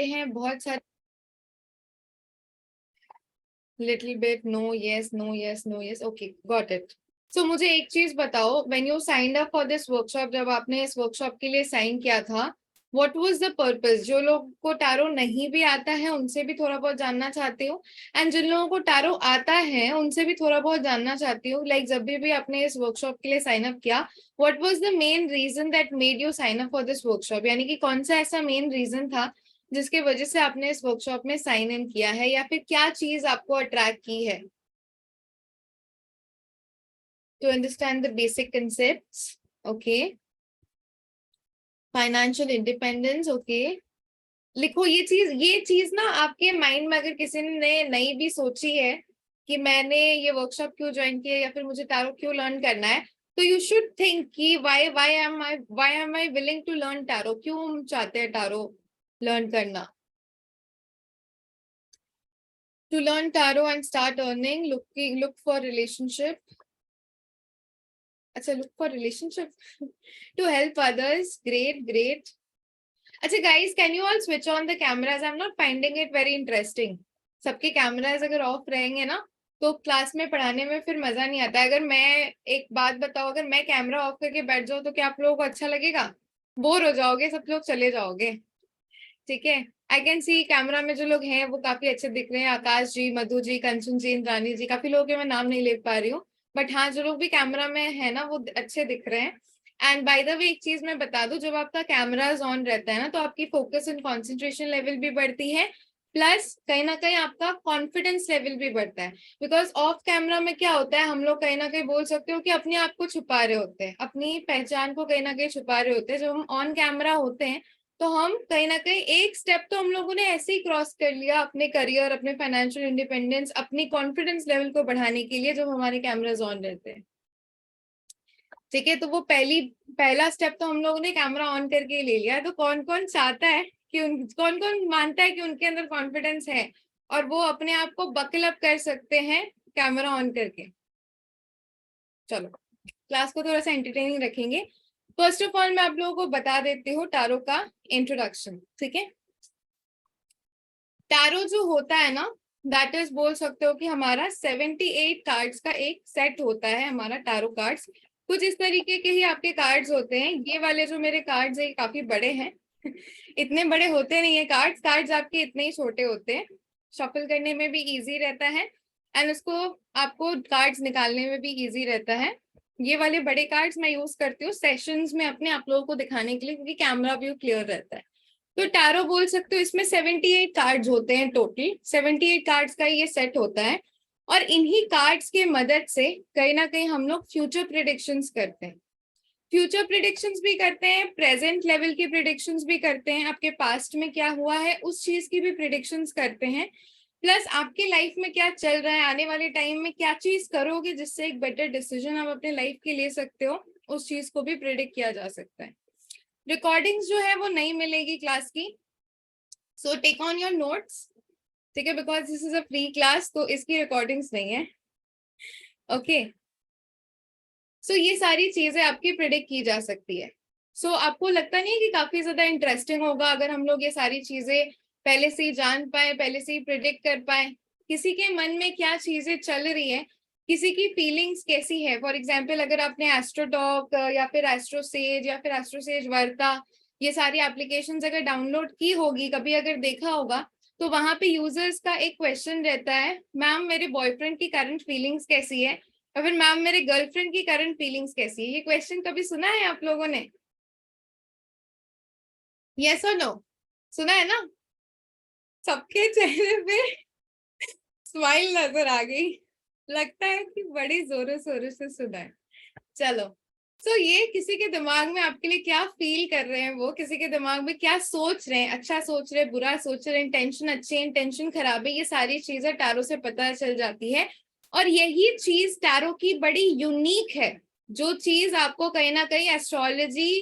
हैं बहुत सारे little bit no yes no yes no yes okay got it. So मुझे एक चीज बताओ, when you signed up for this workshop, जब आपने इस वर्कशॉप के लिए साइन किया था, व्हाट वाज द पर्पस? जो लोग को टैरो नहीं भी आता है उनसे भी थोड़ा बहुत जानना चाहती हूँ, एंड जिन लोगों को टैरो आता है उनसे भी थोड़ा बहुत जानना चाहती हूँ। लाइक जब भी आपने इस वर्कशॉप के लिए साइन अप किया, what was the main reason that made you sign up for this workshop? यानी कि कौन सा ऐसा मेन रीजन था जिसके वजह से आपने इस वर्कशॉप में साइन इन किया है, या फिर क्या चीज आपको अट्रैक्ट की है? To understand the basic concepts, okay. Financial independence, okay. लिखो ये चीज ना आपके माइंड में अगर किसी ने नई भी सोची है कि मैंने ये वर्कशॉप क्यों ज्वाइन किया या फिर मुझे टैरो क्यों लर्न करना है, तो यू शुड थिंक कि why am I willing to learn tarot, क्यों हम चाहते हैं टैरो लर्न करना? To learn tarot and start earning, look for relationship. अच्छा, look for relationship. To help others, great. अच्छा guys, can you all switch on the cameras? I'm not finding it very interesting. सबके cameras अगर of रहेंगे ना तो class में पढ़ाने में फिर मजा नहीं आता। अगर मैं एक बात बताऊं, अगर मैं कैमरा ऑफ करके बैठ जाऊं तो क्या आप लोगों को अच्छा लगेगा? बोर हो जाओगे, सब लोग चले जाओगे। ठीक है, आई कैन सी कैमरा में जो लोग हैं वो काफी अच्छे दिख रहे हैं। आकाश जी, मधु जी, कंचन जी, इंद्रानी जी, काफी लोगों के मैं नाम नहीं ले पा रही हूँ, बट हाँ जो लोग भी कैमरा में है ना वो अच्छे दिख रहे हैं। एंड बाय द वे एक चीज मैं बता दूं, जब आपका कैमराज ऑन रहता है ना तो आपकी फोकस एंड कॉन्सेंट्रेशन लेवल भी बढ़ती है, प्लस कहीं ना कहीं आपका कॉन्फिडेंस लेवल भी बढ़ता है। बिकॉज ऑफ कैमरा में क्या होता है, हम लोग कहीं ना कहीं बोल सकते हो कि अपने आप को छुपा रहे होते हैं, अपनी पहचान को कहीं ना कहीं छुपा रहे होते हैं। जब हम ऑन कैमरा होते हैं तो हम कहीं ना कहीं एक स्टेप तो हम लोगों ने ऐसे ही क्रॉस कर लिया अपने करियर, अपने फाइनेंशियल इंडिपेंडेंस, अपनी कॉन्फिडेंस लेवल को बढ़ाने के लिए, जब हमारे कैमराज ऑन रहते हैं। ठीक है, तो वो पहला स्टेप तो हम लोगों ने कैमरा ऑन करके ले लिया। तो कौन कौन चाहता है कि कौन कौन मानता है कि उनके अंदर कॉन्फिडेंस है और वो अपने आप को बकल अप कर सकते हैं कैमरा ऑन करके? चलो क्लास को थोड़ा सा एंटरटेनिंग रखेंगे। फर्स्ट ऑफ ऑल मैं आप लोगों को बता देती हूँ टैरो का इंट्रोडक्शन। ठीक है, टैरो जो होता है ना, दैट इज बोल सकते हो कि हमारा 78 कार्ड्स का एक सेट होता है हमारा टैरो कार्ड्स। कुछ इस तरीके के ही आपके कार्ड्स होते हैं। ये वाले जो मेरे कार्ड्स है काफी बड़े हैं इतने बड़े होते नहीं है कार्ड्स, कार्ड्स आपके इतने ही छोटे होते हैं, शफल करने में भी इजी रहता है एंड उसको आपको कार्ड्स निकालने में भी इजी रहता है। ये वाले बड़े कार्ड्स मैं यूज करती हूँ सेशंस में अपने आप लोगों को दिखाने के लिए, क्योंकि कैमरा व्यू क्लियर रहता है। तो टैरो बोल सकते हो इसमें 78 कार्ड्स होते हैं, टोटल 78 कार्ड्स का ये सेट होता है। और इन्हीं कार्ड्स के मदद से कहीं ना कहीं हम लोग फ्यूचर प्रिडिक्शंस करते हैं। फ्यूचर प्रिडिक्शंस भी करते हैं, प्रेजेंट लेवल की प्रिडिक्शंस भी करते हैं, आपके पास्ट में क्या हुआ है उस चीज की भी प्रिडिक्शंस करते हैं, प्लस आपके लाइफ में क्या चल रहा है, आने वाले टाइम में क्या चीज करोगे जिससे एक बेटर डिसीजन आप अपने लाइफ के ले सकते हो, उस चीज को भी प्रिडिक्ट किया जा सकता है। रिकॉर्डिंग्स जो है वो नहीं मिलेगी क्लास की, so take on your notes. ठीक है, because this is a free class तो इसकी रिकॉर्डिंग्स नहीं है। ओके, सो ये सारी चीजें आपकी प्रिडिक्ट की जा सकती है। सो आपको लगता नहीं है कि काफी ज्यादा इंटरेस्टिंग होगा अगर हम लोग ये सारी चीजें पहले से ही जान पाए, पहले से ही प्रिडिक्ट कर पाए, किसी के मन में क्या चीजें चल रही है, किसी की फीलिंग्स कैसी है। फॉर एग्जाम्पल अगर आपने एस्ट्रोटॉक या फिर एस्ट्रोसेज या फिर एस्ट्रोसेज वर्ता ये सारी एप्लीकेशंस अगर डाउनलोड की होगी, कभी अगर देखा होगा, तो वहां पे यूजर्स का एक क्वेश्चन रहता है, मैम मेरे बॉयफ्रेंड की करंट फीलिंग्स कैसी है, और फिर मैम मेरे गर्लफ्रेंड की करंट फीलिंग्स कैसी है। ये क्वेश्चन कभी सुना है आप लोगों ने? यस और नो? सुना है ना? सबके चेहरे पे स्माइल नजर आ गई, लगता है कि बड़ी जोरों शोरों से सुना है। चलो, सो ये किसी के दिमाग में आपके लिए क्या फील कर रहे हैं, वो किसी के दिमाग में क्या सोच रहे हैं, अच्छा सोच रहे हैं, बुरा सोच रहे हैं, इंटेंशन अच्छी है, इंटेंशन खराब है, ये सारी चीजें टैरो से पता चल जाती है। और यही चीज टैरो की बड़ी यूनिक है, जो चीज आपको कहीं ना कहीं एस्ट्रोलॉजी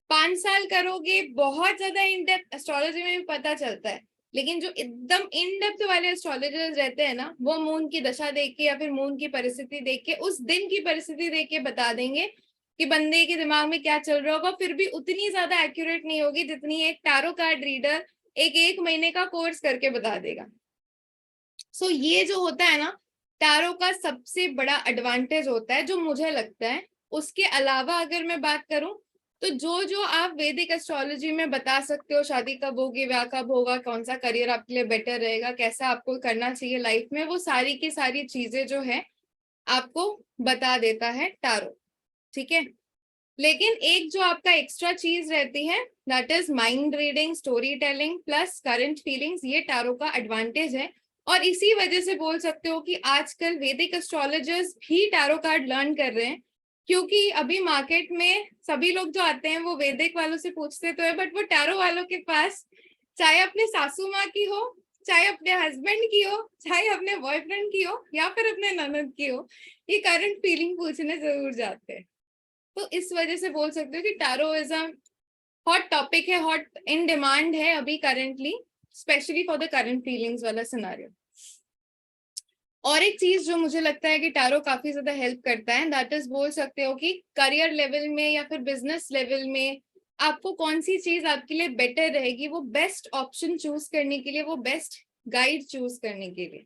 5 साल करोगे बहुत ज्यादा इन डेप्थ एस्ट्रोलॉजी में भी पता चलता है, लेकिन जो एकदम इन डेप्थ वाले एस्ट्रोलॉजर्स रहते हैं ना, वो मून की दशा देख के या फिर मून की परिस्थिति देख के, उस दिन की परिस्थिति देख के बता देंगे कि बंदे के दिमाग में क्या चल रहा होगा। फिर भी उतनी ज्यादा एक्यूरेट नहीं होगी जितनी एक टैरो कार्ड रीडर एक महीने का कोर्स करके बता देगा। सो ये जो होता है ना टैरो का सबसे बड़ा एडवांटेज होता है जो मुझे लगता है। उसके अलावा अगर मैं बात करूं तो जो जो आप वैदिक एस्ट्रोलॉजी में बता सकते हो, शादी कब होगी, ब्याह कब होगा, कौन सा करियर आपके लिए बेटर रहेगा, कैसा आपको करना चाहिए लाइफ में, वो सारी की सारी चीजें जो है आपको बता देता है टैरो। ठीक है, लेकिन एक जो आपका एक्स्ट्रा चीज रहती है that is mind reading, story telling plus current feelings, ये टैरो का एडवांटेज है। और इसी वजह से बोल सकते हो कि आजकल वैदिक एस्ट्रोलॉजर्स भी टैरो कार्ड लर्न कर रहे हैं, क्योंकि अभी मार्केट में सभी लोग जो आते हैं वो वैदिक वालों से पूछते तो है, बट वो टैरो वालों के पास चाहे अपने सासू माँ की हो, चाहे अपने हस्बैंड की हो, चाहे अपने बॉयफ्रेंड की हो या फिर अपने ननद की हो, ये करंट फीलिंग पूछने जरूर जाते हैं। तो इस वजह से बोल सकते हो कि tarot is a hot topic है, हॉट इन डिमांड है अभी currently, specially for the current feelings वाला सिनारियो। और एक चीज जो मुझे लगता है कि टैरो काफी ज्यादा हेल्प करता है दैट इज बोल सकते हो कि करियर लेवल में या फिर बिजनेस लेवल में आपको कौन सी चीज आपके लिए बेटर रहेगी, वो बेस्ट ऑप्शन चूज करने के लिए, वो बेस्ट गाइड चूज करने के लिए।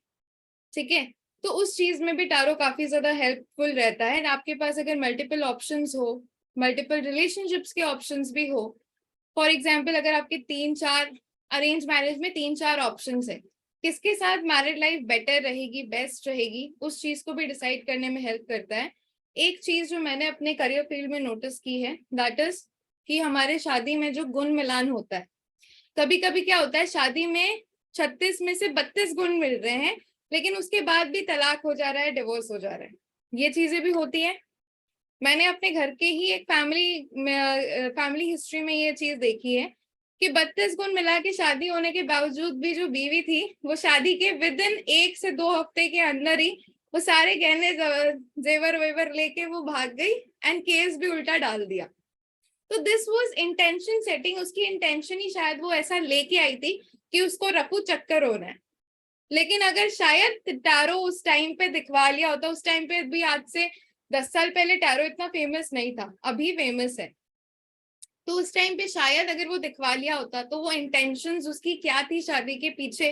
ठीक है, तो उस चीज में भी टैरो काफी ज्यादा हेल्पफुल रहता है। आपके पास अगर मल्टीपल ऑप्शंस हो, मल्टीपल रिलेशनशिप्स के ऑप्शंस भी हो, फॉर एग्जाम्पल अगर आपके 3-4 अरेंज मैरिज में 3-4 ऑप्शंस है, किसके साथ मैरिड लाइफ बेटर रहेगी, बेस्ट रहेगी, उस चीज को भी डिसाइड करने में हेल्प करता है। एक चीज जो मैंने अपने करियर फील्ड में नोटिस की है दैट इज कि हमारे शादी में जो गुण मिलान होता है, कभी कभी क्या होता है शादी में 36 में से 32 गुण मिल रहे हैं, लेकिन उसके बाद भी तलाक हो जा रहा है, डिवोर्स हो जा रहा है, ये चीजें भी होती है। मैंने अपने घर के ही एक फैमिली हिस्ट्री में ये चीज देखी है कि 32 गुण मिला के शादी होने के बावजूद भी जो बीवी थी वो शादी के विद इन 1 से 2 हफ्ते के अंदर ही वो सारे गहने जेवर वेवर लेके वो भाग गई एंड केस भी उल्टा डाल दिया। तो दिस वाज इंटेंशन सेटिंग, उसकी इंटेंशन ही शायद वो ऐसा लेके आई थी कि उसको रफू चक्कर होना है। लेकिन अगर शायद टैरो उस टाइम पे दिखवा लिया होता, उस टाइम पे भी आज से 10 साल पहले टैरो इतना फेमस नहीं था, अभी फेमस है, तो उस टाइम पे शायद अगर वो दिखवा लिया होता तो वो इंटेंशंस उसकी क्या थी शादी के पीछे,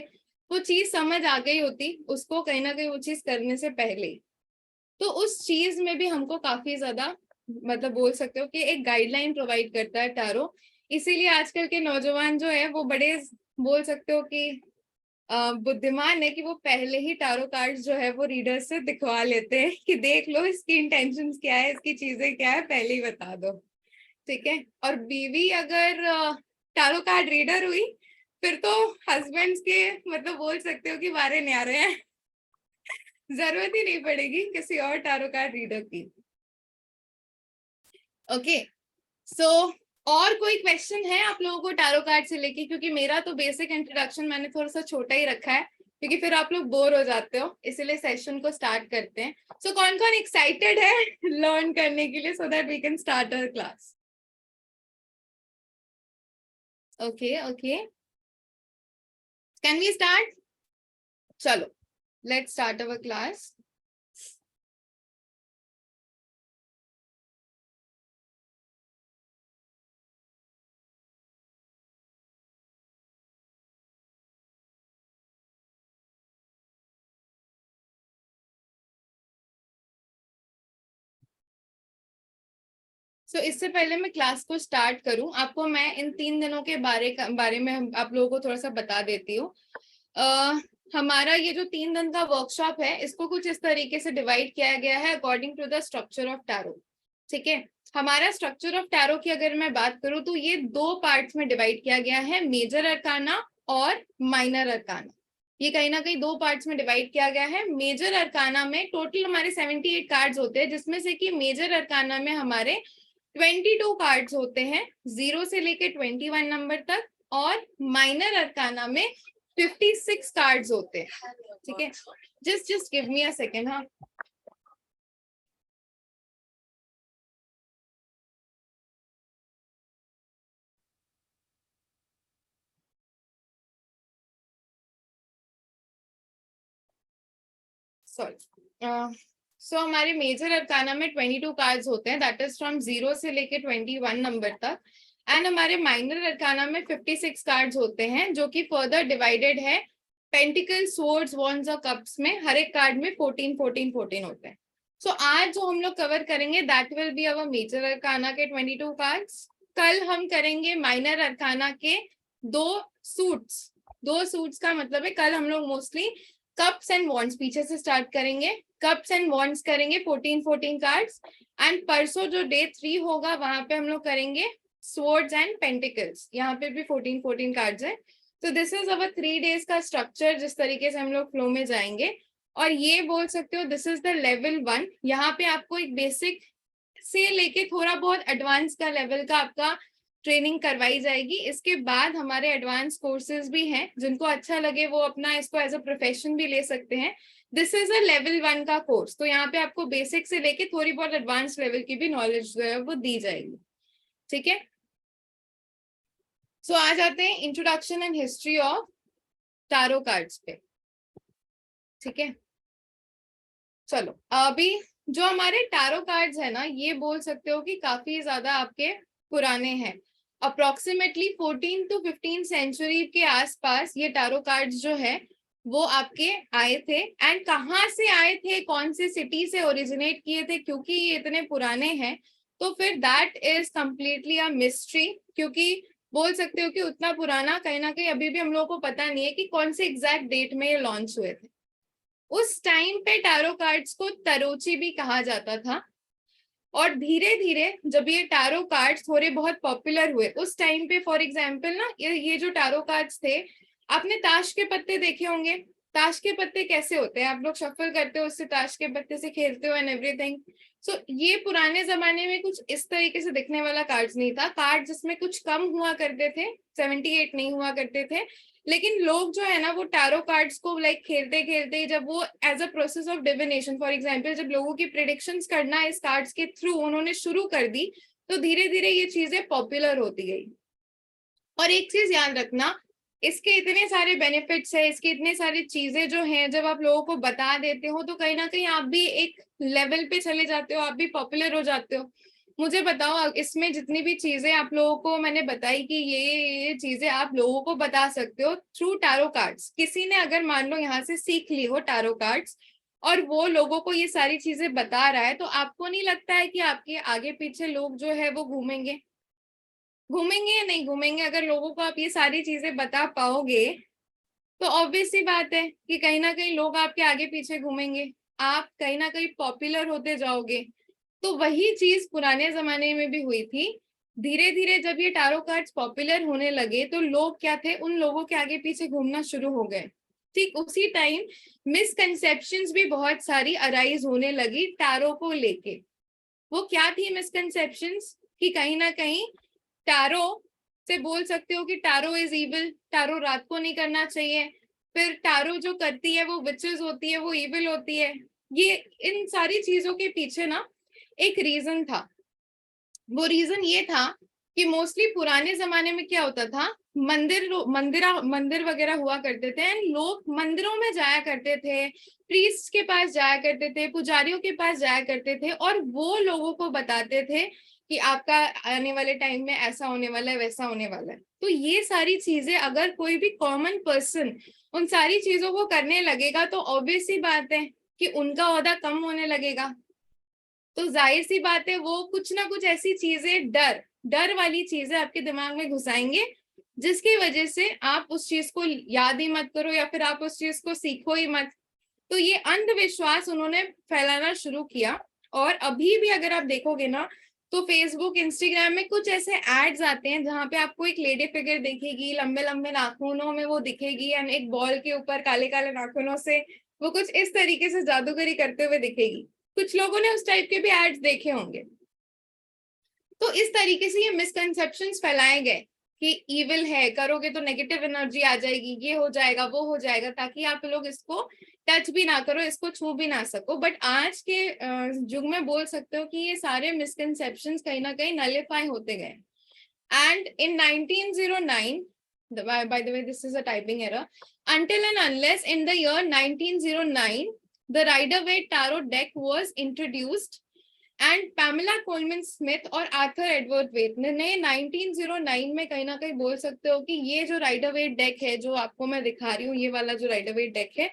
वो चीज समझ आ गई होती उसको कहीं ना कहीं वो चीज करने से पहले। तो उस चीज में भी हमको काफी ज्यादा मतलब बोल सकते हो कि एक गाइडलाइन प्रोवाइड करता है टैरो। इसीलिए आजकल के नौजवान जो है वो बड़े बोल सकते हो कि बुद्धिमान है कि वो पहले ही टैरो कार्ड्स जो है वो रीडर से दिखवा लेते हैं कि देख लो इसकी इंटेंशंस क्या है, इसकी चीजें क्या है, पहले ही बता दो। ठीक है, और बीवी अगर टैरो कार्ड रीडर हुई फिर तो हस्बैंड्स के मतलब बोल सकते हो कि मारे न्यारे हैं, जरूरत ही नहीं पड़ेगी किसी और टैरो कार्ड रीडर की। ओके, सो और कोई क्वेश्चन है आप लोगों को टैरो कार्ड से लेके, क्योंकि मेरा तो बेसिक इंट्रोडक्शन मैंने थोड़ा सा छोटा ही रखा है क्योंकि फिर आप लोग बोर हो जाते हो, इसीलिए सेशन को स्टार्ट करते हैं। सो कौन कौन एक्साइटेड है लर्न करने के लिए so that we can start our class? Okay okay, can we start? चलो लेट्स स्टार्ट अवर क्लास। इससे पहले मैं क्लास को स्टार्ट करूं, आपको मैं इन 3 दिनों के बारे में आप लोगों को थोड़ा सा बता देती हूँ। हमारा ये जो 3 दिन का वर्कशॉप है इसको कुछ इस तरीके से डिवाइड किया गया है according to the structure of tarot. ठीक है, हमारा स्ट्रक्चर ऑफ टैरो की अगर मैं बात करूं तो ये 2 पार्ट्स में डिवाइड किया गया है, मेजर अरकाना और माइनर अरकाना। ये कहीं ना कहीं 2 पार्ट्स में डिवाइड किया गया है। मेजर अरकाना में टोटल हमारे 78 कार्ड्स होते हैं, जिसमें से कि मेजर अरकाना में हमारे 22 कार्ड्स होते हैं 0 से लेके 21 नंबर तक, और माइनर अरकाना में 56 कार्ड्स होते हैं। ठीक है, just give me a second. हाँ, सॉरी। सो हमारे मेजर अरकाना में 22 कार्ड्स होते हैं, दैट इज फ्रॉम 0 से लेके 21 नंबर तक। एंड हमारे माइनर अरकाना में 56 कार्ड्स होते हैं, जो कि फर्दर डिवाइडेड है पेंटिकल, स्वॉर्ड्स, वॉन्ड्स और कप्स में। हर एक कार्ड में 14 14 14 होते हैं। सो आज जो हम लोग कवर करेंगे that will be our major arcana के 22 कार्ड्स। कल हम करेंगे माइनर अरकाना के 2 सूट्स का मतलब है कल हम लोग मोस्टली कप्स एंड वॉन्ड्स पीछे से स्टार्ट करेंगे। कप्स एंड वॉन्ड्स करेंगे 14 14 कार्ड्स। एंड परसों जो डे 3 होगा वहां पे हम लोग करेंगे स्वर्ड्स एंड पेंटिकल्स, यहाँ पे भी 14 14 कार्ड्स है। तो दिस इज अवर 3 डेज का स्ट्रक्चर, जिस तरीके से हम लोग फ्लो में जाएंगे। और ये बोल सकते हो दिस इज द लेवल 1। यहाँ पे आपको एक बेसिक से लेके थोड़ा बहुत एडवांस का लेवल का आपका ट्रेनिंग करवाई जाएगी। इसके बाद हमारे एडवांस कोर्सेज भी हैं, जिनको अच्छा लगे वो अपना इसको एज अ प्रोफेशन भी ले सकते हैं। दिस इज अ लेवल 1 का कोर्स, तो यहाँ पे आपको बेसिक से लेके थोड़ी बहुत एडवांस लेवल की भी नॉलेज जो है वो दी जाएगी। ठीक है, सो आ जाते हैं introduction and history of tarot cards पे। ठीक है, चलो अभी जो हमारे टारो कार्ड्स है ना, ये बोल सकते हो कि काफी ज्यादा आपके पुराने हैं। अप्रोक्सीमेटली 14 to 15 सेंचुरी के आसपास ये टारो कार्ड्स जो है वो आपके आए थे। एंड कहाँ से आए थे, कौन से सिटी से ओरिजिनेट किए थे, क्योंकि ये इतने पुराने हैं तो फिर that is completely a mystery. क्योंकि बोल सकते हो कि उतना पुराना कहीं ना कहीं अभी भी हम लोगों को पता नहीं है कि कौन से एग्जैक्ट डेट में ये लॉन्च हुए थे। उस टाइम पे टारो कार्ड्स को तरोची भी कहा जाता था। और धीरे धीरे जब ये टारो कार्ड्स थोड़े बहुत पॉपुलर हुए उस टाइम पे, फॉर एग्जांपल ना, ये जो टारो कार्ड्स थे, आपने ताश के पत्ते देखे होंगे। ताश के पत्ते कैसे होते हैं, आप लोग शफल करते हो उससे, ताश के पत्ते से खेलते हो एंड एवरीथिंग। सो ये पुराने जमाने में कुछ इस तरीके से दिखने वाला कार्ड्स नहीं था। कार्ड जिसमें कुछ कम हुआ करते थे, 78 नहीं हुआ करते थे। लेकिन लोग जो है ना वो टारो कार्ड्स को लाइक खेलते खेलते, जब वो as a process of divination, for example जब लोगों की प्रिडिक्शंस करना इस कार्ड्स के थ्रू उन्होंने शुरू कर दी, तो धीरे धीरे ये चीजें पॉपुलर होती गई। और एक चीज याद रखना, इसके इतने सारे बेनिफिट्स है, इसकी इतने सारी चीजें जो हैं, जब आप लोगों को बता देते हो तो कहीं ना कहीं आप भी एक लेवल पे चले जाते हो, आप भी पॉपुलर हो जाते हो। मुझे बताओ, इसमें जितनी भी चीजें आप लोगों को मैंने बताई कि ये चीजें आप लोगों को बता सकते हो थ्रू टारो कार्ड्स। किसी ने अगर मान लो यहाँ से सीख ली हो टारो कार्ड्स और वो लोगों को ये सारी चीजें बता रहा है, तो आपको नहीं लगता है कि आपके आगे पीछे लोग जो है वो घूमेंगे? घूमेंगे या नहीं घूमेंगे? अगर लोगों को आप ये सारी चीजें बता पाओगे तो ऑब्वियस सी बात है कि कहीं ना कहीं लोग आपके आगे पीछे घूमेंगे, आप कहीं ना कहीं पॉपुलर होते जाओगे। तो वही चीज पुराने जमाने में भी हुई थी। धीरे धीरे जब ये टारो कार्ड्स पॉपुलर होने लगे तो लोग क्या थे, उन लोगों के आगे पीछे घूमना शुरू हो गए। ठीक उसी टाइम मिसकंसेप्शंस भी बहुत सारी अराइज होने लगी टारो को लेके। वो क्या थी मिसकंसेप्शंस? कि कहीं ना कहीं टारो से बोल सकते हो कि टारो इज इविल, टारो रात को नहीं करना चाहिए। फिर टारो जो करती है वो विचेस होती है, वो इविल होती है। ये इन सारी चीजों के पीछे ना एक रीजन था। वो रीजन ये था कि मोस्टली पुराने जमाने में क्या होता था, मंदिर वगैरह हुआ करते थे एंड लोग मंदिरों में जाया करते थे, प्रीस्ट के पास जाया करते थे, पुजारियों के पास जाया करते थे और वो लोगों को बताते थे कि आपका आने वाले टाइम में ऐसा होने वाला है, वैसा होने वाला है। तो ये सारी चीजें अगर कोई भी कॉमन पर्सन उन सारी चीजों को करने लगेगा तो ऑब्वियस सी बात है कि उनका ओहदा कम होने लगेगा। तो जाहिर सी बात है वो कुछ ना कुछ ऐसी चीजें, डर वाली चीजें आपके दिमाग में घुसाएंगे, जिसकी वजह से आप उस चीज को याद ही मत करो या फिर आप उस चीज को सीखो ही मत। तो ये अंधविश्वास उन्होंने फैलाना शुरू किया। और अभी भी अगर आप देखोगे ना तो फेसबुक, इंस्टाग्राम में कुछ ऐसे एड्स आते हैं जहां पे आपको एक लेडी फिगर दिखेगी, लंबे लंबे नाखूनों में वो दिखेगी एंड एक बॉल के ऊपर काले काले नाखूनों से वो कुछ इस तरीके से जादूगरी करते हुए दिखेगी। कुछ लोगों ने उस टाइप के भी एड्स देखे होंगे। तो इस तरीके से ये मिसकंसेप्शंस फैलाए गए कि इविल है, करोगे तो नेगेटिव एनर्जी आ जाएगी, ये हो जाएगा, वो हो जाएगा, ताकि आप लोग इसको टच भी ना करो, इसको छू भी ना सको। बट आज के युग में बोल सकते हो कि ये सारे मिसकंसेप्शंस कहीं ना कहीं नलिफाई होते गए। And in 1909, by the way this is a typing error, until and unless in the year 1909 the Rider-Waite tarot deck was introduced and Pamela Colman Smith और आर्थर एडवर्ड वेट ने 1909 में कहीं ना कहीं बोल सकते हो कि ये जो राइडर वेट डेक है जो आपको मैं दिखा रही हूँ, ये वाला जो राइडर वेट डेक है,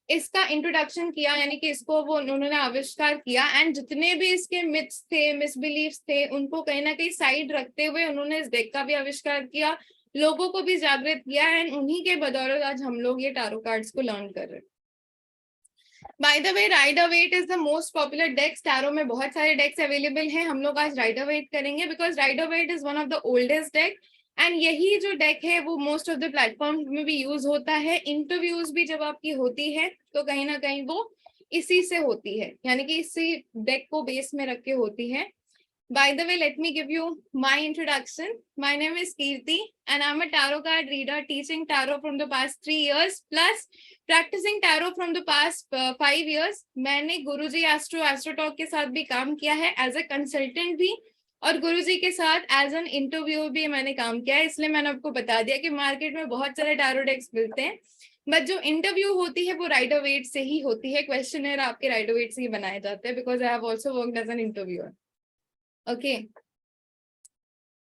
इसका इंट्रोडक्शन किया, यानी कि इसको वो उन्होंने आविष्कार किया। एंड जितने भी इसके मिथ्स थे, मिसबिलीव्स थे, उनको कहीं ना कहीं साइड रखते हुए उन्होंने इस डेक का भी आविष्कार किया, लोगों को भी जागृत किया। एंड उन्हीं के बदौलत आज हम लोग ये टारो कार्ड्स को लर्न कर रहे हैं। By the way, Rider Waite is the most popular decks. Tarot में बहुत सारे डेक्स अवेलेबल हैं, हम लोग आज राइडर वेट करेंगे because Rider Waite is one of the oldest deck. And यही जो डेक है वो मोस्ट ऑफ द प्लेटफॉर्म में भी यूज होता है। इंटरव्यूज भी जब आपकी होती है तो कहीं ना कहीं वो इसी से होती है, यानी कि इसी डेक को बेस में रख के होती है। By the way, let me give you my introduction. My name is Kirti and I'm a tarot card reader teaching tarot from the past 3 years plus practicing tarot from the past 5 years. मैंने गुरुजी AstroTalk के साथ भी काम किया है as a consultant भी, और गुरुजी के साथ एज एन इंटरव्यू भी मैंने काम किया है। इसलिए मैंने आपको बता दिया कि मार्केट में बहुत सारे टारो डेक्स मिलते हैं, बट जो इंटरव्यू होती है वो राइडर वेट से ही होती है। क्वेश्चनर आपके राइडर वेट से ही बनाए जाते हैं because I have also worked as an interviewer. Okay,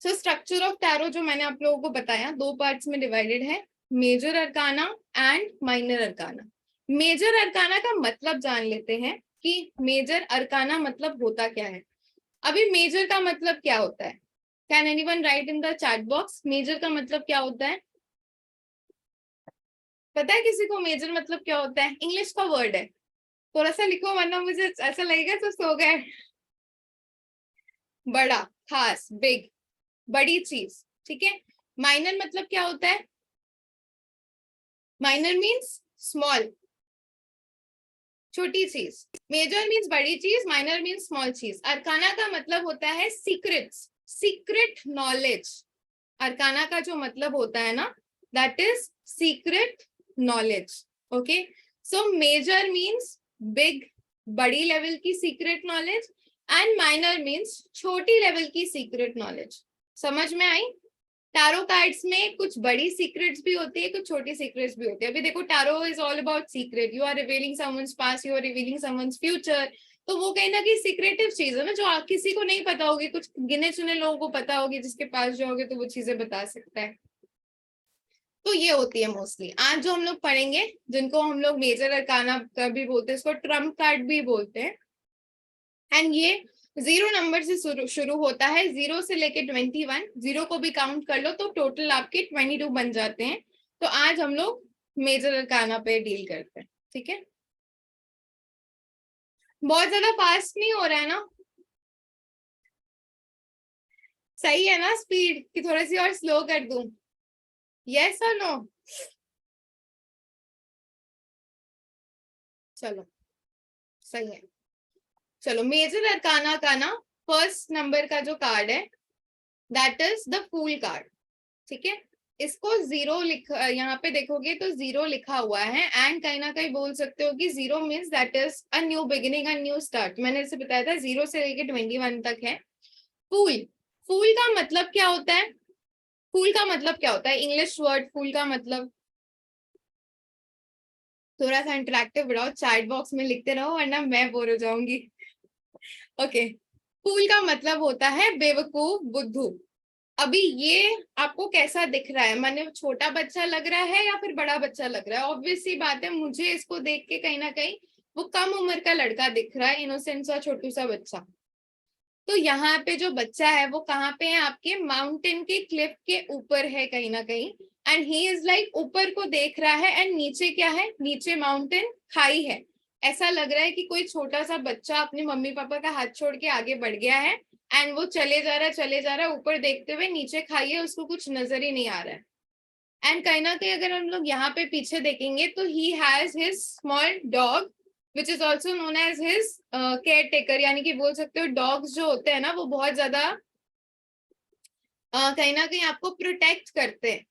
so structure of tarot जो मैंने आप लोगों को बताया, दो पार्ट्स में डिवाइडेड है, major arcana and minor arcana. Major arcana का मतलब जान लेते हैं कि मेजर अरकाना मतलब होता क्या है। अभी मेजर का मतलब क्या होता है? Can anyone write in the chat box, major का मतलब क्या होता है? पता है किसी को मेजर मतलब क्या होता है? इंग्लिश का वर्ड है, थोड़ा सा लिखो वरना मुझे ऐसा लगेगा तो सो गए। बड़ा, खास, बिग, बड़ी चीज, ठीक है। माइनर मतलब क्या होता है? माइनर मीन्स स्मॉल, छोटी चीज। मेजर मीन्स बड़ी चीज, माइनर मीन्स स्मॉल चीज। अरकाना का मतलब होता है सीक्रेट्स, सीक्रेट नॉलेज। अरकाना का जो मतलब होता है ना, that is secret knowledge. Okay, so major means big, बड़ी लेवल की secret knowledge, and minor means छोटी लेवल की सीक्रेट नॉलेज। समझ में आई? टैरो कार्ड्स में कुछ बड़ी सीक्रेट्स भी होती है, कुछ छोटी सीक्रेट्स भी होती है। अभी देखो, tarot is all about secret, you are revealing someone's past, you are revealing someone's future. तो वो कहीं ना कहीं सीक्रेटिव चीज है ना, जो किसी को नहीं पता होगी, कुछ गिने चुने लोगों को पता होगी, जिसके पास जाओगे तो वो चीजें बता सकता है। तो ये होती है मोस्टली। आज जो हम लोग पढ़ेंगे, जिनको हम लोग मेजर अरकाना का भी बोलते हैं, इसको ट्रम्प कार्ड भी बोलते हैं। एंड ये 0 नंबर से शुरू होता है, 0 से लेके 21, 0 को भी काउंट कर लो तो टोटल आपके 22 बन जाते हैं। तो आज हम लोग मेजर अरकाना पे डील करते हैं, ठीक है। बहुत ज्यादा फास्ट नहीं हो रहा है ना? सही है ना स्पीड, कि थोड़ी सी और स्लो कर दूं? यस और नो? चलो सही है। चलो, मेजर अरकाना का ना फर्स्ट नंबर का जो कार्ड है that is the fool card, ठीक है। इसको 0 लिखा, यहाँ पे देखोगे तो 0 लिखा हुआ है। एंड कहीं ना कहीं बोल सकते हो कि 0 means that is a new beginning, a new start. मैंने इसे बताया था 0 से लेके 21 तक है। फूल, फूल का मतलब क्या होता है? फूल का मतलब क्या होता है? इंग्लिश वर्ड फूल का मतलब, थोड़ा सा इंटरेक्टिव बढ़ाओ, चैट बॉक्स में लिखते रहो वरना मैं बोर हो जाऊंगी। ओके, फूल का मतलब होता है बेवकूफ, बुद्धू। अभी ये आपको कैसा दिख रहा है? माने छोटा बच्चा लग रहा है या फिर बड़ा बच्चा लग रहा है? ऑब्वियस सी बात है, मुझे इसको देख के कहीं ना कहीं वो कम उम्र का लड़का दिख रहा है, इनोसेंट सा छोटू सा बच्चा। तो यहाँ पे जो बच्चा है वो कहाँ पे है? आपके माउंटेन के क्लिफ के ऊपर है कहीं ना कहीं। एंड ही इज लाइक ऊपर को देख रहा है, एंड नीचे क्या है? नीचे माउंटेन, खाई है। ऐसा लग रहा है कि कोई छोटा सा बच्चा अपने मम्मी पापा का हाथ छोड़ के आगे बढ़ गया है, एंड वो चले जा रहा है, चले जा रहा है, ऊपर देखते हुए, नीचे खाई है, उसको कुछ नजर ही नहीं आ रहा है। एंड कहीं ना कहीं अगर हम लोग यहाँ पे पीछे देखेंगे तो he has his small dog which is also known as his caretaker. यानी कि बोल सकते हो डॉग्स जो होते हैं ना वो बहुत ज्यादा कहीं ना कहीं आपको प्रोटेक्ट करते हैं,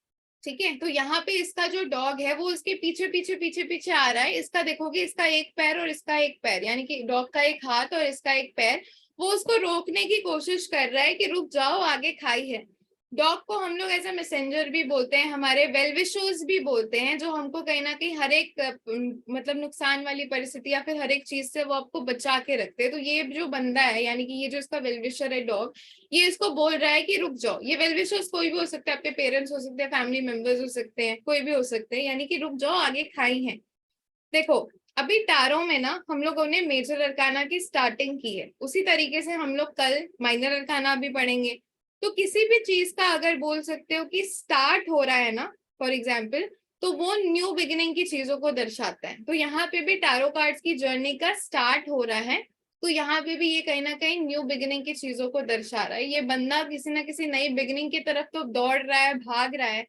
ठीक है। तो यहाँ पे इसका जो डॉग है वो इसके पीछे पीछे पीछे पीछे आ रहा है। इसका देखोगे, इसका एक पैर और इसका एक पैर, यानी कि डॉग का एक हाथ और इसका एक पैर, वो उसको रोकने की कोशिश कर रहा है कि रुक जाओ, आगे खाई है। डॉग को हम लोग ऐसा मैसेंजर भी बोलते हैं, हमारे वेल विशर्स भी बोलते हैं, जो हमको कहीं ना कहीं हर एक मतलब नुकसान वाली परिस्थिति या फिर हर एक चीज से वो आपको बचा के रखते हैं। तो ये जो बंदा है, यानी कि ये जो इसका वेल विशर है डॉग, ये इसको बोल रहा है कि रुक जाओ। ये वेल विशर्स कोई भी हो सकता है, आपके पेरेंट्स हो सकते हैं, फैमिली मेंबर्स हो सकते हैं, कोई भी हो सकते हैं, यानी कि रुक जाओ, आगे खाई है। देखो, अभी टारो में ना हम लोगों ने मेजर अरकाना की स्टार्टिंग की है, उसी तरीके से हम लोग कल माइनर अरकाना भी पढ़ेंगे। तो किसी भी चीज का अगर बोल सकते हो कि स्टार्ट हो रहा है ना, फॉर एग्जाम्पल, तो वो न्यू बिगिनिंग की चीजों को दर्शाता है। तो यहाँ पे भी टैरो कार्ड्स की जर्नी का स्टार्ट हो रहा है, तो यहाँ पे भी ये कहीं ना कहीं न्यू बिगिनिंग की चीजों को दर्शा रहा है। ये बंदा किसी ना किसी नई बिगिनिंग की तरफ तो दौड़ रहा है, भाग रहा है,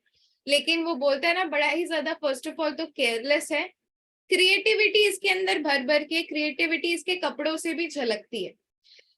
लेकिन वो बोलता है ना, बड़ा ही ज्यादा फर्स्ट ऑफ ऑल तो केयरलेस है। क्रिएटिविटी इसके अंदर भर भर के, क्रिएटिविटी इसके कपड़ों से भी झलकती है।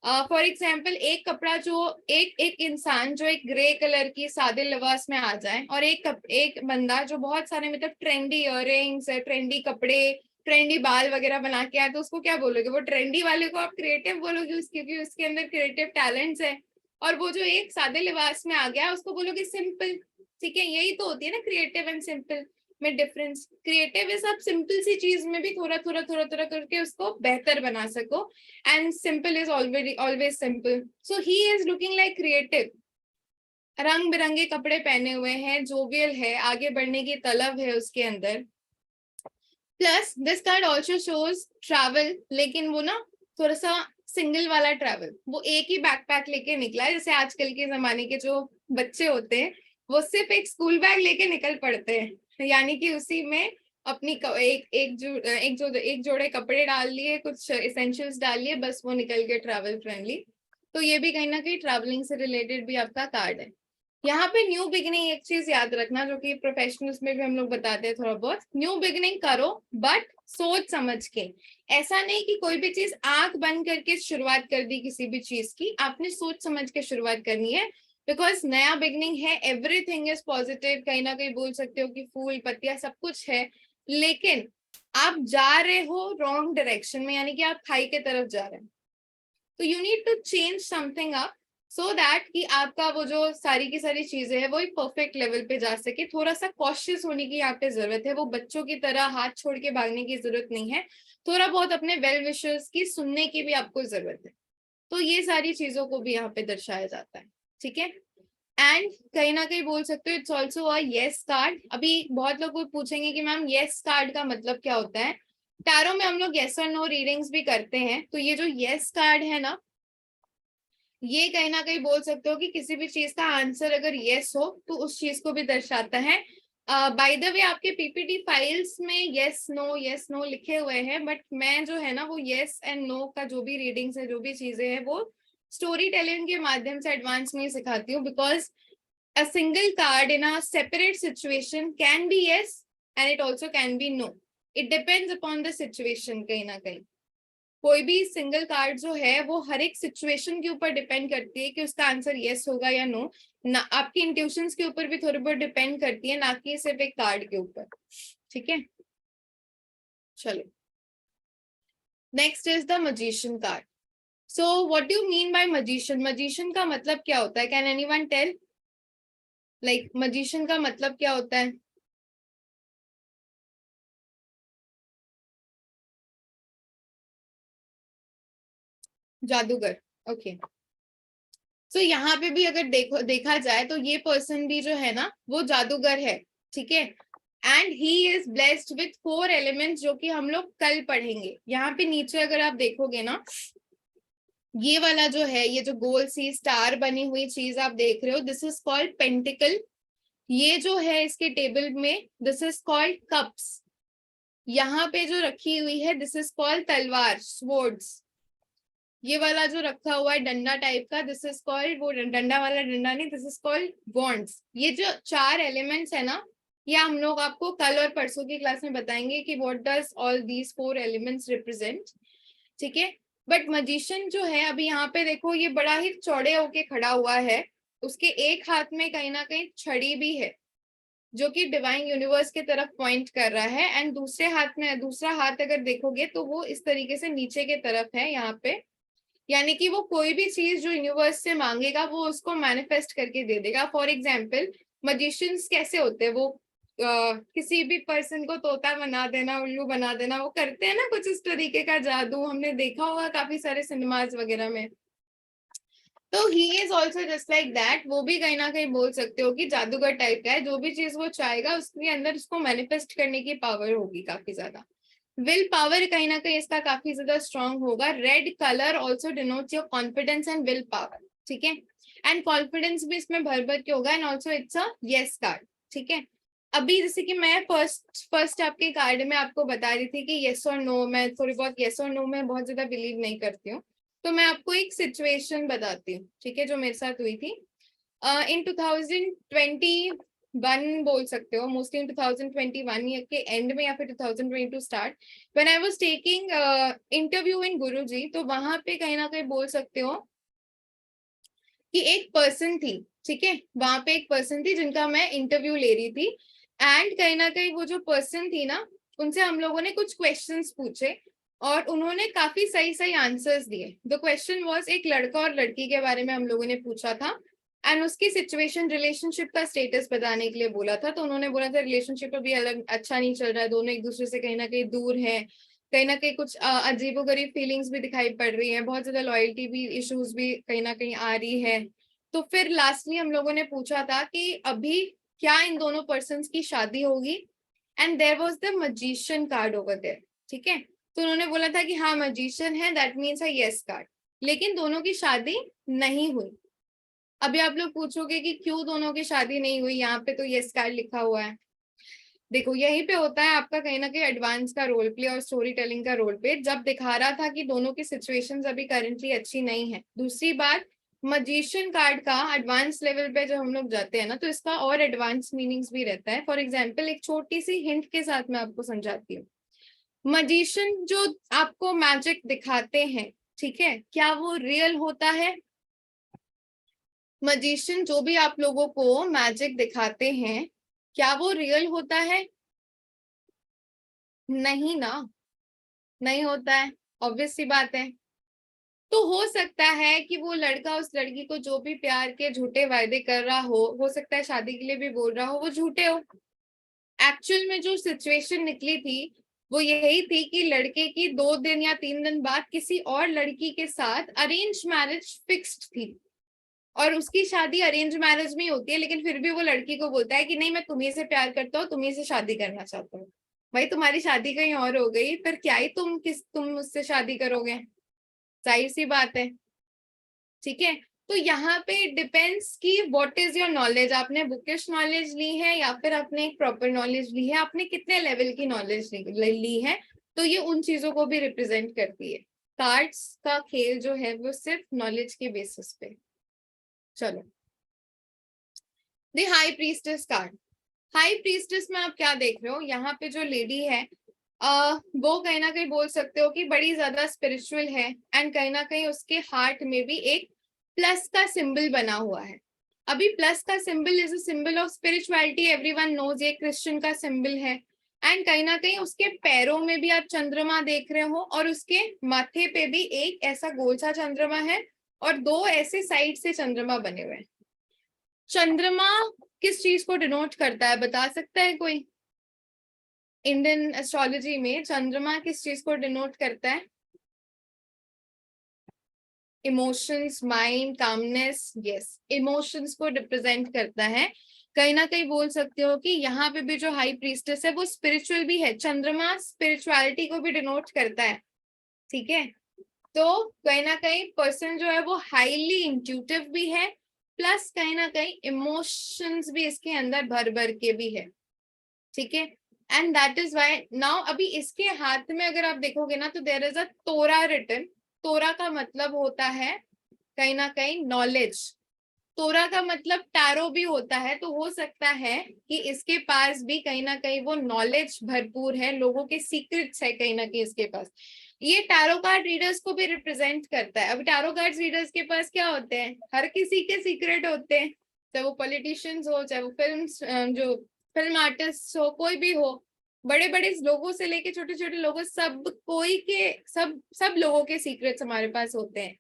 फॉर एग्जाम्पल, एक कपड़ा जो एक इंसान जो एक ग्रे कलर की सादे लिबास में आ जाए, और एक बंदा जो बहुत सारे मतलब ट्रेंडी इयररिंग्स, ट्रेंडी कपड़े, ट्रेंडी बाल वगैरह बना के आए, तो उसको क्या बोलोगे? वो ट्रेंडी वाले को आप क्रिएटिव बोलोगे, क्योंकि उसके अंदर क्रिएटिव टैलेंट्स है। और वो जो एक सादे लिबास में आ गया, उसको बोलोगे सिंपल। ठीक है, यही तो होती है ना क्रिएटिव एंड सिंपल में डिफरेंस। क्रिएटिव इज आप सिंपल सी चीज में भी थोड़ा थोड़ा थोड़ा थोड़ा करके उसको बेहतर बना सको, and simple is always simple. So he is looking like creative. रंग बिरंगे कपड़े पहने हुए हैं, जोवियल है, आगे बढ़ने की तलब है उसके अंदर। Plus this card also shows travel, लेकिन वो ना थोड़ा सा सिंगल वाला ट्रैवल, वो एक ही बैकपैक लेके निकला है। जैसे आजकल के जमाने के जो बच्चे होते हैं, वो सिर्फ एक स्कूल बैग लेके निकल पड़ते हैं, यानी कि उसी में अपनी एक जोड़े कपड़े डाल लिए, कुछ एसेंशियल्स डाल लिए, बस वो निकल के ट्रैवल फ्रेंडली। तो ये भी कहीं ना कहीं ट्रैवलिंग से रिलेटेड भी आपका कार्ड है। यहाँ पे न्यू बिगिनिंग एक चीज याद रखना, जो कि प्रोफेशनल्स में भी हम लोग बताते हैं थोड़ा बहुत, न्यू बिगिनिंग करो बट सोच समझ के। ऐसा नहीं कि कोई भी चीज आंख बंद करके शुरुआत कर दी किसी भी चीज की, आपने सोच समझ के शुरुआत करनी है। बिकॉज नया बिगिनिंग है, एवरीथिंग इज पॉजिटिव, कहीं ना कहीं बोल सकते हो कि फूल पत्तियां सब कुछ है, लेकिन आप जा रहे हो रॉन्ग डायरेक्शन में, यानी कि आप खाई के तरफ जा रहे हैं। तो you need to change something up, so that कि आपका वो जो सारी की सारी चीजें है वो एक परफेक्ट लेवल पे जा सके। थोड़ा सा कॉशियस होने की यहाँ पे जरूरत है, वो बच्चों की तरह हाथ छोड़ के भागने की जरूरत नहीं है, थोड़ा बहुत अपने वेल विशर्स की सुनने की भी आपको जरूरत है। तो ये सारी चीजों को भी यहाँ पे दर्शाया जाता है। ठीक है, एंड कहीं ना कहीं बोल सकते हो it's also a yes card. अभी बहुत लोग पूछेंगे कि मैम येस कार्ड का मतलब क्या होता है। टैरो में हम लोग येस और नो रीडिंग्स भी करते हैं, तो ये जो येस कार्ड है ना, ये कहीं ना कहीं बोल सकते हो कि किसी भी चीज का आंसर अगर यस हो तो उस चीज को भी दर्शाता है। बाय द वे, आपके पीपीटी फाइल्स में यस नो लिखे हुए हैं, बट मैं जो है ना वो यस एंड नो का जो भी रीडिंग्स है, जो भी चीजें हैं, वो स्टोरी टेलिंग के माध्यम से एडवांस में सिखाती हूँ। Because a single card in a separate situation can be yes and it also can be no, it depends upon the situation. कहीं ना कहीं कोई भी सिंगल कार्ड जो है वो हर एक सिचुएशन के ऊपर डिपेंड करती है कि उसका आंसर यस होगा या नो। ना आपकी इंट्यूशंस के ऊपर भी थोड़ी बहुत डिपेंड करती है, ना कि सिर्फ एक कार्ड के ऊपर। ठीक है, चलो next is the magician card. So what do you mean by magician? Magician का मतलब क्या होता है? Can anyone tell? Like magician का मतलब क्या होता है? जादूगर। ओके, सो यहाँ पे भी अगर देखा जाए तो ये पर्सन भी जो है ना वो जादूगर है। ठीक है, and he is blessed with 4 elements, जो कि हम लोग कल पढ़ेंगे। यहाँ पे नीचे अगर आप देखोगे ना, ये वाला जो है, ये जो गोल सी स्टार बनी हुई चीज आप देख रहे हो, दिस इज कॉल्ड पेंटिकल। ये जो है इसके टेबल में, दिस इज कॉल्ड कप्स। यहाँ पे जो रखी हुई है, दिस इज कॉल्ड तलवार, स्वर्ड्स। ये वाला जो रखा हुआ है डंडा टाइप का, दिस इज कॉल्ड, वो डंडा वाला डंडा नहीं, दिस इज कॉल्ड वॉन्ड्स। ये जो 4 एलिमेंट्स है ना, ये हम लोग आपको कल और परसों की क्लास में बताएंगे कि what does all these 4 elements represent. ठीक है, बट मजिशियन जो है, अभी यहाँ पे देखो, ये बड़ा ही चौड़े होके खड़ा हुआ है, उसके एक हाथ में कहीं ना कहीं छड़ी भी है, जो कि डिवाइन यूनिवर्स की तरफ पॉइंट कर रहा है, एंड दूसरे हाथ में, दूसरा हाथ अगर देखोगे तो वो इस तरीके से नीचे के तरफ है यहाँ पे। यानी कि वो कोई भी चीज जो यूनिवर्स से मांगेगा वो उसको मैनिफेस्ट करके दे देगा। फॉर एग्जाम्पल मजिशियंस कैसे होते हैं, वो किसी भी पर्सन को तोता बना देना, उल्लू बना देना, वो करते हैं ना कुछ इस तरीके का जादू, हमने देखा होगा काफी सारे सिनेमाज वगैरह में। तो he is also just like that, वो भी कहीं ना कहीं बोल सकते हो कि जादूगर टाइप का है, जो भी चीज वो चाहेगा उसके अंदर उसको मैनिफेस्ट करने की पावर होगी काफी ज्यादा। विल पावर कहीं ना कहीं इसका काफी ज्यादा स्ट्रांग होगा। Red colour also denotes your confidence and will power, ठीक है, एंड कॉन्फिडेंस भी इसमें भर भर के होगा, and also it's a yes card, ठीक है। अभी जैसे कि मैं फर्स्ट आपके कार्ड में आपको बता रही थी कि यस और नो, मैं थोड़ी बहुत यस और नो में बहुत ज्यादा बिलीव नहीं करती हूँ। तो मैं आपको एक सिचुएशन बताती हूँ, ठीक है, जो मेरे साथ हुई थी इन 2021 बोल सकते हो, मोस्टली इन 2021 के एंड में या फिर 2022 start, when I was taking interview in Guruji. तो वहां पे कहीं ना कहीं बोल सकते हो कि एक पर्सन थी, ठीक है, वहां पे एक पर्सन थी जिनका मैं इंटरव्यू ले रही थी, एंड कहीं ना कहीं वो जो पर्सन थी ना, उनसे हम लोगों ने कुछ क्वेश्चंस पूछे और उन्होंने काफी सही सही आंसर्स दिए। द क्वेश्चन वाज, एक लड़का और लड़की के बारे में हम लोगों ने पूछा था एंड उसकी सिचुएशन, रिलेशनशिप का स्टेटस बताने के लिए बोला था। तो उन्होंने बोला था रिलेशनशिप अभी अलग अच्छा नहीं चल रहा है, दोनों एक दूसरे से कहीं ना कहीं दूर है, कहीं ना कहीं कुछ अजीबोगरीब फीलिंग्स भी दिखाई पड़ रही है, बहुत ज्यादा लॉयल्टी भी इश्यूज भी कहीं ना कहीं आ रही है। तो फिर लास्टली हम लोगों ने पूछा था कि अभी क्या इन दोनों पर्सन की शादी होगी, and there was the magician card over there, ठीक है। तो उन्होंने बोला था कि हाँ मजिशियन है, that means a yes card, लेकिन दोनों की शादी नहीं हुई। अभी आप लोग पूछोगे कि क्यों दोनों की शादी नहीं हुई, यहाँ पे तो यस कार्ड लिखा हुआ है। देखो यहीं पे होता है आपका कहीं ना कहीं एडवांस का रोल प्ले और स्टोरी टेलिंग का रोल प्ले, जब दिखा रहा था कि दोनों की सिचुएशंस अभी करेंटली अच्छी नहीं है। दूसरी बात, मजिशियन कार्ड का एडवांस लेवल पे जब हम लोग जाते हैं ना, तो इसका और एडवांस मीनिंग्स भी रहता है। फॉर एग्जाम्पल एक छोटी सी हिंट के साथ मैं आपको समझाती हूँ। मजिशियन जो आपको मैजिक दिखाते हैं, ठीक है, क्या वो रियल होता है? मजिशियन जो भी आप लोगों को मैजिक दिखाते हैं, क्या वो रियल होता है? नहीं ना, नहीं होता है, ऑब्वियस सी बात है। तो हो सकता है कि वो लड़का उस लड़की को जो भी प्यार के झूठे वायदे कर रहा हो सकता है शादी के लिए भी बोल रहा हो, वो झूठे हो। एक्चुअल में जो सिचुएशन निकली थी वो यही थी कि लड़के की 2 दिन या 3 दिन बाद किसी और लड़की के साथ अरेंज मैरिज फिक्स्ड थी, और उसकी शादी अरेंज मैरिज में होती है, लेकिन फिर भी वो लड़की को बोलता है कि नहीं मैं तुम्ही से प्यार करता हूँ, तुम्ही से शादी करना चाहता हूँ। भाई तुम्हारी शादी कहीं और हो गई, फिर क्या ही तुम मुझसे शादी करोगे? जाहिर सी बात है, ठीक है। तो यहाँ पे डिपेंड्स कि व्हाट इज योर नॉलेज, आपने बुकिश नॉलेज ली है या फिर आपने एक प्रॉपर नॉलेज ली है, आपने कितने लेवल की नॉलेज ली है, तो ये उन चीजों को भी रिप्रेजेंट करती है। कार्ड्स का खेल जो है वो सिर्फ नॉलेज के बेसिस पे। चलो, the high priestess card. High priestess में आप क्या देख रहे हो, यहाँ पे जो लेडी है वो कहीं ना कहीं बोल सकते हो कि बड़ी ज्यादा स्पिरिचुअल है, एंड कहीं ना कहीं उसके हार्ट में भी एक प्लस का सिंबल बना हुआ है। अभी प्लस का symbol is a symbol of spirituality, everyone knows, ये क्रिश्चियन का सिंबल है। एंड कहीं ना कहीं उसके पैरों में भी आप चंद्रमा देख रहे हो, और उसके माथे पे भी एक ऐसा गोल सा चंद्रमा है और दो ऐसे साइड से चंद्रमा बने हुए हैं। चंद्रमा किस चीज को डिनोट करता है, बता सकता है कोई? इंडियन एस्ट्रोलॉजी में चंद्रमा किस चीज को डिनोट करता है? Emotions, mind, calmness, yes, emotions को रिप्रेजेंट करता है। कहीं ना कहीं बोल सकते हो कि यहाँ पे भी जो हाई प्रीस्टेस है वो स्पिरिचुअल भी है, चंद्रमा स्पिरिचुअलिटी को भी डिनोट करता है, ठीक है। तो कहीं ना कहीं पर्सन जो है वो हाईली इंट्यूटिव भी है, प्लस कहीं ना कहीं इमोशंस भी इसके अंदर भर भर के भी है, ठीक है। And that is why now अभी इसके हाथ में अगर आप देखोगे ना, तो देयर इज अ तोरा रिटन। तोरा का मतलब होता है कहीं ना कहीं नॉलेज। तोरा का मतलब टैरो भी होता है, तो हो सकता है कि इसके पास भी कहीं ना कहीं वो नॉलेज भरपूर है, लोगों के सीक्रेट्स है कहीं ना कहीं इसके पास। ये टैरो कार्ड रीडर्स को भी रिप्रेजेंट करता है। अब टैरो कार्ड रीडर्स के पास क्या होते हैं, हर किसी के सीक्रेट होते हैं, चाहे वो पॉलिटिशियंस हो, चाहे वो जो फिल्म आर्टिस्ट हो, कोई भी हो, बड़े बड़े लोगों से लेके छोटे छोटे लोगों, सब कोई के सब लोगों के सीक्रेट्स हमारे पास होते हैं।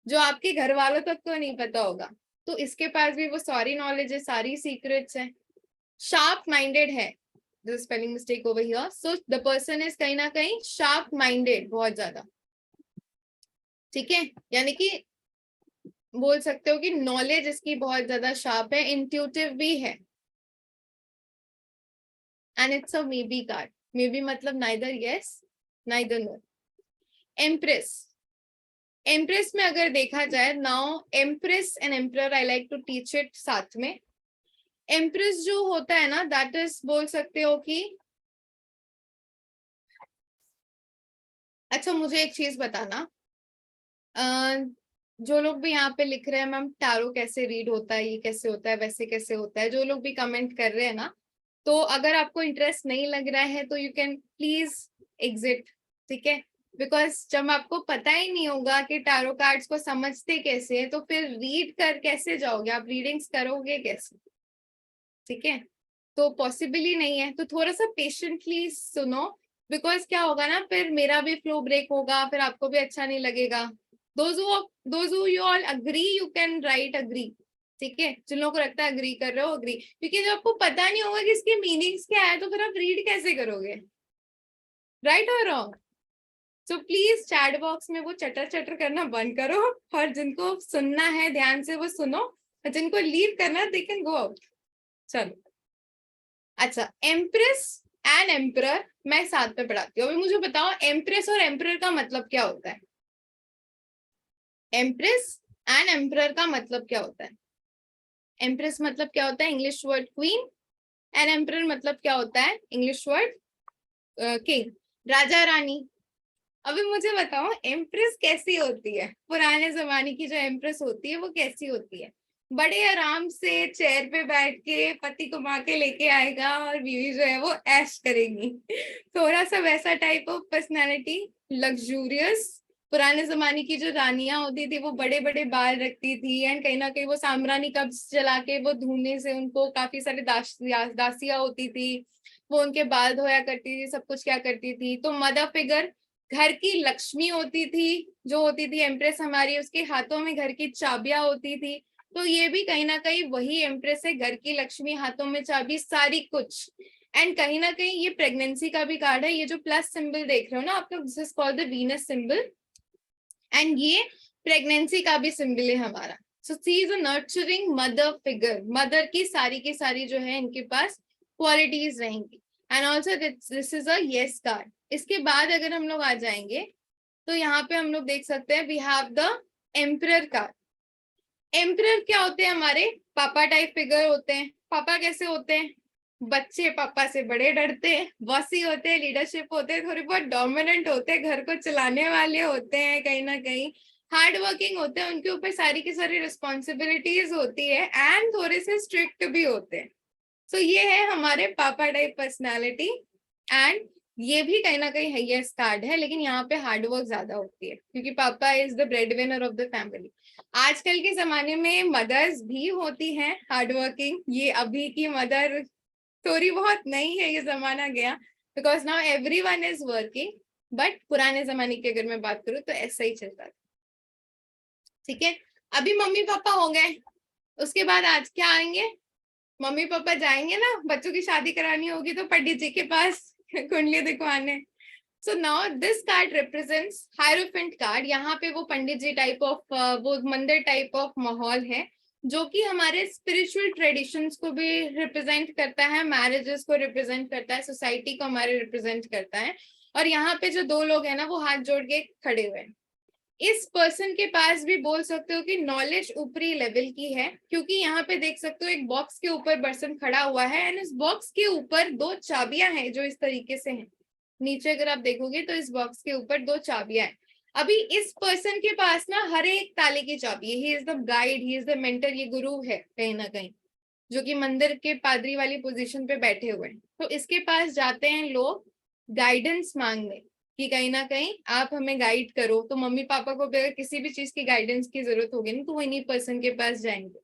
जो आपके घर वालों तक तो नहीं पता होगा। तो इसके पास भी वो सारी नॉलेज है, सारी सीक्रेट्स है। शार्प माइंडेड है, spelling mistake over here, so the person is कहीं ना कहीं शार्प माइंडेड, बहुत ज्यादा, ठीक है। यानी कि बोल सकते हो कि नॉलेज इसकी बहुत ज्यादा शार्प है, इंट्यूटिव भी है। And it's a may be card. May be मतलब neither yes neither no. Empress, empress में अगर देखा जाए, now empress and emperor I like to teach it साथ में। एम्प्रेस जो होता है ना, दैट इज बोल सकते हो कि, अच्छा मुझे एक चीज बताना, जो लोग भी यहाँ पे लिख रहे हैं मैम टारो कैसे रीड होता है, ये कैसे होता है, वैसे कैसे होता है, जो लोग भी कमेंट कर रहे हैं ना, तो अगर आपको इंटरेस्ट नहीं लग रहा है तो यू कैन प्लीज एग्जिट, ठीक है। बिकॉज जब आपको पता ही नहीं होगा कि टारो कार्ड्स को समझते कैसे है, तो फिर रीड कर कैसे जाओगे आप, रीडिंग्स करोगे कैसे, ठीक है। तो पॉसिबल ही नहीं है, तो थोड़ा सा पेशेंटली सुनो। बिकॉज क्या होगा ना, फिर मेरा भी फ्लो ब्रेक होगा, फिर आपको भी अच्छा नहीं लगेगा। Those who you all agree you can write agree, ठीक है। जिन लोगों को लगता है अग्री कर रहे हो अग्री, क्योंकि जब आपको पता नहीं होगा कि इसके मीनिंग्स क्या है तो फिर आप रीड कैसे करोगे, राइट और wrong. So please chat box में वो चटर चटर करना बंद करो, और जिनको सुनना है ध्यान से वो सुनो, और जिनको लीव करना दे कैन गो आउट। चलो, अच्छा एम्प्रेस एंड एम्परर मैं साथ में पढ़ाती हूँ। अभी मुझे बताओ एम्प्रेस और एम्परर का मतलब क्या होता है। एम्प्रेस एंड एम्परर का मतलब क्या होता है। एम्प्रेस मतलब क्या होता है, English word queen, and emperor मतलब क्या होता है, English word king, Raja Rani. अभी मुझे बताओ एम्प्रेस कैसी होती है, पुराने जमाने की जो एम्प्रेस होती है वो कैसी होती है। बड़े आराम से चेयर पे बैठ के पति को माँ के लेके आएगा और बीवी जो है वो ऐश करेगी। थोड़ा सा वैसा टाइप ऑफ पर्सनालिटी, लग्जूरियस। पुराने जमाने की जो रानियां होती थी वो बड़े बड़े बाल रखती थी, एंड कहीं ना कहीं वो सामरानी कब्ज चला के वो धोने से, उनको काफी सारे दासियां होती थी, वो उनके बाल धोया करती थी, सब कुछ क्या करती थी। तो मदर फिगर घर की लक्ष्मी होती थी, जो होती थी एम्प्रेस हमारी, उसके हाथों में घर की चाबियां होती थी। तो ये भी कहीं ना कहीं वही एम्प्रेस है, घर की लक्ष्मी, हाथों में चाबी, सारी कुछ। एंड कहीं ना कहीं ये प्रेगनेंसी का भी कार्ड है, ये जो प्लस सिंबल देख रहे हो ना आप लोग, this is called the Venus symbol, and ये प्रेगनेंसी का भी सिंबल है हमारा। So she is a nurturing mother figure, mother की सारी जो है इनके पास क्वालिटीज रहेंगी। And also this is a yes card. इसके बाद अगर हम लोग आ जाएंगे तो यहाँ पे हम लोग देख सकते हैं we have the emperor card. Emperor क्या होते हैं, हमारे पापा टाइप फिगर होते हैं। पापा कैसे होते हैं, बच्चे पापा से बड़े डरते हैं, बॉसी होते हैं, लीडरशिप होते हैं, थोड़े बहुत डोमिनेंट होते हैं, घर को चलाने वाले होते हैं, कहीं ना कहीं हार्ड वर्किंग होते हैं, उनके ऊपर सारी की सारी रिस्पॉन्सिबिलिटीज होती है, एंड थोड़े से स्ट्रिक्ट भी होते हैं। सो ये है हमारे पापा टाइप पर्सनालिटी। एंड ये भी कहीं ना कहीं हाईएस्ट कार्ड है, लेकिन यहाँ पे हार्डवर्क ज्यादा होती है, क्योंकि पापा is the bread winner of the family. आजकल के जमाने में मदर्स भी होती हैं हार्डवर्किंग, ये अभी की मदर स्टोरी बहुत नहीं है, ये जमाना गया, because now every one is working. But पुराने जमाने की अगर मैं बात करूँ तो ऐसा ही चलता था, ठीक है। अभी मम्मी पापा हो गए, उसके बाद आज क्या आएंगे, मम्मी पापा जाएंगे ना, बच्चों की शादी करानी होगी तो पंडित जी के पास कुंडली दिखवाने। So now this card represents hierophant card. यहाँ पे वो पंडित जी टाइप ऑफ वो मंदिर टाइप ऑफ माहौल है, जो कि हमारे स्पिरिचुअल ट्रेडिशंस को भी रिप्रेजेंट करता है, मैरिजेस को रिप्रेजेंट करता है, सोसाइटी को हमारे रिप्रेजेंट करता है। और यहाँ पे जो दो लोग हैं ना वो हाथ जोड़ के खड़े हुए हैं। इस पर्सन के पास भी बोल सकते हो कि नॉलेज ऊपरी लेवल की है, क्योंकि यहाँ पे देख सकते हो एक बॉक्स के ऊपर पर्सन खड़ा हुआ है, एंड इस बॉक्स के ऊपर दो चाबियां हैं जो इस तरीके से हैं। नीचे अगर आप देखोगे तो इस बॉक्स के ऊपर दो चाबियां हैं। अभी इस पर्सन के पास ना हर एक ताले की चाबी है, he is the guide, he is the mentor, ये गुरु है कहीं ना कहीं, जो कि मंदिर के पादरी वाली पोजीशन पे बैठे हुए हैं। तो इसके पास जाते हैं लोग गाइडेंस मांगने, कि कहीं ना कहीं आप हमें गाइड करो। तो मम्मी पापा को भी अगर किसी भी चीज की गाइडेंस की जरूरत होगी ना तो वो इन्हीं पर्सन के पास जाएंगे।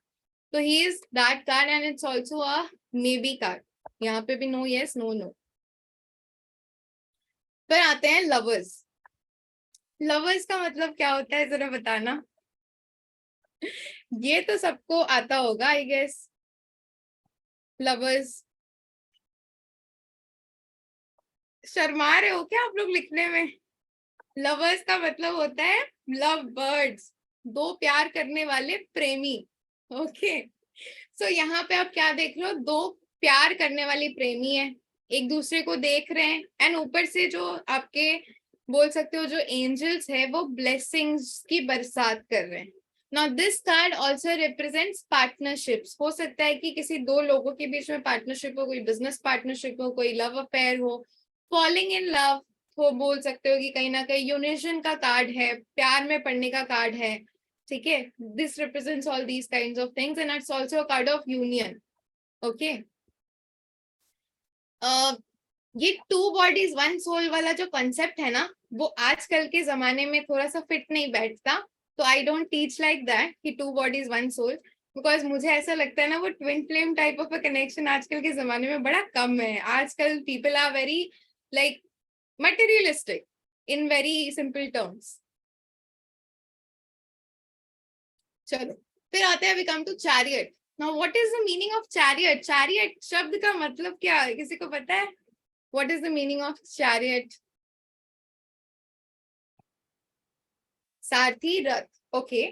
तो he is that card, and it's also a may be card. यहाँ पे भी नो यस नो नो। फिर आते हैं लवर्स। लवर्स का मतलब क्या होता है जरा बताना। ये तो सबको आता होगा आई गेस। लवर्स, शर्मा रहे हो क्या आप लोग लिखने में? लवर्स का मतलब होता है लव बर्ड्स, दो प्यार करने वाले प्रेमी। ओके, सो यहाँ पे आप क्या देख रहे हो, दो प्यार करने वाले प्रेमी है, एक दूसरे को देख रहे हैं, एंड ऊपर से जो आपके बोल सकते हो जो एंजल्स है वो ब्लेसिंग्स की बरसात कर रहे हैं। Now this card also represents partnerships. हो सकता है कि किसी दो लोगों के बीच में पार्टनरशिप हो, कोई बिजनेस पार्टनरशिप हो, कोई लव अफेयर हो, फॉलिंग इन लव हो, बोल सकते हो कि कहीं ना कहीं यूनिशन का कार्ड है, प्यार में पड़ने का कार्ड है। ठीक है, this represents all these kinds of things and it's also a card of union. Okay, ये टू बॉडीज वन सोल वाला जो कॉन्सेप्ट है ना, वो आजकल के जमाने में थोड़ा सा फिट नहीं बैठता। तो I don't teach like that कि two bodies one soul, because मुझे ऐसा लगता है ना वो twin flame type of a connection आजकल के जमाने में बड़ा कम है। आजकल people are very like materialistic in very simple terms. चलो फिर आते हैं, we come to chariot. Now what is the meaning of chariot? Chariot शब्द का मतलब क्या है, किसी को पता है? What is the meaning of chariot? Sarathi Rath. Okay,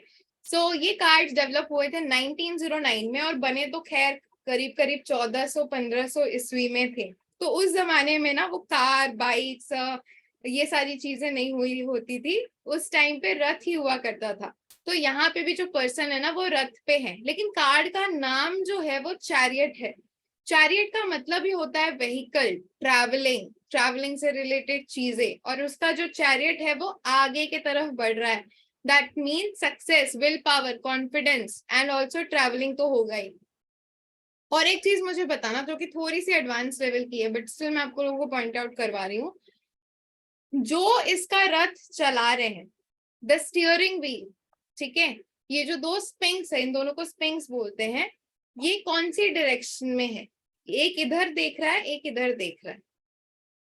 सो ये कार्ड्स डेवलप हुए थे 1909 में और बने तो खैर करीब करीब 1400-1500 ईस्वी में थे। तो उस जमाने में ना वो कार बाइक्स ये सारी चीजें नहीं हुई होती थी, उस टाइम पे रथ ही हुआ करता था। तो यहाँ पे भी जो पर्सन है ना वो रथ पे है, लेकिन कार्ड का नाम जो है वो चैरियट है। चैरियट का मतलब ही होता है व्हीकल, ट्रैवलिंग, ट्रैवलिंग से रिलेटेड चीजें, और उसका जो चैरियट है वो आगे की तरफ बढ़ रहा है। That mean success, will power, confidence and also travelling तो होगा ही। और एक चीज मुझे बताना जो कि थोड़ी सी एडवांस लेवल की है, बट स्टिल मैं आपको लोगों को पॉइंट आउट करवा रही हूँ। जो इसका रथ चला रहे हैं, द स्टीयरिंग व्हील, ठीक है, ये जो दो स्पिंक्स है, इन दोनों को स्पिंक्स बोलते हैं, ये कौन सी डायरेक्शन में है? एक इधर देख रहा है, एक इधर देख रहा है।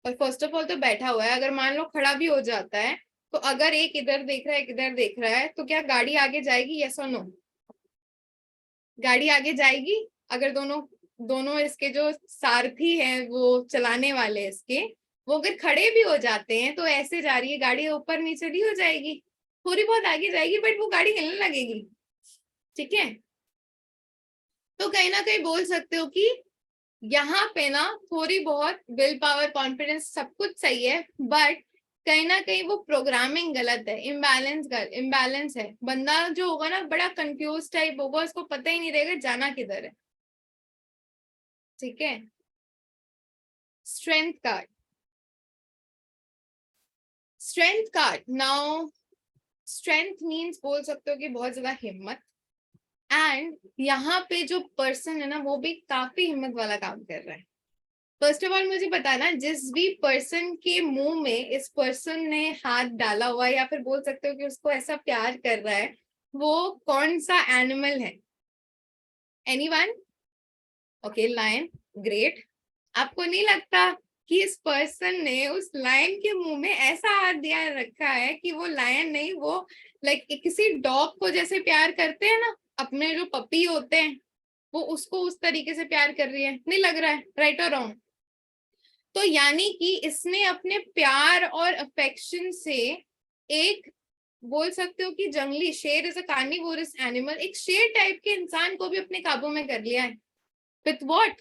और फर्स्ट ऑफ ऑल तो बैठा हुआ है, अगर मान लो खड़ा भी हो जाता है, तो अगर एक इधर देख रहा है एक इधर देख रहा है, तो क्या गाड़ी आगे जाएगी? यस और नो? गाड़ी आगे जाएगी अगर दोनों दोनों इसके जो सारथी हैं, वो चलाने वाले इसके, वो अगर खड़े भी हो जाते हैं तो ऐसे जा रही है गाड़ी, ऊपर नीचे भी हो जाएगी, थोड़ी बहुत आगे जाएगी, बट वो गाड़ी हिलने लगेगी। ठीक है, तो कहीं ना कहीं बोल सकते हो कि यहाँ पे ना थोड़ी बहुत विल पावर, कॉन्फिडेंस, सब कुछ सही है, बट कहीं ना कहीं वो प्रोग्रामिंग गलत है, इम्बैलेंस है। बंदा जो होगा ना बड़ा कंफ्यूज टाइप होगा, उसको पता ही नहीं रहेगा जाना किधर है। ठीक है, strength card, strength card. Now strength means बोल सकते हो कि बहुत ज्यादा हिम्मत, एंड यहाँ पे जो पर्सन है ना वो भी काफी हिम्मत वाला काम कर रहा है। फर्स्ट ऑफ ऑल मुझे बताना, जिस भी पर्सन के मुंह में इस पर्सन ने हाथ डाला हुआ है, या फिर बोल सकते हो कि उसको ऐसा प्यार कर रहा है, वो कौन सा एनिमल है? एनीवन? Okay, lion, great. आपको नहीं लगता कि इस पर्सन ने उस लायन के मुंह में ऐसा हाथ दिया रखा है कि वो लायन नहीं, वो लाइक किसी डॉग को जैसे प्यार करते हैं ना, अपने जो पपी होते हैं, वो उसको उस तरीके से प्यार कर रही है? नहीं लग रहा है? राइट और रॉन्ग? तो यानी कि इसने अपने प्यार और अफेक्शन से एक, बोल सकते हो कि जंगली शेर, इज अ कार्निवोरस एनिमल, एक शेर टाइप के इंसान को भी अपने काबू में कर लिया है। With what?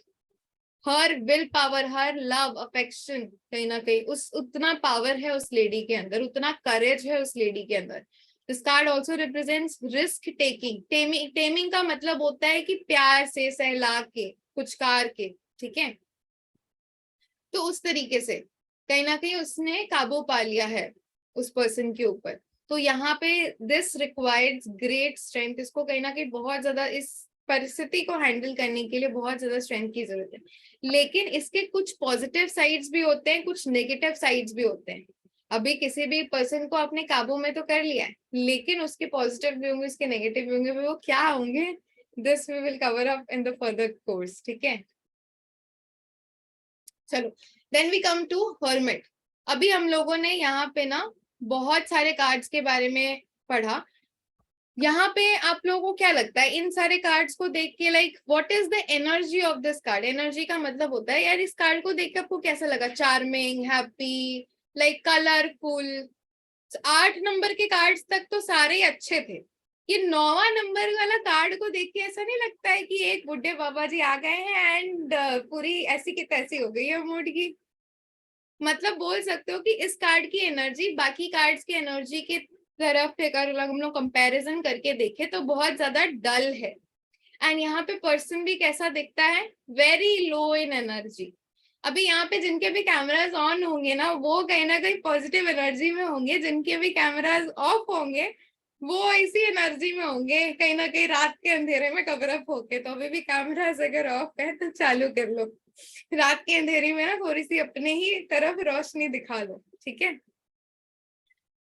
Her will power, her love affection, कहीं ना कहीं उस उतना पावर है उस लेडी के अंदर, उतना करेज है उस लेडी के अंदर। This card also represents risk taking. Taming का मतलब होता है कि प्यार से सहला के, पुचकार के, ठीक है, तो उस तरीके से कहीं ना कहीं उसने काबू पा लिया है उस पर्सन के ऊपर। तो यहाँ पे दिस रिक्वायर्ड ग्रेट स्ट्रेंथ, इसको कहीं ना कहीं बहुत ज्यादा इस परिस्थिति को हैंडल करने के लिए बहुत ज्यादा स्ट्रेंथ की जरूरत है। लेकिन इसके कुछ पॉजिटिव साइड्स भी होते हैं, कुछ नेगेटिव साइड्स भी होते हैं। अभी किसी भी पर्सन को अपने काबू में तो कर लिया है, लेकिन उसके पॉजिटिव भी होंगे, उसके नेगेटिव भी होंगे, वो क्या होंगे, this we will cover up in the further course. ठीक है, चलो then we come to hermit. अभी हम लोगों ने यहाँ पे ना बहुत सारे कार्ड्स के बारे में पढ़ा। यहाँ पे आप लोगों को क्या लगता है इन सारे कार्ड्स को देख के, like what is the energy of this card? Energy का मतलब होता है यार इस कार्ड को देख के आपको कैसा लगा? Charming, happy, like colourful. 8 number के कार्ड्स तक तो सारे ही अच्छे थे। ये 9वां नंबर वाला कार्ड को देख के ऐसा नहीं लगता है कि एक बुढ़े बाबा जी आ गए हैं एंड पूरी ऐसी की तैसी हो गई है मूड की? मतलब बोल सकते हो कि इस कार्ड की एनर्जी बाकी कार्ड्स की एनर्जी के तरफ अगर हम लोग कंपैरिजन करके देखें तो बहुत ज्यादा डल है। एंड यहाँ पे पर्सन भी कैसा दिखता है? वेरी लो इन एनर्जी। अभी यहाँ पे जिनके भी कैमराज ऑन होंगे ना वो कहीं ना कहीं पॉजिटिव एनर्जी में होंगे, जिनके भी कैमराज ऑफ होंगे वो इसी एनर्जी में होंगे, कहीं ना कहीं रात के अंधेरे में कवर अप होके। तो अभी भी कैमराज अगर ऑफ है तो चालू कर लो, रात के अंधेरे में ना थोड़ी सी अपने ही तरफ रोशनी दिखा लो, ठीक है?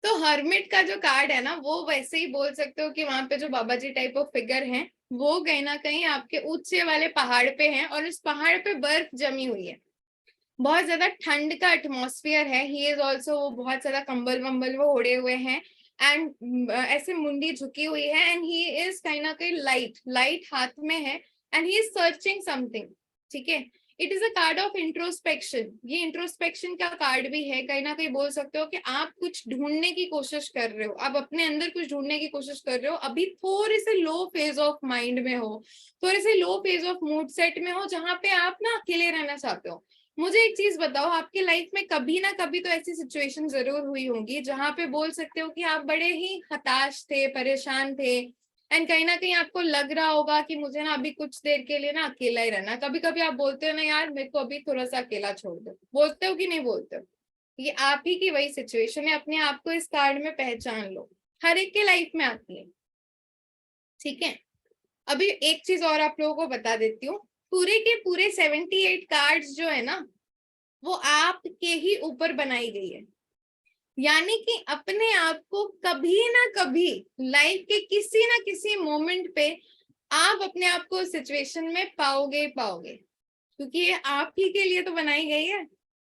तो हर्मिट का जो कार्ड है ना वो वैसे ही बोल सकते हो कि वहां पे जो बाबा जी टाइप ऑफ फिगर हैं वो कहीं ना कहीं आपके ऊंचे वाले पहाड़ पे हैं और उस पहाड़ पे बर्फ जमी हुई है, बहुत ज्यादा ठंड का एटमॉस्फेयर है। ही इज ऑल्सो, वो बहुत ज्यादा कंबल वंबल वो ओढ़े हुए हैं एंड ऐसे मुंडी झुकी हुई है एंड ही इज कहीं ना कहीं लाइट लाइट हाथ में है and he is searching something, ठीक है? It is a card of introspection. ये इंट्रोस्पेक्शन का कार्ड भी है, कहीं ना कहीं बोल सकते हो कि आप कुछ ढूंढने की कोशिश कर रहे हो, आप अपने अंदर कुछ ढूंढने की कोशिश कर रहे हो, अभी थोड़े से लो फेज ऑफ माइंड में हो, थोड़े से लो फेज ऑफ मूड सेट में हो जहां पे आप ना अकेले रहना चाहते हो। मुझे एक चीज बताओ, आपके लाइफ में कभी ना कभी तो ऐसी सिचुएशन जरूर हुई होंगी जहां पे बोल सकते हो कि आप बड़े ही हताश थे, परेशान थे एंड कहीं ना कहीं आपको लग रहा होगा कि मुझे ना अभी कुछ देर के लिए ना अकेला ही रहना। कभी कभी आप बोलते हो ना यार मेरे को अभी थोड़ा सा अकेला छोड़ दो, बोलते हो कि नहीं बोलते हो? ये आप ही की वही सिचुएशन है, अपने आप को इस कार्ड में पहचान लो, हर एक के लाइफ में आती है, ठीक है? अभी एक चीज और आप लोगों को बता देती हूँ, पूरे के पूरे 78 कार्ड्स जो है ना वो आपके ही ऊपर बनाई गई है। यानी कि अपने आप को कभी ना कभी लाइफ के किसी ना किसी मोमेंट पे आप अपने आप को सिचुएशन में पाओगे पाओगे, क्योंकि ये आप ही के लिए तो बनाई गई है।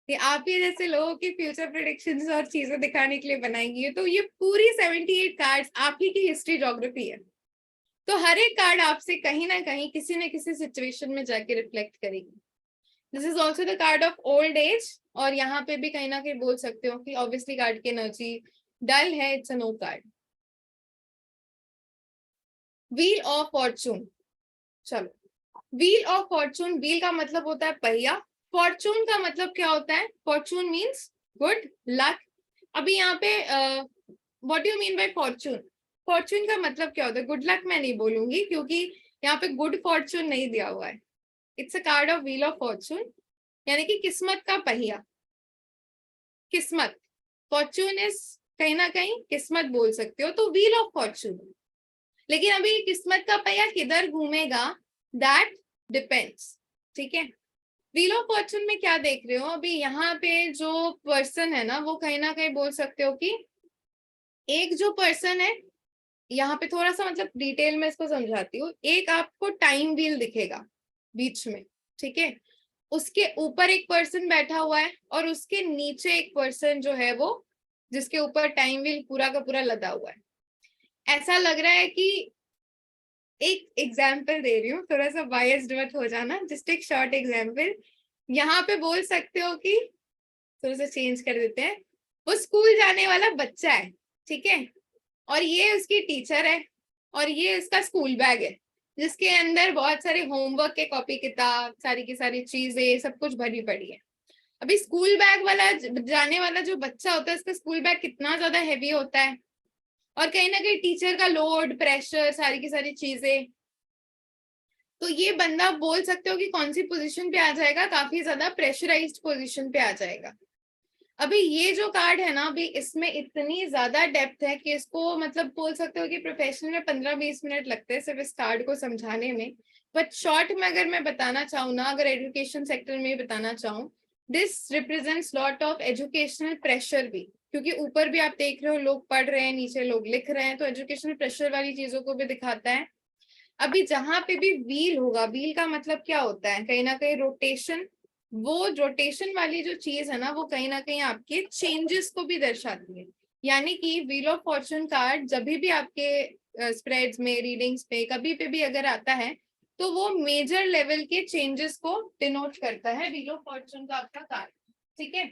ये आप ही जैसे लोगों की फ्यूचर प्रेडिक्शंस और चीजें दिखाने के लिए बनाई गई है। तो ये पूरी 78 कार्ड्स आप ही की हिस्ट्री ज्योग्राफी है। तो हर एक कार्ड आपसे कहीं ना कहीं किसी न किसी सिचुएशन में जाके रिफ्लेक्ट करेगी। This is also the card of old age, और यहाँ पे भी कहीं ना कहीं बोल सकते हो कि ऑब्वियसली कार्ड की एनर्जी डल है, it's a no card. Wheel of fortune, चलो व्हील ऑफ फॉर्चून, व्हील का मतलब होता है पहिया, फॉर्चून का मतलब क्या होता है? Fortune means good luck. अभी यहाँ पे what do you mean bye Fortune? Fortune का मतलब क्या होता है? गुड लक मैं नहीं बोलूंगी क्योंकि यहाँ पे गुड फॉर्चून नहीं दिया हुआ है। It's a card of wheel of Fortune, यानी कि किस्मत का पहिया, किस्मत। फॉर्चून इज कहीं ना कहीं किस्मत बोल सकते हो, तो व्हील ऑफ फॉर्चून। लेकिन अभी किस्मत का पहिया किधर घूमेगा दैट डिपेंड्स, ठीक है? व्हील ऑफ फॉर्चून में क्या देख रहे हो? अभी यहाँ पे जो पर्सन है ना वो कहीं ना कहीं बोल सकते हो कि एक जो पर्सन है, यहाँ पे थोड़ा सा मतलब डिटेल में इसको समझाती हूँ। एक आपको टाइम व्हील दिखेगा बीच में, ठीक है? उसके ऊपर एक पर्सन बैठा हुआ है और उसके नीचे एक पर्सन जो है वो, जिसके ऊपर टाइम व्हील पूरा का पूरा लदा हुआ है। ऐसा लग रहा है कि, एक एग्जाम्पल दे रही हूँ, थोड़ा सा बायस्ड मत हो जाना, जस्ट एक शॉर्ट एग्जाम्पल। यहाँ पे बोल सकते हो कि, थोड़ा सा चेंज कर देते हैं, वो स्कूल जाने वाला बच्चा है, ठीक है? और ये उसकी टीचर है और ये उसका स्कूल बैग है जिसके अंदर बहुत सारे होमवर्क के कॉपी किताब, सारी की सारी चीजें, सब कुछ भरी पड़ी है। अभी स्कूल बैग वाला जाने वाला जो बच्चा होता है उसका स्कूल बैग कितना ज्यादा हैवी होता है, और कहीं ना कहीं टीचर का लोड, प्रेशर, सारी की सारी चीजें। तो ये बंदा बोल सकते हो कि कौन सी पोजीशन पे आ जाएगा? काफी ज्यादा प्रेशराइज्ड पोजीशन पे आ जाएगा। अभी ये जो कार्ड है ना, अभी इसमें इतनी ज्यादा डेप्थ है कि इसको मतलब बोल सकते हो कि प्रोफेशनल में 15-20 मिनट लगते हैं सिर्फ इस कार्ड को समझाने में। बट शॉर्ट में अगर मैं बताना चाहूँ ना, अगर एजुकेशन सेक्टर में बताना चाहूँ, this represents lot of educational pressure भी, क्योंकि ऊपर भी आप देख रहे हो लोग पढ़ रहे हैं, नीचे लोग लिख रहे हैं, तो एजुकेशनल प्रेशर वाली चीजों को भी दिखाता है। अभी जहां पे भी व्हील होगा, व्हील का मतलब क्या होता है? कहीं ना कहीं रोटेशन। वो रोटेशन वाली जो चीज है ना वो कहीं ना कहीं आपके चेंजेस को भी दर्शाती है। यानी कि व्हील ऑफ फॉर्चून कार्ड जब भी आपके स्प्रेड्स में, रीडिंग्स पे, कभी पे भी अगर आता है तो वो मेजर लेवल के चेंजेस को डिनोट करता है व्हील ऑफ फॉर्चून का आपका कार्ड। ठीक है,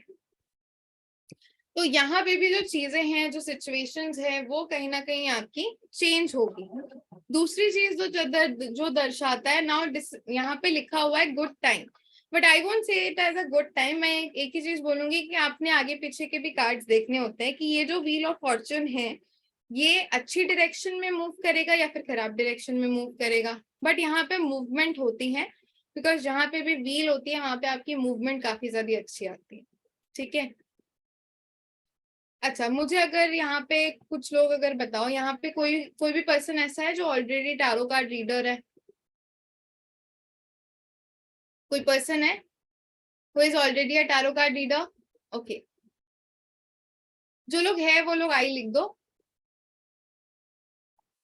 तो यहाँ पे भी जो चीजें हैं, जो सिचुएशंस है, वो कहीं ना कहीं आपकी चेंज होगी। दूसरी चीज जो दर्शाता है नाउ, यहाँ पे लिखा हुआ है good time, but I won't say it as a good time. मैं एक ही चीज बोलूंगी कि आपने आगे पीछे के भी कार्ड्स देखने होते हैं कि ये जो व्हील ऑफ फॉर्चून है ये अच्छी डायरेक्शन में मूव करेगा या फिर खराब डायरेक्शन में मूव करेगा, बट यहाँ पे मूवमेंट होती है, बिकॉज जहाँ पे भी व्हील होती है वहां पे आपकी मूवमेंट काफी ज्यादा अच्छी आती है। ठीक है, अच्छा, मुझे अगर यहाँ पे कुछ लोग अगर बताओ, यहाँ पे कोई कोई भी पर्सन ऐसा है जो ऑलरेडी टैरो कार्ड रीडर है? कोई पर्सन है who is already a tarot card reader? Okay, जो लोग है वो लोग आई लिख दो।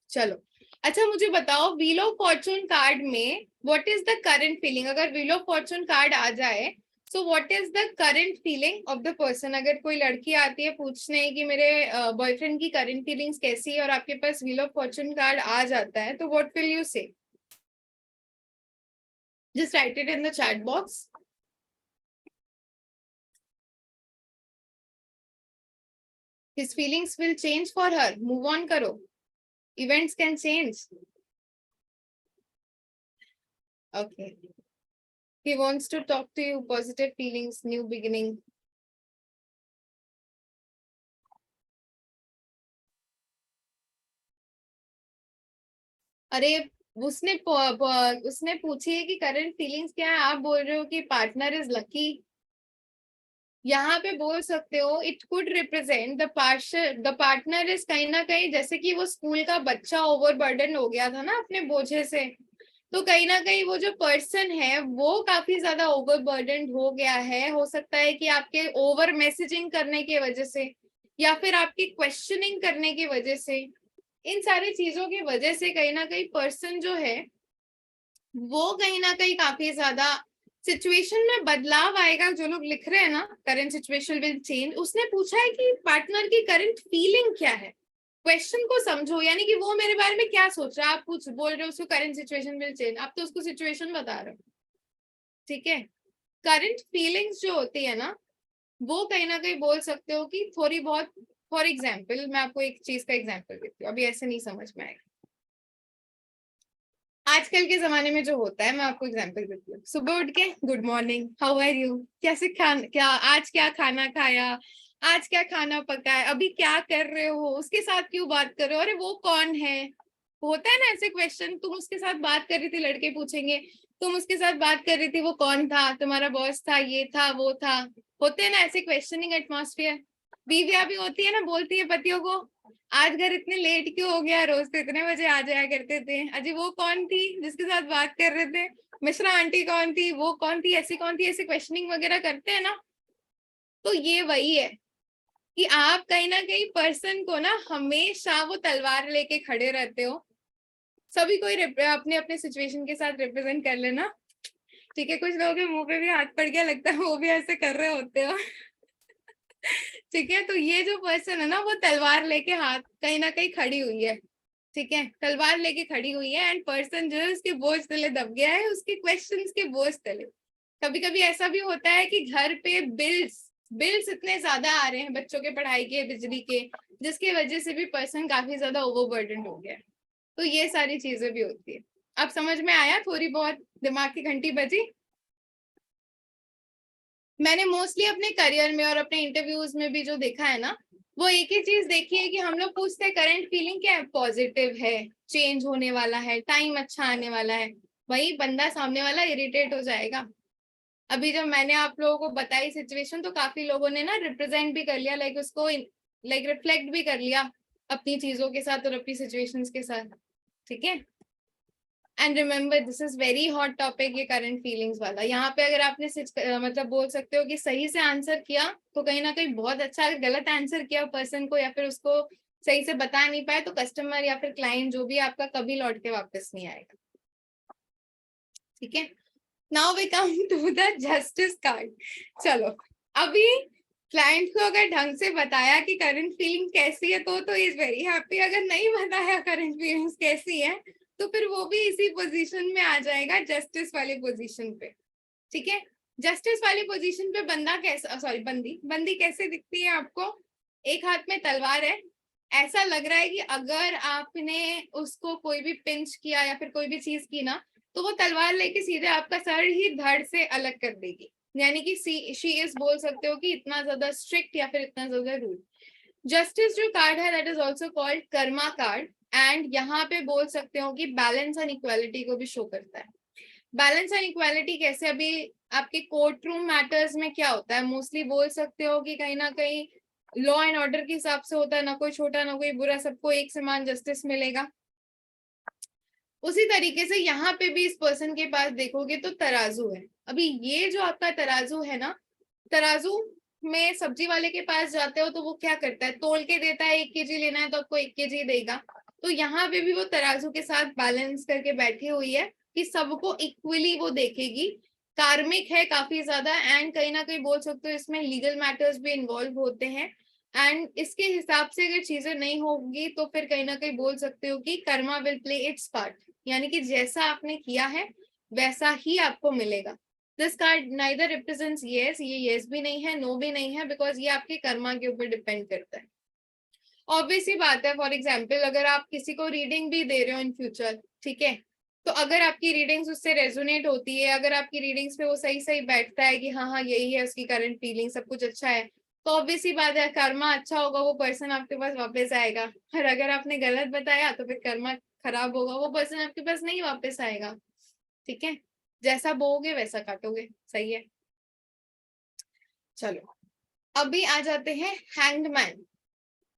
चलो, अच्छा मुझे बताओ व्हील ऑफ फॉर्चून कार्ड में what is the current feeling? अगर व्हील ऑफ फॉर्चून कार्ड आ जाए so what is the current feeling of the person? अगर कोई लड़की आती है पूछने कि मेरे बॉयफ्रेंड की करंट फीलिंग्स कैसी है और आपके पास व्हील ऑफ फॉर्चून कार्ड आ जाता है तो व्हाट विल यू से? Just right it in the chat box. His feelings will change for her. Move on करो. Events can change. Okay. He wants to talk to you. Positive feelings, new beginning. अरे उसने पूछी है कि current feelings क्या है, आप बोल रहे हो कि पार्टनर इज लकी। यहाँ पे बोल सकते हो it could represent the partner is कहीं ना कहीं, जैसे कि वो स्कूल का बच्चा ओवरबर्डन हो गया था ना अपने बोझे से, तो कहीं ना कहीं वो जो पर्सन है वो काफी ज्यादा ओवरबर्डन हो गया है। हो सकता है कि आपके ओवर मैसेजिंग करने की वजह से या फिर आपकी क्वेश्चनिंग करने की वजह से, इन सारी चीजों की वजह से कहीं ना कहीं पर्सन जो है वो कहीं ना कहीं काफी ज्यादा सिचुएशन में बदलाव आएगा। जो लोग लिख रहे हैं ना करंट सिचुएशन विल चेंज, उसने पूछा है कि पार्टनर की करंट फीलिंग क्या है। क्वेश्चन को समझो, यानी कि वो मेरे बारे में क्या सोच रहा है। आप कुछ बोल रहे हो उसको करंट सिचुएशन विल चेंज, आप तो उसको सिचुएशन बता रहे हो। ठीक है, करंट फीलिंग्स जो होती है ना वो कहीं ना कहीं बोल सकते हो कि थोड़ी बहुत, फॉर एग्जाम्पल मैं आपको एक चीज का एग्जाम्पल देती हूँ, अभी ऐसे नहीं समझ में आएगा। आजकल के जमाने में जो होता है, मैं आपको एग्जांपल देती हूँ। सुबह उठ के good morning, how are you, कैसे क्या आज क्या खाना खाया, आज क्या खाना पका है, अभी क्या कर रहे हो, उसके साथ क्यों बात कर रहे हो, अरे वो कौन है। होता है ना ऐसे क्वेश्चन, तुम उसके साथ बात कर रही थी, लड़के पूछेंगे तुम उसके साथ बात कर रही थी, वो कौन था, तुम्हारा बॉस था, ये था वो था। होते हैं ना ऐसे क्वेश्चनिंग एटमॉस्फेयर। बीवियां भी होती है ना, बोलती है पतियों को आज घर इतने लेट क्यों हो गया, रोज तो इतने बजे आ जाया करते थे, अजी वो कौन थी जिसके साथ बात कर रहे थे, मिश्रा आंटी कौन थी, वो कौन थी, ऐसी कौन थी, ऐसे क्वेश्चनिंग वगैरह करते हैं ना। तो ये वही है कि आप कहीं ना कहीं पर्सन को ना हमेशा वो तलवार लेके खड़े रहते हो। सभी कोई अपने अपने सिचुएशन के साथ रिप्रेजेंट कर लेना। ठीक है, कुछ लोगों के मुंह पे भी हाथ पड़ गया लगता है, वो भी ऐसे कर रहे होते हो। ठीक है, तो ये जो पर्सन है ना वो तलवार लेके हाथ कहीं ना कहीं खड़ी हुई है। ठीक है, तलवार लेके खड़ी हुई है एंड पर्सन जो है उसके बोझ तले दब गया है, उसके क्वेश्चंस के बोझ तले। कभी कभी ऐसा भी होता है कि घर पे बिल्स बिल्स इतने ज्यादा आ रहे हैं बच्चों के पढ़ाई के, बिजली के, जिसकी वजह से भी पर्सन काफी ज्यादा ओवरबर्डन हो गया है। तो ये सारी चीजें भी होती है। अब समझ में आया, थोड़ी बहुत दिमाग की घंटी बजी। मैंने मोस्टली अपने करियर में और अपने इंटरव्यूज में भी जो देखा है ना, वो एक ही चीज देखी है कि हम लोग पूछते हैं करंट फीलिंग क्या है, पॉजिटिव है, चेंज होने वाला है, टाइम अच्छा आने वाला है। वही बंदा सामने वाला इरिटेट हो जाएगा। अभी जब मैंने आप लोगों को बताई सिचुएशन तो काफी लोगों ने ना रिप्रेजेंट भी कर लिया, लाइक उसको लाइक रिफ्लेक्ट भी कर लिया अपनी चीजों के साथ और अपनी सिचुएशंस के साथ। ठीक है, and remember this is very hot topic, ये करंट फीलिंग्स वाला। यहाँ पे अगर आपने मतलब बोल सकते हो कि सही से आंसर किया तो कहीं ना कहीं बहुत अच्छा, अगर गलत आंसर किया पर्सन को या फिर उसको सही से बता नहीं पाए तो कस्टमर या फिर क्लाइंट जो भी आपका कभी लौट के वापस नहीं आएगा। ठीक है, now we come to the justice card. चलो, अभी क्लाइंट को अगर ढंग से बताया कि करंट फीलिंग कैसी है तो इज वेरी हैप्पी। अगर नहीं बताया करंट फीलिंग्स कैसी है तो फिर वो भी इसी पोजीशन में आ जाएगा, जस्टिस वाली पोजीशन पे। ठीक है, जस्टिस वाली पोजीशन पे बंदा कैसा, सॉरी बंदी, बंदी कैसे दिखती है आपको? एक हाथ में तलवार है, ऐसा लग रहा है कि अगर आपने उसको कोई भी पिंच किया या फिर कोई भी चीज की ना, तो वो तलवार लेके सीधे आपका सर ही धड़ से अलग कर देगी। यानी कि शी इज बोल सकते हो कि इतना ज्यादा स्ट्रिक्ट या फिर इतना ज्यादा रूल। जस्टिस जो कार्ड है that is also called Karma card, and यहाँ पे बोल सकते हो कि बैलेंस एंड इक्वालिटी को भी शो करता है। बैलेंस एंड इक्वालिटी कैसे? अभी आपके कोर्ट रूम मैटर्स में क्या होता है, मोस्टली बोल सकते हो कि कहीं ना कहीं लॉ एंड ऑर्डर के हिसाब से होता है, ना कोई छोटा ना कोई बुरा, सबको एक समान जस्टिस मिलेगा। उसी तरीके से यहाँ पे भी इस पर्सन के पास देखोगे तो तराजू है। अभी ये जो आपका तराजू है ना, तराजू में सब्जी वाले के पास जाते हो तो वो क्या करता है, तोल के देता है, 1 kg लेना है तो आपको 1 kg देगा। तो यहाँ पे भी वो तराजू के साथ बैलेंस करके बैठी हुई है कि सबको इक्वली वो देखेगी। कार्मिक है काफी ज्यादा, एंड कहीं ना कहीं बोल सकते हो इसमें लीगल मैटर्स भी इन्वॉल्व होते हैं, एंड इसके हिसाब से अगर चीजें नहीं होगी तो फिर कहीं ना कहीं बोल सकते हो कि Karma will play it's part, यानी कि जैसा आपने किया है वैसा ही आपको मिलेगा। This card neither represents yes, ये येस भी नहीं है, नो भी नहीं है, बिकॉज ये आपके कर्मा के ऊपर डिपेंड करता है। ऑब्वियस ही बात है, फॉर एग्जाम्पल अगर आप किसी को रीडिंग भी दे रहे हो इन फ्यूचर, ठीक है, तो अगर आपकी रीडिंग्स उससे रेजोनेट होती है, अगर आपकी रीडिंग्स पे वो सही सही बैठता है कि हाँ हाँ यही है उसकी करंट फीलिंग, सब कुछ अच्छा है, तो ऑब्वियस ही बात है कर्मा अच्छा होगा, वो पर्सन आपके पास वापस आएगा। और अगर आपने गलत बताया तो फिर कर्मा खराब होगा, वो पर्सन आपके पास नहीं वापस आएगा। ठीक है, जैसा बोओगे वैसा काटोगे। सही है, चलो अभी आ जाते हैं हैंग्ड मैन।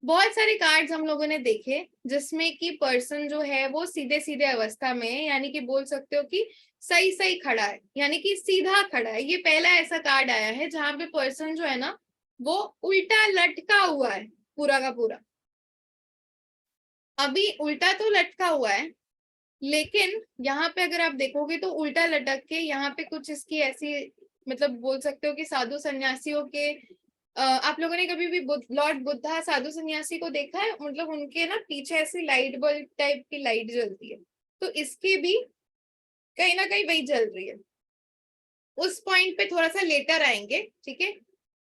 बहुत सारे कार्ड्स हम लोगों ने देखे जिसमें कि पर्सन जो है वो सीधे सीधे अवस्था में है, यानी कि बोल सकते हो कि सही सही खड़ा है, यानी कि सीधा खड़ा है। ये पहला ऐसा कार्ड आया है जहां पे पर्सन जो है ना वो उल्टा लटका हुआ है पूरा का पूरा। अभी उल्टा तो लटका हुआ है, लेकिन यहाँ पे अगर आप देखोगे तो उल्टा लटक के यहाँ पे कुछ इसकी ऐसी, मतलब बोल सकते हो कि साधु सन्यासियों के आप लोगों ने कभी भी लॉर्ड बुद्धा साधु सन्यासी को देखा है? मतलब उनके ना पीछे ऐसी लाइट बल्ब टाइप की लाइट जलती है, तो इसकी भी कहीं ना कहीं वही जल रही है। उस पॉइंट पे थोड़ा सा लेटर आएंगे, ठीक है।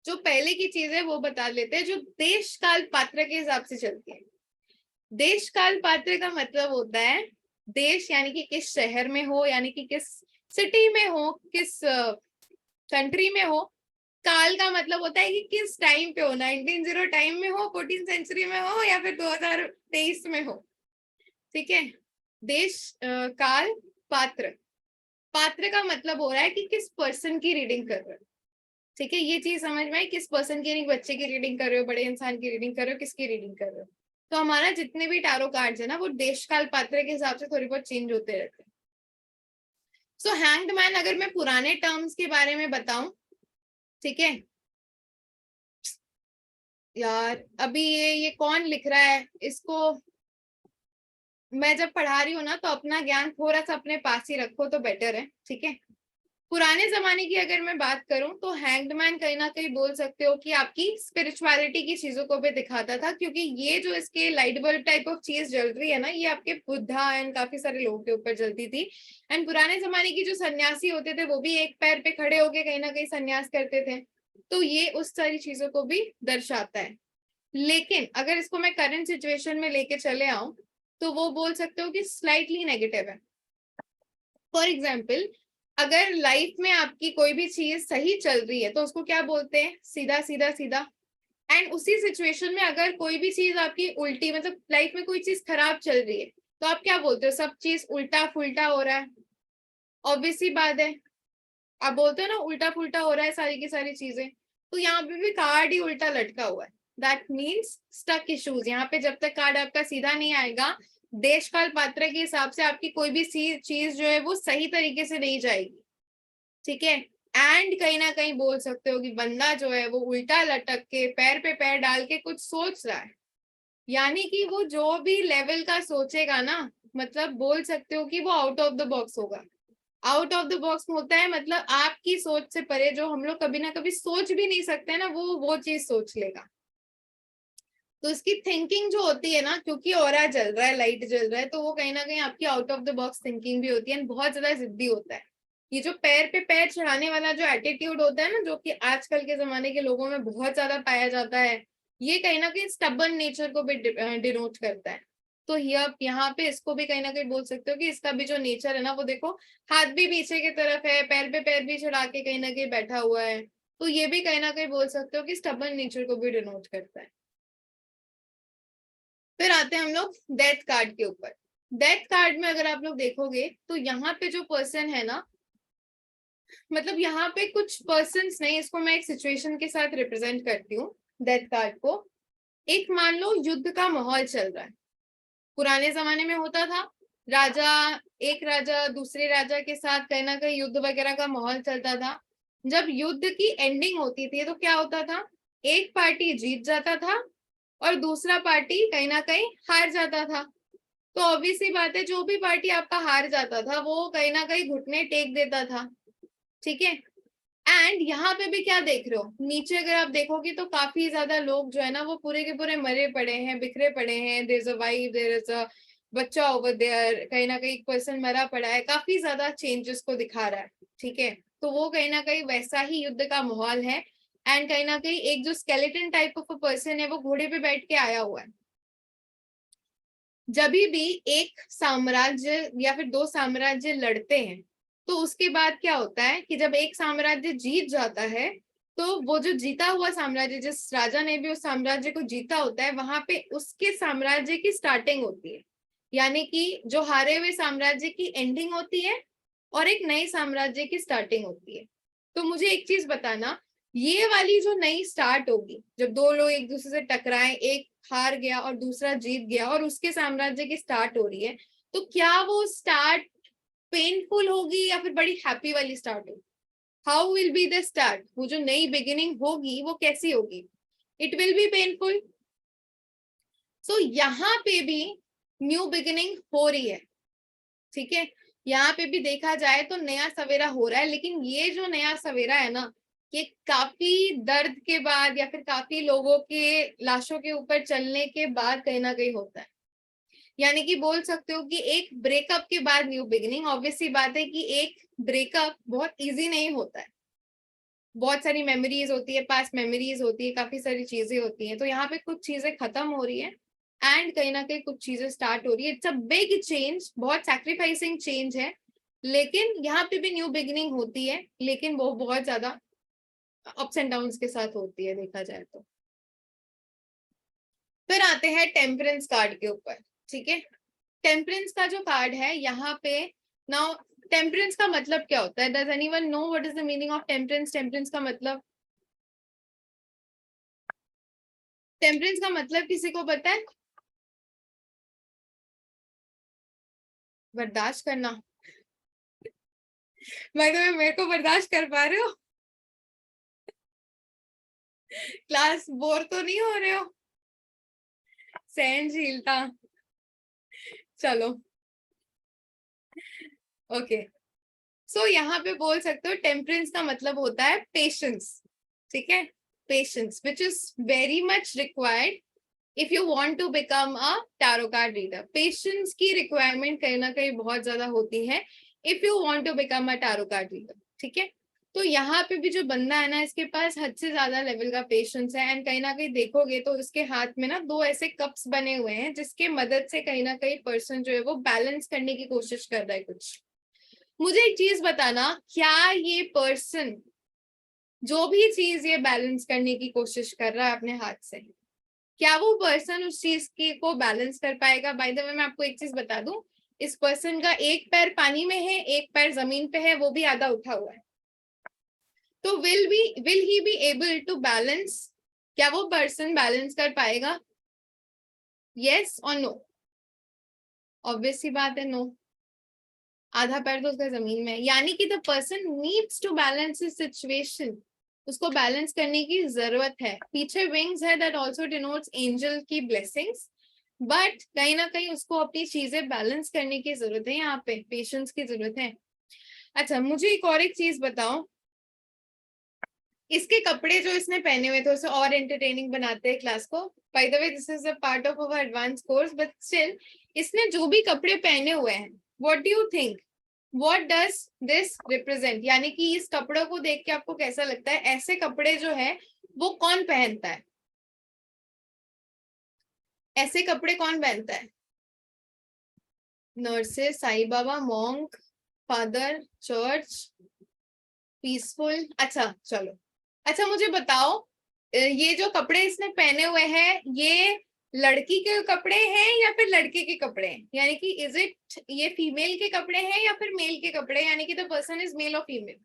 जो पहले की चीज है वो बता लेते हैं, जो देश काल पात्र के हिसाब से चलती है। देश काल पात्र का मतलब होता है देश यानी कि किस शहर में हो, यानी कि किस सिटी में हो, किस कंट्री में हो। काल का मतलब होता है कि किस टाइम पे हो, 1900 टाइम में हो, 14th सेंचुरी में हो, या फिर 2023 में हो। ठीक है, देश काल पात्र, पात्र का मतलब हो रहा है कि किस पर्सन की रीडिंग कर रहे हो। ठीक है, ये चीज समझ में आई, किस पर्सन की, नहीं बच्चे की रीडिंग कर रहे हो, बड़े इंसान की रीडिंग कर रहे हो, किसकी रीडिंग कर रहे हो। तो हमारा जितने भी टारो कार्ड्स है ना वो देश काल पात्र के हिसाब से थोड़ी बहुत चेंज होते रहते हैं। सो हैंग्ड मैन अगर मैं पुराने टर्म्स के बारे में बताऊं, ठीक है यार, अभी ये कौन लिख रहा है इसको? मैं जब पढ़ा रही हूँ ना तो अपना ज्ञान थोड़ा सा अपने पास ही रखो तो बेटर है। ठीक है, पुराने जमाने की अगर मैं बात करूं तो हैंग्ड मैन कहीं ना कहीं बोल सकते हो कि आपकी स्पिरिचुअलिटी की चीजों को भी दिखाता था, क्योंकि ये जो इसके लाइट बल्ब टाइप ऑफ चीज जल रही है ना, ये आपके बुद्धा एंड काफी सारे लोगों के ऊपर जलती थी। एंड पुराने जमाने की जो सन्यासी होते थे वो भी एक पैर पे खड़े होके कहीं ना कहीं सन्यास करते थे, तो ये उस सारी चीजों को भी दर्शाता है। लेकिन अगर इसको मैं करंट सिचुएशन में लेके चले आऊं तो वो बोल सकते हो कि स्लाइटली नेगेटिव है। फॉर एग्जाम्पल, अगर लाइफ में आपकी कोई भी चीज सही चल रही है तो उसको क्या बोलते हैं? सीधा सीधा सीधा। एंड उसी सिचुएशन में अगर कोई भी चीज आपकी उल्टी, मतलब लाइफ में कोई चीज खराब चल रही है तो आप क्या बोलते हो? सब चीज उल्टा फुल्टा हो रहा है। ऑब्वियस ही बात है, आप बोलते हो ना उल्टा फुल्टा हो रहा है सारी की सारी चीजें। तो यहाँ पे भी कार्ड ही उल्टा लटका हुआ है, दैट मीन्स स्टक इश्यूज। यहाँ पे जब तक कार्ड आपका सीधा नहीं आएगा, देश काल पात्र के हिसाब से आपकी कोई भी चीज जो है वो सही तरीके से नहीं जाएगी। ठीक है, एंड कहीं ना कहीं बोल सकते हो कि बंदा जो है वो उल्टा लटक के पैर पे पैर डाल के कुछ सोच रहा है, यानी कि वो जो भी लेवल का सोचेगा ना, मतलब बोल सकते हो कि वो आउट ऑफ द बॉक्स होगा। आउट ऑफ द बॉक्स होता है मतलब आपकी सोच से परे, जो हम लोग कभी ना कभी सोच भी नहीं सकते ना, वो चीज सोच लेगा। तो उसकी थिंकिंग जो होती है ना, क्योंकि ऑरा जल रहा है, लाइट जल रहा है, तो वो कहीं ना कहीं आपकी out of the box thinking भी होती है, बहुत ज्यादा जिद्दी होता है। ये जो पैर पे पैर चढ़ाने वाला जो एटीट्यूड होता है ना, जो कि आजकल के जमाने के लोगों में बहुत ज्यादा पाया जाता है, ये कहीं ना कहीं स्टबर्न नेचर को भी डिनोट करता है। तो यहाँ पे इसको भी कहीं ना कहीं बोल सकते हो कि इसका भी जो नेचर है ना, वो देखो, हाथ भी पीछे की तरफ है, पैर पे पैर भी चढ़ा के कहीं ना कहीं बैठा हुआ है। तो ये भी कहीं ना कहीं बोल सकते हो कि स्टबर्न नेचर को भी डिनोट करता है। फिर आते हैं हम लोग डेथ कार्ड के ऊपर। डेथ कार्ड में अगर आप लोग देखोगे तो यहाँ पे जो पर्सन है ना, मतलब यहाँ पे कुछ पर्सन्स नहीं, इसको मैं एक सिचुएशन के साथ रिप्रेजेंट करती हूँ डेथ कार्ड को। एक मान लो युद्ध का माहौल चल रहा है, पुराने जमाने में होता था, राजा, एक राजा दूसरे राजा के साथ कहीं ना कहीं युद्ध वगैरह का माहौल चलता था। जब युद्ध की एंडिंग होती थी तो क्या होता था, एक पार्टी जीत जाता था और दूसरा पार्टी कहीं ना कहीं हार जाता था। तो ऑब्वियसली बात है, जो भी पार्टी आपका हार जाता था वो कहीं ना कहीं घुटने टेक देता था। ठीक है। एंड यहाँ पे भी क्या देख रहे हो, नीचे अगर आप देखोगे तो काफी ज्यादा लोग जो है ना, वो पूरे के पूरे मरे पड़े हैं, बिखरे पड़े हैं। There is a wife, there is a बच्चा ओवर देयर, कहीं ना कहीं एक पर्सन मरा पड़ा है, काफी ज्यादा चेंजेस को दिखा रहा है। ठीक है। तो वो कहीं ना कहीं वैसा ही युद्ध का माहौल है। एंड कहीं ना कहीं एक जो स्केलेटन टाइप ऑफ पर्सन है, वो घोड़े पे बैठ के आया हुआ है। जब भी एक साम्राज्य या फिर दो साम्राज्य लड़ते हैं, तो उसके बाद क्या होता है कि जब एक साम्राज्य जीत जाता है, तो वो जो जीता हुआ साम्राज्य, जिस राजा ने भी उस साम्राज्य को जीता होता है, वहां पे उसके साम्राज्य की स्टार्टिंग होती है। यानी कि जो हारे हुए साम्राज्य की एंडिंग होती है और एक नए साम्राज्य की स्टार्टिंग होती है। तो मुझे एक चीज बताना, ये वाली जो नई स्टार्ट होगी, जब दो लोग एक दूसरे से टकराए, एक हार गया और दूसरा जीत गया और उसके साम्राज्य की स्टार्ट हो रही है, तो क्या वो स्टार्ट पेनफुल होगी या फिर बड़ी हैप्पी वाली स्टार्ट होगी? How will be the start? वो जो नई बिगिनिंग होगी वो कैसी होगी? It will be painful. So यहाँ पे भी न्यू बिगिनिंग हो रही है। ठीक है। यहाँ पे भी देखा जाए तो नया सवेरा हो रहा है, लेकिन ये जो नया सवेरा है ना, ये काफी दर्द के बाद या फिर काफी लोगों के लाशों के ऊपर चलने के बाद कहीं ना कहीं होता है। यानी कि बोल सकते हो कि एक ब्रेकअप के बाद न्यू बिगिनिंग। ऑब्वियसली बात है कि एक ब्रेकअप बहुत इजी नहीं होता है, बहुत सारी मेमोरीज होती है, पास्ट मेमोरीज होती है, काफी सारी चीजें होती हैं। तो यहाँ पे कुछ चीजें खत्म हो रही है एंड कहीं ना कहीं कुछ चीजें स्टार्ट हो रही है। इट्स अ बिग चेंज, बहुत सैक्रिफाइसिंग चेंज है, लेकिन यहाँ पे भी न्यू बिगिनिंग होती है, लेकिन वो बहुत ज्यादा अप्स एंड डाउन्स के साथ होती है देखा जाए तो। फिर आते हैं टेम्परेंस कार्ड के ऊपर। ठीक है। टेम्परेंस का जो कार्ड है यहाँ पे, नाउ टेम्परेंस का मतलब क्या होता है? Does anyone know what is the meaning of temperance? Temperance का मतलब, टेम्परेंस का मतलब किसी को पता है? बर्दाश्त करना। मतलब मेरे को बर्दाश्त कर पा रहे हो? क्लास बोर तो नहीं हो रहे हो? सहनशीलता। चलो, ओके। सो यहाँ पे बोल सकते हो टेम्परेंस का मतलब होता है पेशेंस। ठीक है। Patience which is very much required if you want to become a tarot card reader. Patience की रिक्वायरमेंट कहीं ना कहीं बहुत ज्यादा होती है if you want to become a tarot card reader. ठीक है। तो यहाँ पे भी जो बंदा है ना, इसके पास हद से ज्यादा लेवल का पेशेंस है। एंड कहीं ना कहीं देखोगे तो इसके हाथ में ना दो ऐसे कप्स बने हुए हैं, जिसके मदद से कहीं ना कहीं पर्सन जो है वो बैलेंस करने की कोशिश कर रहा है कुछ। मुझे एक चीज बताना, क्या ये पर्सन, जो भी चीज ये बैलेंस करने की कोशिश कर रहा है अपने हाथ से, क्या वो पर्सन उस चीज की को बैलेंस कर पाएगा? बाय द वे मैं आपको एक चीज बता दूं, इस पर्सन का एक पैर पानी में है, एक पैर जमीन पे है, वो भी आधा उठा हुआ है। तो will he be able to balance? क्या वो पर्सन बैलेंस कर पाएगा? यस और नो? ऑब्वियस सी बात है, नो। आधा पैर तो उसका जमीन में है, यानी कि the person needs to balance his situation. उसको बैलेंस करने की जरूरत है। पीछे विंग्स है, दैट आल्सो डिनोट्स एंजल की ब्लेसिंग्स। बट कहीं ना कहीं उसको अपनी चीजें बैलेंस करने की जरूरत है, यहाँ पे पेशेंस की जरूरत है। अच्छा मुझे एक और एक चीज बताओ, इसके कपड़े जो इसने पहने हुए थे उसे और एंटरटेनिंग बनाते हैं क्लास को। Bye the way this is a part of our advance course, but still इसने जो भी कपड़े पहने हुए हैं, what do you think, what does this represent, यानी कि इस कपड़ों को देख के आपको कैसा लगता है, ऐसे कपड़े जो है वो कौन पहनता है, ऐसे कपड़े कौन पहनता है? Nurses, Sai Baba, monk, father, church, peaceful. अच्छा चलो, अच्छा मुझे बताओ, ये जो कपड़े इसने पहने हुए हैं ये लड़की के कपड़े हैं या फिर लड़के के कपड़े हैं, यानी कि इज इट ये फीमेल के कपड़े हैं या फिर मेल के कपड़े, यानी कि द पर्सन इज मेल और female?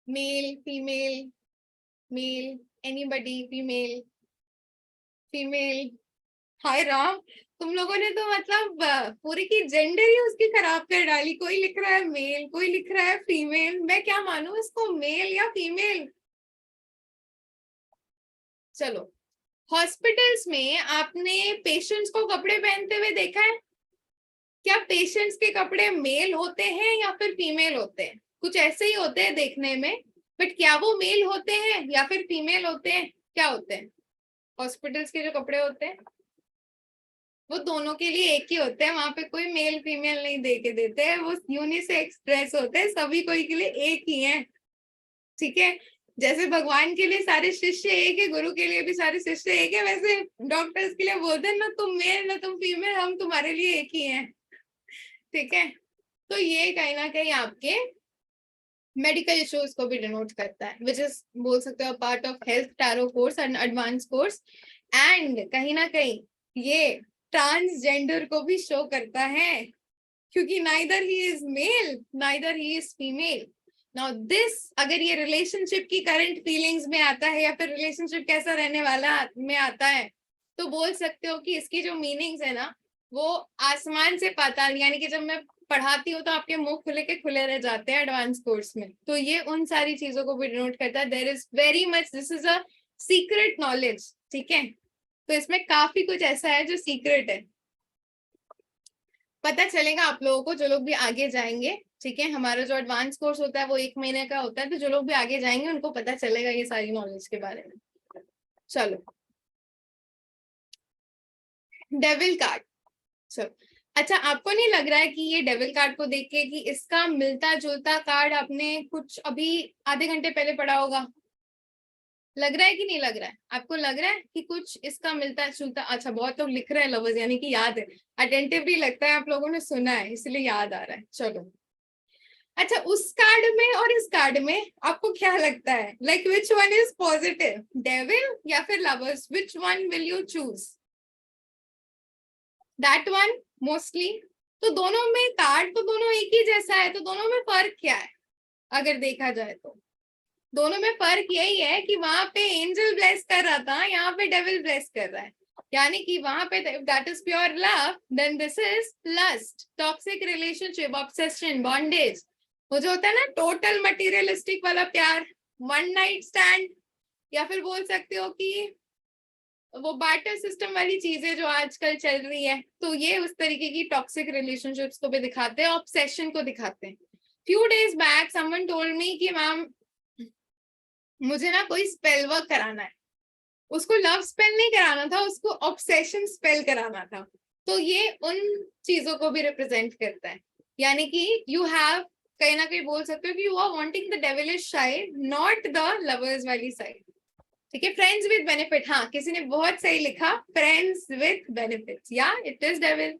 Male, female, male, anybody, female, female. हाय राम, तुम लोगों ने तो मतलब पूरी की जेंडर ही उसकी खराब कर डाली। कोई लिख रहा है मेल, कोई लिख रहा है फीमेल, मैं क्या मानूं इसको, मेल या फीमेल? चलो, हॉस्पिटल्स में आपने पेशेंट्स को कपड़े पहनते हुए देखा है? क्या पेशेंट्स के कपड़े मेल होते हैं या फिर फीमेल होते हैं? कुछ ऐसे ही होते हैं देखने में, बट क्या वो मेल होते हैं या फिर फीमेल होते हैं, क्या होते हैं? हॉस्पिटल्स के जो कपड़े होते हैं वो दोनों के लिए एक ही होते हैं, वहां पे कोई मेल फीमेल नहीं दे के देते हैं, वो यूनिसेक्स ड्रेस होते हैं, सभी कोई के लिए एक ही है। ठीक है, जैसे भगवान के लिए सारे शिष्य एक है, गुरु के लिए भी सारे शिष्य एक है, वैसे डॉक्टर्स के लिए बोलते हैं ना तुम मेल ना तुम फीमेल, हम तुम्हारे लिए एक ही हैं। ठीक है, तो ये कहीं ना कहीं आपके मेडिकल इश्यूज को भी डिनोट करता है, विच इज बोल सकते हो part of health tarot course and advance course. And कहीं ना कहीं ये ट्रांसजेंडर को भी शो करता है, क्योंकि neither he is male neither he is female. Now this अगर ये रिलेशनशिप की करंट फीलिंग्स में आता है या फिर रिलेशनशिप कैसा रहने वाला में आता है, तो बोल सकते हो कि इसकी जो मीनिंग्स है ना वो आसमान से पाताल, यानी कि जब मैं पढ़ाती हूँ तो आपके मुंह खुले के खुले रह जाते हैं एडवांस कोर्स में, तो ये उन सारी चीजों को भी डिनोट करता है। There is very much, this is a secret knowledge. ठीक है, तो इसमें काफी कुछ ऐसा है जो सीक्रेट है, पता चलेगा आप लोगों को जो लोग भी आगे जाएंगे। ठीक है, हमारा जो एडवांस कोर्स होता है वो 1 महीने का होता है, तो जो लोग भी आगे जाएंगे उनको पता चलेगा ये सारी नॉलेज के बारे में। चलो, डेविल कार्ड। चलो, अच्छा आपको नहीं लग रहा है कि ये डेविल कार्ड को देख के कि इसका मिलता जुलता कार्ड आपने कुछ अभी आधे घंटे पहले पढ़ा होगा? लग रहा है कि नहीं लग रहा है? आपको लग रहा है कि कुछ इसका मिलता जुलता? अच्छा, बहुत लोग लिख रहे हैं लवर्स, यानी कि याद है, अटेंटिवली लगता है आप लोगों ने सुना है इसलिए याद आ रहा है। चलो, अच्छा उस कार्ड में और इस कार्ड में आपको क्या लगता है, like which one is positive, devil या फिर lovers, which one will you choose? That one mostly. तो दोनों में कार्ड तो दोनों एक ही जैसा है, तो दोनों में फर्क क्या है अगर देखा जाए तो? दोनों में फर्क यही है कि वहां पे एंजल ब्लेस कर रहा था, यहाँ पे डेविल ब्लेस कर रहा है, यानी कि वहां पे that is pure love, then this is lust, toxic relationship, obsession, bondage. वो जो होता है ना टोटल मटीरियलिस्टिक वाला प्यार, वन नाइट स्टैंड, या फिर बोल सकते हो कि वो बार्टर सिस्टम वाली चीजें जो आजकल चल रही है, तो ये उस तरीके की टॉक्सिक रिलेशनशिप्स को भी दिखाते हैं, ऑब्सेशन को दिखाते हैं। Few days back someone told me कि मैम मुझे ना कोई स्पेल वर्क कराना है, उसको लव स्पेल नहीं कराना था, उसको ऑब्सेशन स्पेल कराना था। तो ये उन चीजों को भी रिप्रेजेंट करता है, यानी कि यू हैव, कहीं ना कहीं बोल सकते हो कि you are wanting the devilish side, not the lovers वाली साइड। ठीक है, फ्रेंड्स विद बेनिफिट, हाँ किसी ने बहुत सही लिखा, फ्रेंड्स विद बेनिफिट्स, या it is devil.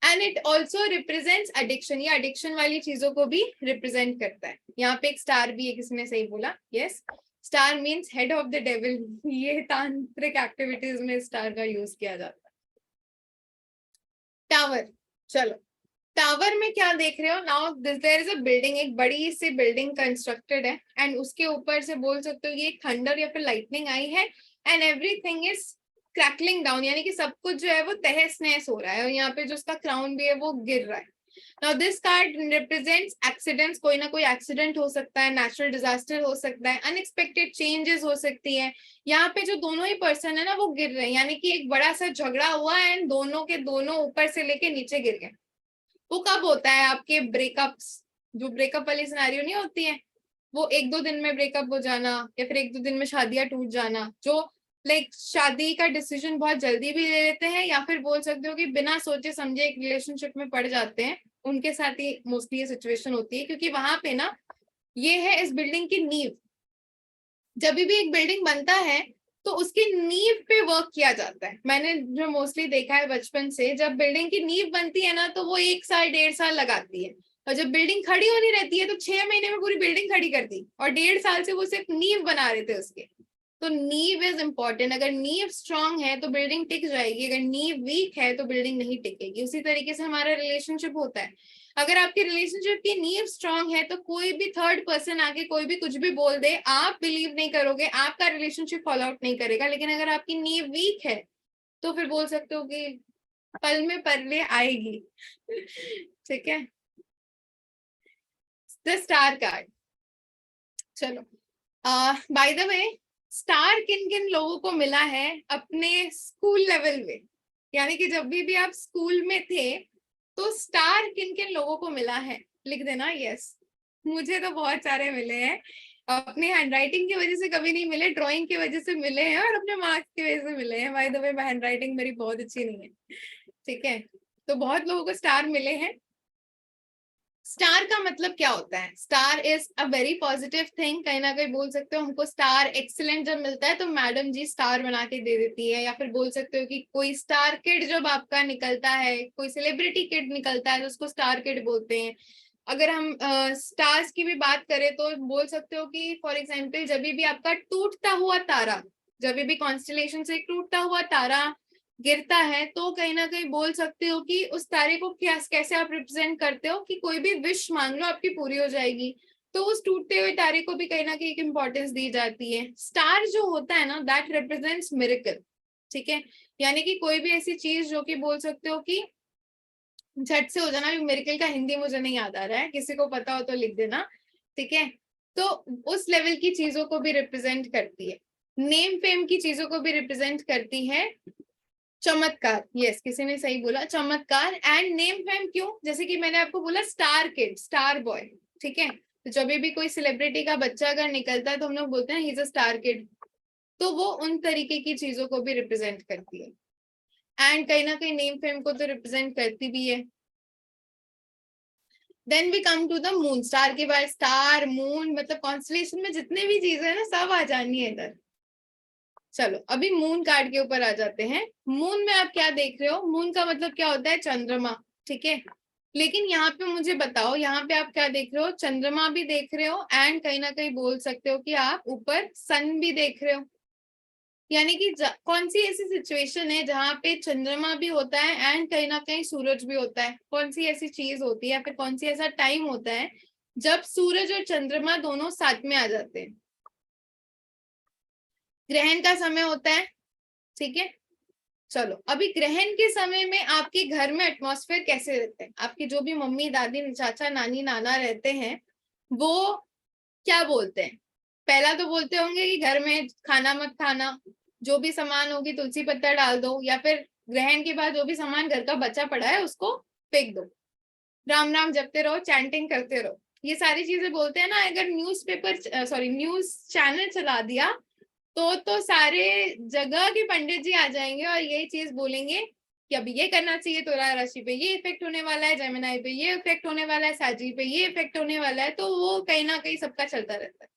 And it also represents addiction, ये एडिक्शन वाली चीजों को भी रिप्रेजेंट करता है। यहाँ पे एक स्टार भी है, किसी ने सही बोला, yes, star means head of the devil, ये तांत्रिक एक्टिविटीज में स्टार का यूज किया जाता है। टावर, चलो टावर में क्या देख रहे हो? Now there is a building, एक बड़ी सी बिल्डिंग कंस्ट्रक्टेड है, एंड उसके ऊपर से बोल सकते हो ये थंडर या फिर लाइटनिंग आई है, and everything is crackling down, यानी कि सब कुछ जो है वो तहस नहस हो रहा है, और यहाँ पे जो उसका क्राउन भी है वो गिर रहा है। Now this card represents accidents, कोई ना कोई एक्सीडेंट हो सकता है, नेचुरल डिजास्टर हो सकता है, अनएक्सपेक्टेड चेंजेस हो सकती है। यहाँ पे जो दोनों ही पर्सन है ना वो गिर रहे हैं, यानी कि एक बड़ा सा झगड़ा हुआ है एंड दोनों के दोनों ऊपर से लेके नीचे गिर गए, वो कब होता है? आपके ब्रेकअप्स, जो ब्रेकअप वाली सिनेरियो नहीं होती है, वो 1-2 दिन में ब्रेकअप हो जाना, या फिर 1-2 दिन में शादियां टूट जाना, जो लाइक शादी का डिसीजन बहुत जल्दी भी ले लेते हैं, या फिर बोल सकते हो कि बिना सोचे समझे एक रिलेशनशिप में पड़ जाते हैं, उनके साथ ही मोस्टली ये सिचुएशन होती है। क्योंकि वहां पे ना, ये है इस बिल्डिंग की नींव। जब भी एक बिल्डिंग बनता है तो उसकी नींव पे वर्क किया जाता है। मैंने जो मोस्टली देखा है बचपन से, जब बिल्डिंग की नींव बनती है ना, तो वो 1 साल 1.5 साल लगाती है, और जब बिल्डिंग खड़ी होनी रहती है तो 6 महीने में पूरी बिल्डिंग खड़ी कर दी, और 1.5 साल से वो सिर्फ नींव बना रहे थे उसके। तो नींव इज इम्पोर्टेंट। अगर नींव स्ट्रांग है तो बिल्डिंग टिक जाएगी, अगर नींव वीक है तो बिल्डिंग नहीं टिकेगी। उसी तरीके से हमारा रिलेशनशिप होता है। अगर आपकी रिलेशनशिप की नींव स्ट्रांग है तो कोई भी थर्ड पर्सन आके कोई भी कुछ भी बोल दे, आप बिलीव नहीं करोगे, आपका रिलेशनशिप फॉलो आउट नहीं करेगा। लेकिन अगर आपकी नींव वीक है तो फिर बोल सकते हो कि पल में परले आएगी। ठीक है। The star card. चलो, बाय द वे, स्टार किन किन लोगों को मिला है अपने स्कूल लेवल में, यानी कि जब भी आप स्कूल में थे तो स्टार किन किन लोगों को मिला है, लिख देना यस। मुझे तो बहुत सारे मिले हैं। अपने हैंडराइटिंग की वजह से कभी नहीं मिले, ड्राइंग की वजह से मिले हैं, और अपने मार्क्स की वजह से मिले हैं। बाय द वे, हैंडराइटिंग मेरी बहुत अच्छी नहीं है, ठीक है। तो बहुत लोगों को स्टार मिले हैं। स्टार का मतलब क्या होता है? Star is a very positive thing. कहीं ना कहीं बोल सकते हो हमको स्टार एक्सीलेंट जब मिलता है तो मैडम जी स्टार बना के दे देती है, या फिर बोल सकते हो कि कोई स्टार किड जब आपका निकलता है, कोई सेलिब्रिटी किड निकलता है तो उसको स्टार किड बोलते हैं। अगर हम स्टार्स की भी बात करें तो बोल सकते हो कि फॉर एग्जाम्पल, जब भी आपका टूटता हुआ तारा, जब भी कॉन्स्टलेशन से टूटता हुआ तारा गिरता है, तो कहीं ना कहीं बोल सकते हो कि उस तारे को क्या, कैसे आप रिप्रेजेंट करते हो कि कोई भी विश मांग लो आपकी पूरी हो जाएगी। तो उस टूटते हुए तारे को भी कहीं ना कहीं एक इंपॉर्टेंस दी जाती है। स्टार जो होता है ना, दैट रिप्रेजेंट्स मिरेकल। ठीक है, यानी कि कोई भी ऐसी चीज जो कि बोल सकते हो कि झट से हो जाना। मिरेकल का हिंदी मुझे नहीं याद आ रहा है, किसी को पता हो तो लिख देना। ठीक है, तो उस लेवल की चीजों को भी रिप्रेजेंट करती है। नेम फेम की चीजों को भी रिप्रेजेंट करती है। चमत्कार, यस, किसी ने सही बोला, चमत्कार। एंड नेम फेम क्यों? जैसे कि मैंने आपको बोला स्टार किड, स्टार बॉय। ठीक है, तो जब भी कोई सेलिब्रिटी का बच्चा अगर निकलता है तो हम लोग बोलते हैं he is a star kid. तो वो उन तरीके की चीजों को भी रिप्रेजेंट करती है, एंड कहीं ना कहीं नेम फेम को तो रिप्रेजेंट करती भी है। Then we come to the moon. Star के बाद स्टार, मून, मतलब कॉन्स्टलेशन में जितने भी चीजें हैं ना, सब आ जानी है इधर। चलो, अभी मून कार्ड के ऊपर आ जाते हैं। मून में आप क्या देख रहे हो? मून का मतलब क्या होता है? चंद्रमा। ठीक है, लेकिन यहाँ पे मुझे बताओ, यहाँ पे आप क्या देख रहे हो? चंद्रमा भी देख रहे हो, एंड कहीं ना कहीं बोल सकते हो कि आप ऊपर सन भी देख रहे हो। यानी कि कौन सी ऐसी सिचुएशन है जहां पे चंद्रमा भी होता है एंड कहीं ना कहीं सूरज भी होता है? कौन सी ऐसी चीज होती है, या फिर कौन सी ऐसा टाइम होता है जब सूरज और चंद्रमा दोनों साथ में आ जाते हैं? ग्रहण का समय होता है। ठीक है, चलो, अभी ग्रहण के समय में आपके घर में एटमॉस्फेयर कैसे रहते हैं? आपकी जो भी मम्मी, दादी, चाचा, नानी, नाना रहते हैं, वो क्या बोलते हैं? पहला तो बोलते होंगे कि घर में खाना मत खाना, जो भी सामान होगी तुलसी पत्ता डाल दो, या फिर ग्रहण के बाद जो भी सामान घर का बचा पड़ा है उसको फेंक दो, राम राम जपते रहो, चैंटिंग करते रहो, ये सारी चीजें बोलते हैं ना। अगर न्यूज चैनल चला दिया तो सारे जगह के पंडित जी आ जाएंगे और यही चीज बोलेंगे कि अभी ये करना चाहिए, तुला राशि पे ये इफेक्ट होने वाला है, जेमिनाई पे ये इफेक्ट होने वाला है, साजी पे ये इफेक्ट होने वाला है। तो वो कहीं ना कहीं सबका चलता रहता है।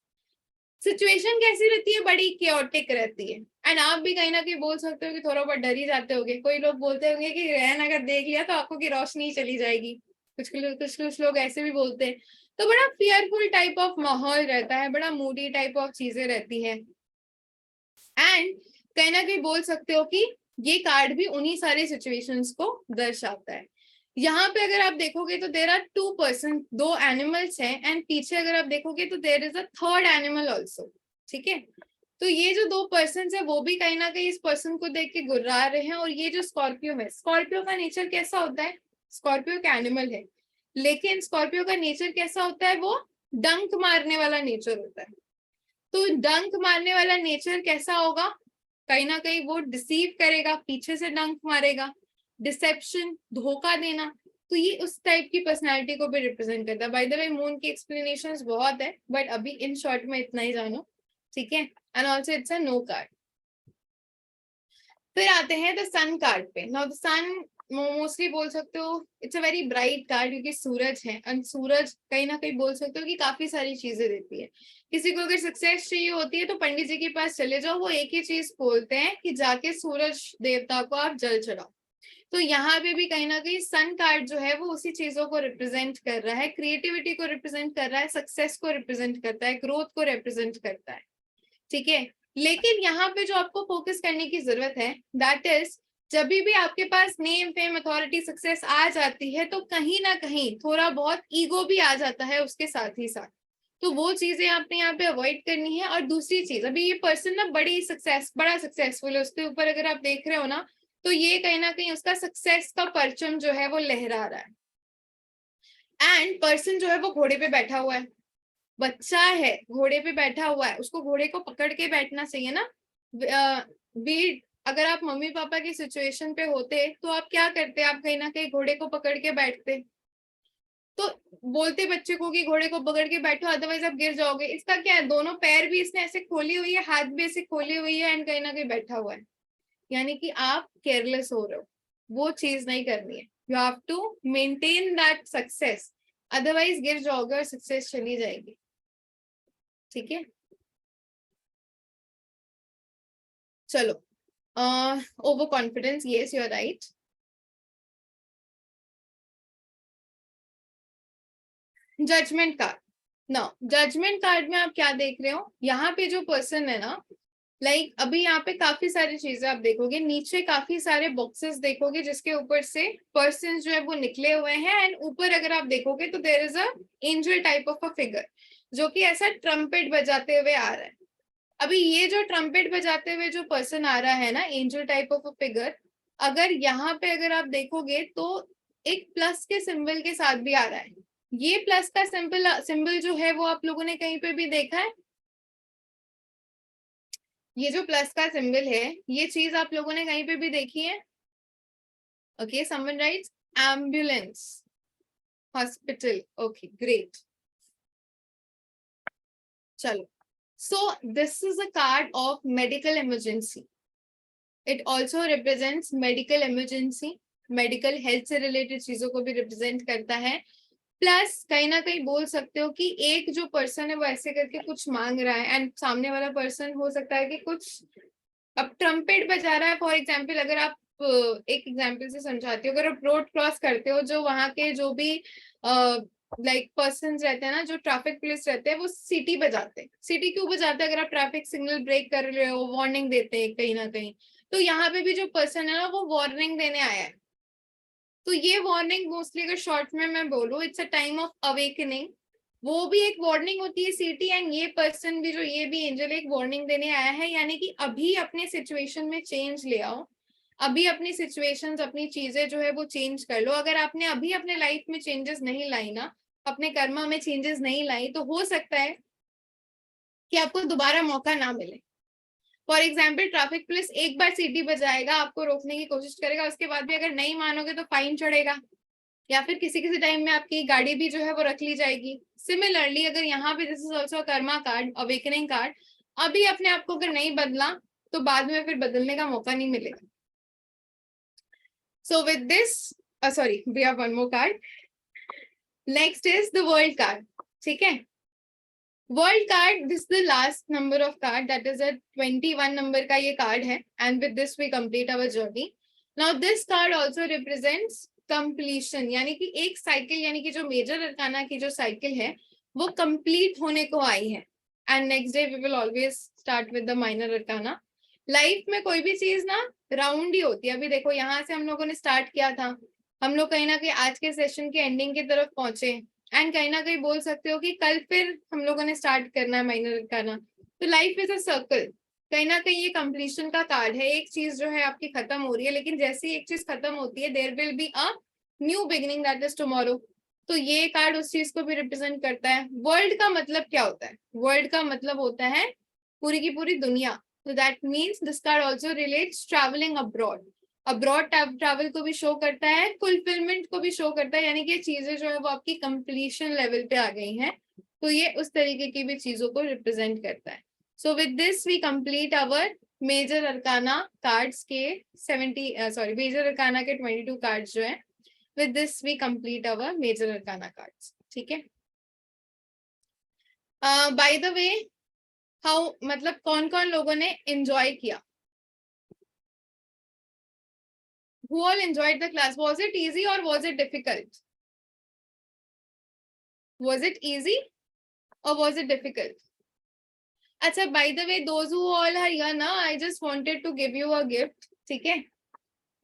सिचुएशन कैसी रहती है? बड़ी केओटिक रहती है। एंड आप भी कहीं ना कहीं बोल सकते हो कि थोड़ा बहुत डर ही जाते होगे। कोई लोग बोलते होंगे कि ग्रहण अगर देख लिया तो आंखों की रोशनी चली जाएगी, कुछ लोग ऐसे भी बोलते हैं। तो बड़ा फियरफुल टाइप ऑफ माहौल रहता है, बड़ा मूडी टाइप ऑफ चीजें रहती है। एंड कहीं ना कहीं बोल सकते हो कि ये कार्ड भी उन्हीं सारे सिचुएशंस को दर्शाता है। यहाँ पे अगर आप देखोगे तो देर आर 2 पर्सन, 2 एनिमल्स हैं, एंड पीछे अगर आप देखोगे तो there is a third animal also. ठीक है, तो ये जो 2 पर्सन है वो भी कहीं ना कहीं इस पर्सन को देख के गुर्रा रहे हैं। और ये जो स्कॉर्पियो है, स्कॉर्पियो का नेचर कैसा होता है? स्कॉर्पियो का एनिमल है, लेकिन स्कॉर्पियो का नेचर कैसा होता है? वो डंक मारने वाला नेचर होता है। तो डंक मारने वाला नेचर कैसा होगा? कहीं ना कहीं वो डिसीव करेगा, पीछे से डंक मारेगा, डिसेप्शन, धोखा देना। तो ये उस टाइप की पर्सनालिटी को भी रिप्रेजेंट करता है। बाय द वे मून की एक्सप्लेनेशंस बहुत है, बट अभी इन शॉर्ट में इतना ही जानो, ठीक है। And also it's a no card. फिर आते हैं द सन कार्ड पे। नाउ द सन मोस्टली बोल सकते हो it's a very bright card, क्योंकि सूरज है, एंड सूरज कहीं ना कहीं बोल सकते हो कि काफी सारी चीजें देती है। किसी को अगर सक्सेस चाहिए होती है तो पंडित जी के पास चले जाओ, वो एक ही चीज बोलते हैं कि जाके सूरज देवता को आप जल चढ़ाओ। तो यहाँ पे भी कहीं ना कहीं सन कार्ड जो है वो उसी चीजों को रिप्रेजेंट कर रहा है, क्रिएटिविटी को रिप्रेजेंट कर रहा है, सक्सेस को रिप्रेजेंट करता है, ग्रोथ को रिप्रेजेंट करता है, ठीक है। लेकिन यहाँ पे जो आपको फोकस करने की जरूरत है दैट इज, जब भी आपके पास नेम फेम अथॉरिटी सक्सेस आ जाती है तो कहीं ना कहीं थोड़ा बहुत ईगो भी आ जाता है उसके साथ ही साथ। तो वो चीजें आपने यहाँ पे अवॉइड करनी है। और दूसरी चीज, अभी ये पर्सन ना बड़ा सक्सेसफुल है, उसके ऊपर अगर आप देख रहे हो ना, तो ये कहीं ना कहीं उसका सक्सेस का परचम जो है वो लहरा रहा है। एंड पर्सन जो है वो घोड़े पे बैठा हुआ है, बच्चा है घोड़े पे बैठा हुआ है, उसको घोड़े को पकड़ के बैठना चाहिए ना। भी अगर आप मम्मी पापा की सिचुएशन पे होते तो आप क्या करते, आप कहीं ना कहीं घोड़े को पकड़ के बैठते, तो बोलते बच्चे को कि घोड़े को पकड़ के बैठो अदरवाइज आप गिर जाओगे। इसका क्या है, दोनों पैर भी इसने ऐसे खोली हुई है, हाथ भी ऐसे खोली हुई है, एंड कहीं ना कहीं बैठा हुआ है, यानी कि आप केयरलेस हो रहे हो। वो चीज नहीं करनी है, you have to maintain that success, otherwise गिर जाओगे और सक्सेस चली जाएगी, ठीक है। चलो, over confidence, yes you are right. Judgment card, ना जजमेंट कार्ड में आप क्या देख रहे हो, यहाँ पे जो पर्सन है ना, लाइक अभी यहाँ पे काफी सारी चीजें आप देखोगे, नीचे काफी सारे बॉक्सेस देखोगे जिसके ऊपर से पर्सन जो है वो निकले हुए हैं, एंड ऊपर अगर आप देखोगे तो there is a angel type of a figure जो कि ऐसा ट्रम्पेट बजाते हुए आ रहा है। अभी ये जो ट्रम्पेट बजाते हुए जो पर्सन आ रहा है ना, angel type of a figure, अगर यहाँ पे अगर आप देखोगे तो एक प्लस के सिंबल के साथ भी आ रहा है। ये प्लस का सिंबल जो है वो आप लोगों ने कहीं पे भी देखा है? ये जो प्लस का सिंबल है, ये चीज आप लोगों ने कहीं पे भी देखी है? Okay, someone rights ambulance, hospital, okay great. चलो, so this is a card of medical emergency. It also represents medical emergency, medical health से रिलेटेड चीजों को भी रिप्रेजेंट करता है। प्लस कहीं ना कहीं बोल सकते हो कि एक जो पर्सन है वो ऐसे करके कुछ मांग रहा है, एंड सामने वाला पर्सन हो सकता है कि कुछ अब ट्रम्पेट बजा रहा है। फॉर एग्जाम्पल, अगर आप एक एग्जाम्पल से समझाती हो, अगर आप रोड क्रॉस करते हो, जो वहां के जो भी लाइक पर्सन रहते हैं ना, जो ट्रैफिक पुलिस रहते हैं, वो सीटी बजाते हैं। सीटी क्यों बजाते हैं? अगर आप ट्रैफिक सिग्नल ब्रेक कर रहे हो, वार्निंग देते हैं कहीं ना कहीं। तो यहाँ पे भी जो पर्सन है ना वो वार्निंग देने आया है। तो ये वार्निंग मोस्टली अगर शॉर्ट में मैं बोलूँ, it's a time of awakening, वो भी एक वार्निंग होती है सिटी, एंड ये पर्सन भी जो ये भी एंजल एक वार्निंग देने आया है, यानी कि अभी अपने सिचुएशन में चेंज ले आओ, अभी अपनी सिचुएशंस अपनी चीजें जो है वो चेंज कर लो। अगर आपने अभी अपने लाइफ में चेंजेस नहीं लाई ना, अपने कर्मा में चेंजेस नहीं लाई, तो हो सकता है कि आपको दोबारा मौका ना मिले। फॉर एग्जाम्पल, ट्रैफिक पुलिस एक बार सीटी बजाएगा, आपको रोकने की कोशिश करेगा, उसके बाद भी अगर नहीं मानोगे तो फाइन चढ़ेगा, या फिर किसी किसी टाइम में आपकी गाड़ी भी जो है वो रख ली जाएगी। सिमिलरली अगर यहाँ पे this is also Karma card, awakening card, अभी अपने आप को अगर नहीं बदला तो बाद में फिर बदलने का मौका नहीं मिलेगा। So with this, sorry we have one more card, next is the world card, ठीक है। World card, this the last number of card, that is a 21 number का ये कार्ड है, and with this we complete our journey. Now this card also represents completion, यानी कि एक cycle, यानी कि जो मेजर अरकाना की जो साइकिल है वो कंप्लीट होने को आई है, and next day we will always start with the minor arcana. Life में कोई भी चीज ना राउंड ही होती है। अभी देखो यहाँ से हम लोगों ने स्टार्ट किया था, हम लोग कहीं ना कहीं आज के सेशन के एंडिंग की तरफ पहुंचे, एंड कहीं ना कहीं बोल सकते हो कि कल फिर हम लोगों ने स्टार्ट करना है माइनर अरकाना। तो लाइफ इज अ सर्कल, कहीं ना कहीं ये कंप्लीशन का कार्ड है। एक चीज जो है आपकी खत्म हो रही है, लेकिन जैसे ही एक चीज खत्म होती है there will be a new beginning, that is tomorrow. तो ये कार्ड उस चीज को भी रिप्रेजेंट करता है। वर्ल्ड का मतलब क्या होता है? वर्ल्ड का मतलब होता है पूरी की पूरी दुनिया। So that means this card also relates traveling abroad. Abroad travel को भी शो करता है, फुलफिलमेंट को भी शो करता है, यानी कि चीजें जो है वो आपकी कंप्लीशन लेवल पे आ गई हैं, तो ये उस तरीके की भी चीजों को रिप्रेजेंट करता है। So with this we complete our major arcana cards के मेजर अरकाना के 22 कार्ड्स जो है, with this we complete our major arcana cards. ठीक है, बाय द वे हाउ, मतलब कौन कौन लोगों ने एंजॉय किया? Who all enjoyed the class? Was it easy or was it difficult? Was it easy or was it difficult? अच्छा, by the way, those who all are here ना, I just wanted to give you a gift. ठीक है,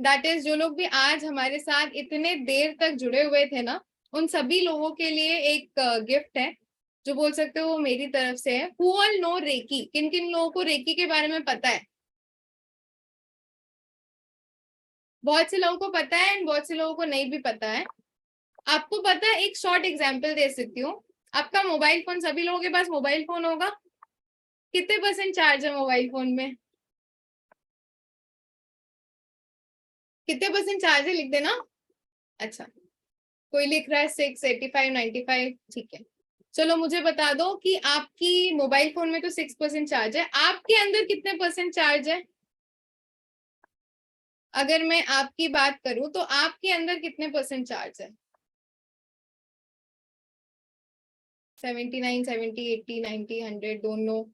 that is जो लोग भी आज हमारे साथ इतने देर तक जुड़े हुए थे ना, उन सभी लोगों के लिए एक गिफ्ट है, जो बोल सकते हो वो मेरी तरफ से है। Who all know reiki? किन किन लोगों को रेकी के बारे में पता है? बहुत से लोगों को पता है एंड बहुत से लोगों को नहीं भी पता है। आपको पता है, एक शॉर्ट एग्जांपल दे सकती हूँ। आपका मोबाइल फोन, सभी लोगों के पास मोबाइल फोन होगा, कितने % चार्ज है मोबाइल फोन में? कितने % चार्ज है, लिख देना। अच्छा, कोई लिख रहा है 6, 85, 95, ठीक है। चलो मुझे बता दो कि आपकी मोबाइल फोन में तो 6% चार्ज है, आपके अंदर कितने % चार्ज है? अगर मैं आपकी बात करूं तो आपके अंदर कितने % चार्ज है? 79, 70, 80, 90, 100, डोंट नो।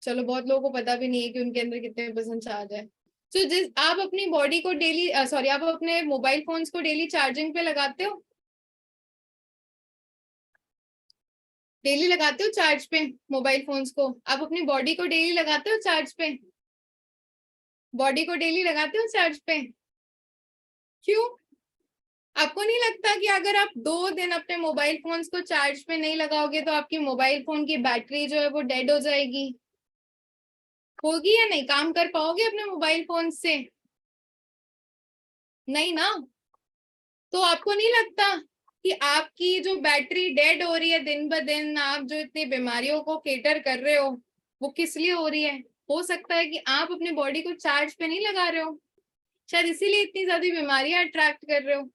चलो बहुत लोगों को पता भी नहीं है कि उनके अंदर कितने % चार्ज है। तो जिस आप अपनी बॉडी को डेली आप अपने मोबाइल फोन्स को डेली चार्जिंग पे लगाते हो? डेली लगाते हो चार्ज पे मोबाइल फोन्स को? आप अपनी बॉडी को डेली लगाते हो चार्ज पे? बॉडी को डेली लगाते हो चार्ज पे? क्यों? आपको नहीं लगता कि अगर आप 2 दिन अपने मोबाइल फोन्स को चार्ज पे नहीं लगाओगे तो आपकी मोबाइल फोन की बैटरी जो है वो डेड हो जाएगी? होगी या नहीं? काम कर पाओगे अपने मोबाइल फोन से? नहीं ना। तो आपको नहीं लगता कि आपकी जो बैटरी डेड हो रही है दिन ब दिन, आप जो इतनी बीमारियों को केटर कर रहे हो, वो किस लिए हो रही है? हो सकता है कि आप अपनी बॉडी को चार्ज पे नहीं लगा रहे हो, शायद इसीलिए इतनी ज्यादा बीमारियां अट्रैक्ट कर रहे हो।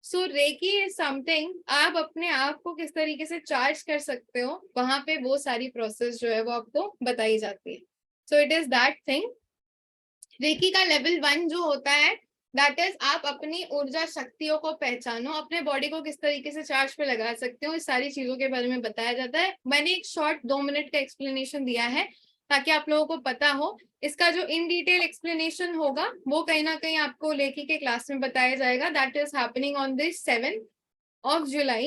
सो रेकी इज समथिंग, आप अपने आप को किस तरीके से चार्ज कर सकते हो, वहां पे वो सारी प्रोसेस जो है वो आपको बताई जाती है। So it is that thing. Reiki का लेवल 1 जो होता है, दैट इज आप अपनी ऊर्जा शक्तियों को पहचानो, अपने बॉडी को किस तरीके से चार्ज पे लगा सकते हो, इस सारी चीजों के बारे में बताया जाता है। मैंने एक शॉर्ट 2 मिनट का एक्सप्लेनेशन दिया है ताकि आप लोगों को पता हो। इसका जो इन डिटेल एक्सप्लेनेशन होगा वो कहीं ना कहीं आपको लेखी के क्लास में बताया जाएगा, that is happening on this 7th of July.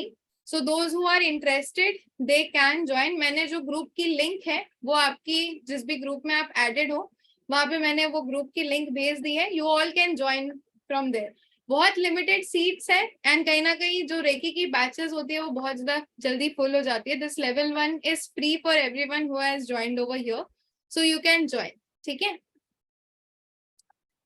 So those who are interested they can join. मैंने जो ग्रुप की लिंक है वो आपकी, जिस भी ग्रुप में आप एडेड हो वहां पे मैंने वो ग्रुप की लिंक भेज दी है, you all can join from there. बहुत लिमिटेड सीट्स है एंड कहीं ना कहीं जो रेकी की बैचेस होती है वो बहुत ज्यादा जल्दी फुल हो जाती है। This level 1 is free for everyone who has joined over here, so you can join. ठीक है,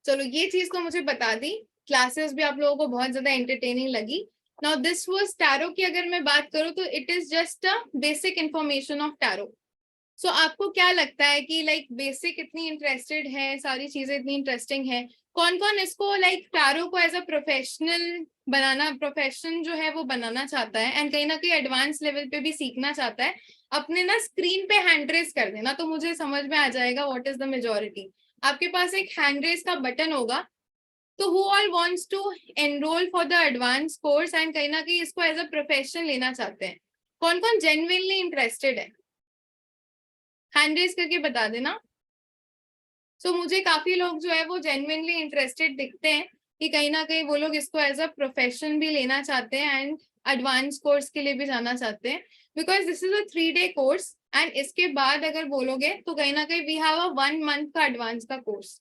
चलो ये चीज तो मुझे बता दी। क्लासेस भी आप लोगों को बहुत ज्यादा एंटरटेनिंग लगी। नाउ दिस वाज टैरो की अगर मैं बात करूं तो it is just a basic information of tarot. So आपको क्या लगता है कि लाइक बेसिक इतनी इंटरेस्टेड है, सारी चीजें इतनी इंटरेस्टिंग है, कौन कौन इसको लाइक टैरो को एज अ प्रोफेशनल बनाना, प्रोफेशन जो है वो बनाना चाहता है एंड कहीं ना कहीं एडवांस लेवल पे भी सीखना चाहता है? अपने ना स्क्रीन पे हैंड रेस कर देना तो मुझे समझ में आ जाएगा व्हाट इज द मेजोरिटी। आपके पास एक हैंड रेस का बटन होगा, तो who all wants to enroll for the advance course and कहीं ना कहीं इसको एज अ प्रोफेशन लेना चाहते हैं? कौन कौन जेन्युइनली इंटरेस्टेड है? हैंड रेस करके बता देना। सो मुझे काफी लोग जो है वो जेन्युइनली इंटरेस्टेड दिखते हैं कि कहीं ना कहीं वो लोग इसको एज अ प्रोफेशन भी लेना चाहते हैं एंड एडवांस कोर्स के लिए भी जाना चाहते हैं, because this is a 3-day course and इसके बाद अगर बोलोगे तो कहीं ना कहीं वी हैव अ 1 month का एडवांस का कोर्स।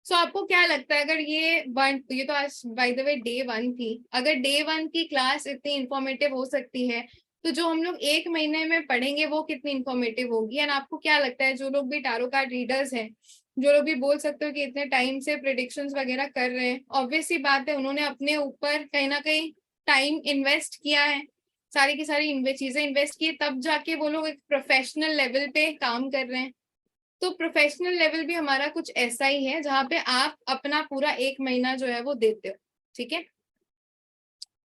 सो आपको क्या लगता है, अगर ये तो आज बाय द वे डे 1 थी, अगर डे 1 की क्लास इतनी इंफॉर्मेटिव हो सकती है तो जो हम लोग 1 महीने में पढ़ेंगे वो कितनी इंफॉर्मेटिव होगी? एंड आपको क्या लगता है जो लोग भी टैरो कार्ड रीडर्स हैं, जो लोग भी बोल सकते हो कि इतने टाइम से प्रेडिक्शंस वगैरह कर रहे हैं, ऑब्वियस सी बात है उन्होंने अपने ऊपर कहीं ना कहीं टाइम इन्वेस्ट किया है, सारी की सारी चीजें इन्वेस्ट की, तब जाके वो लोग एक प्रोफेशनल लेवल पे काम कर रहे हैं। तो प्रोफेशनल लेवल भी हमारा कुछ ऐसा ही है जहाँ पे आप अपना पूरा 1 महीना जो है वो देते हो, ठीक है।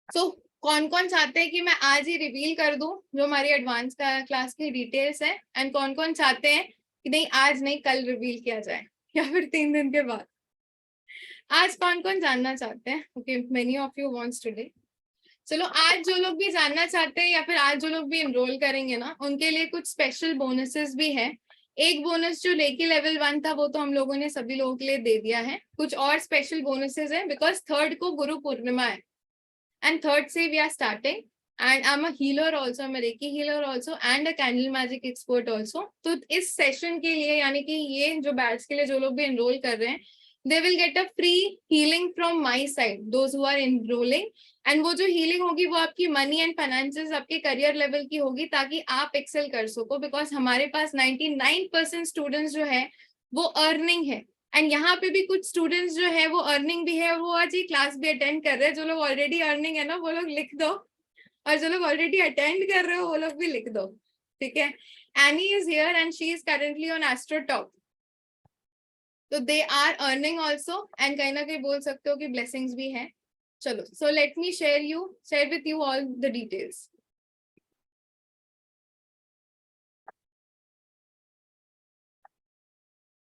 सो कौन कौन चाहते हैं कि मैं आज ही रिवील कर दूं जो हमारी एडवांस क्लास की डिटेल्स है, एंड कौन कौन चाहते हैं कि नहीं आज नहीं कल रिवील किया जाए या फिर 3 दिन के बाद? आज कौन कौन जानना चाहते हैं? Okay, many of you wants today. चलो आज जो लोग भी जानना चाहते हैं या फिर आज जो लोग भी एनरोल करेंगे ना, उनके लिए कुछ स्पेशल बोनसेस भी है। एक बोनस जो लेके लेवल 1 था वो तो हम लोगों ने सभी लोगों के लिए दे दिया है। कुछ और स्पेशल बोनसेस है बिकॉज 3rd को गुरु पूर्णिमा है एंड 3rd से we are starting, and I am a healer also, I am reiki healer also and a candle magic expert also. तो इस सेशन के लिए यानी कि ये जो बैच के लिए जो लोग भी एनरोल कर रहे हैं, they will get a free healing from my side, those who are enrolling, and वो जो healing होगी वो आपकी money and finances आपके career level की होगी ताकि आप excel कर सको, because हमारे पास 99% students जो है वो earning है, एंड यहाँ पे भी कुछ स्टूडेंट्स जो है वो अर्निंग भी है और वो आज ये क्लास भी अटेंड कर रहे हैं। जो लोग ऑलरेडी अर्निंग है ना वो लोग लिख दो, और जो लोग ऑलरेडी अटेंड कर रहे हो वो लोग भी लिख दो, ठीक है। Annie is here and she is currently on astro top, तो they are earning also, and कहीं ना कहीं बोल सकते हो कि ब्लेसिंग्स भी है। चलो, so let me share with you all the details.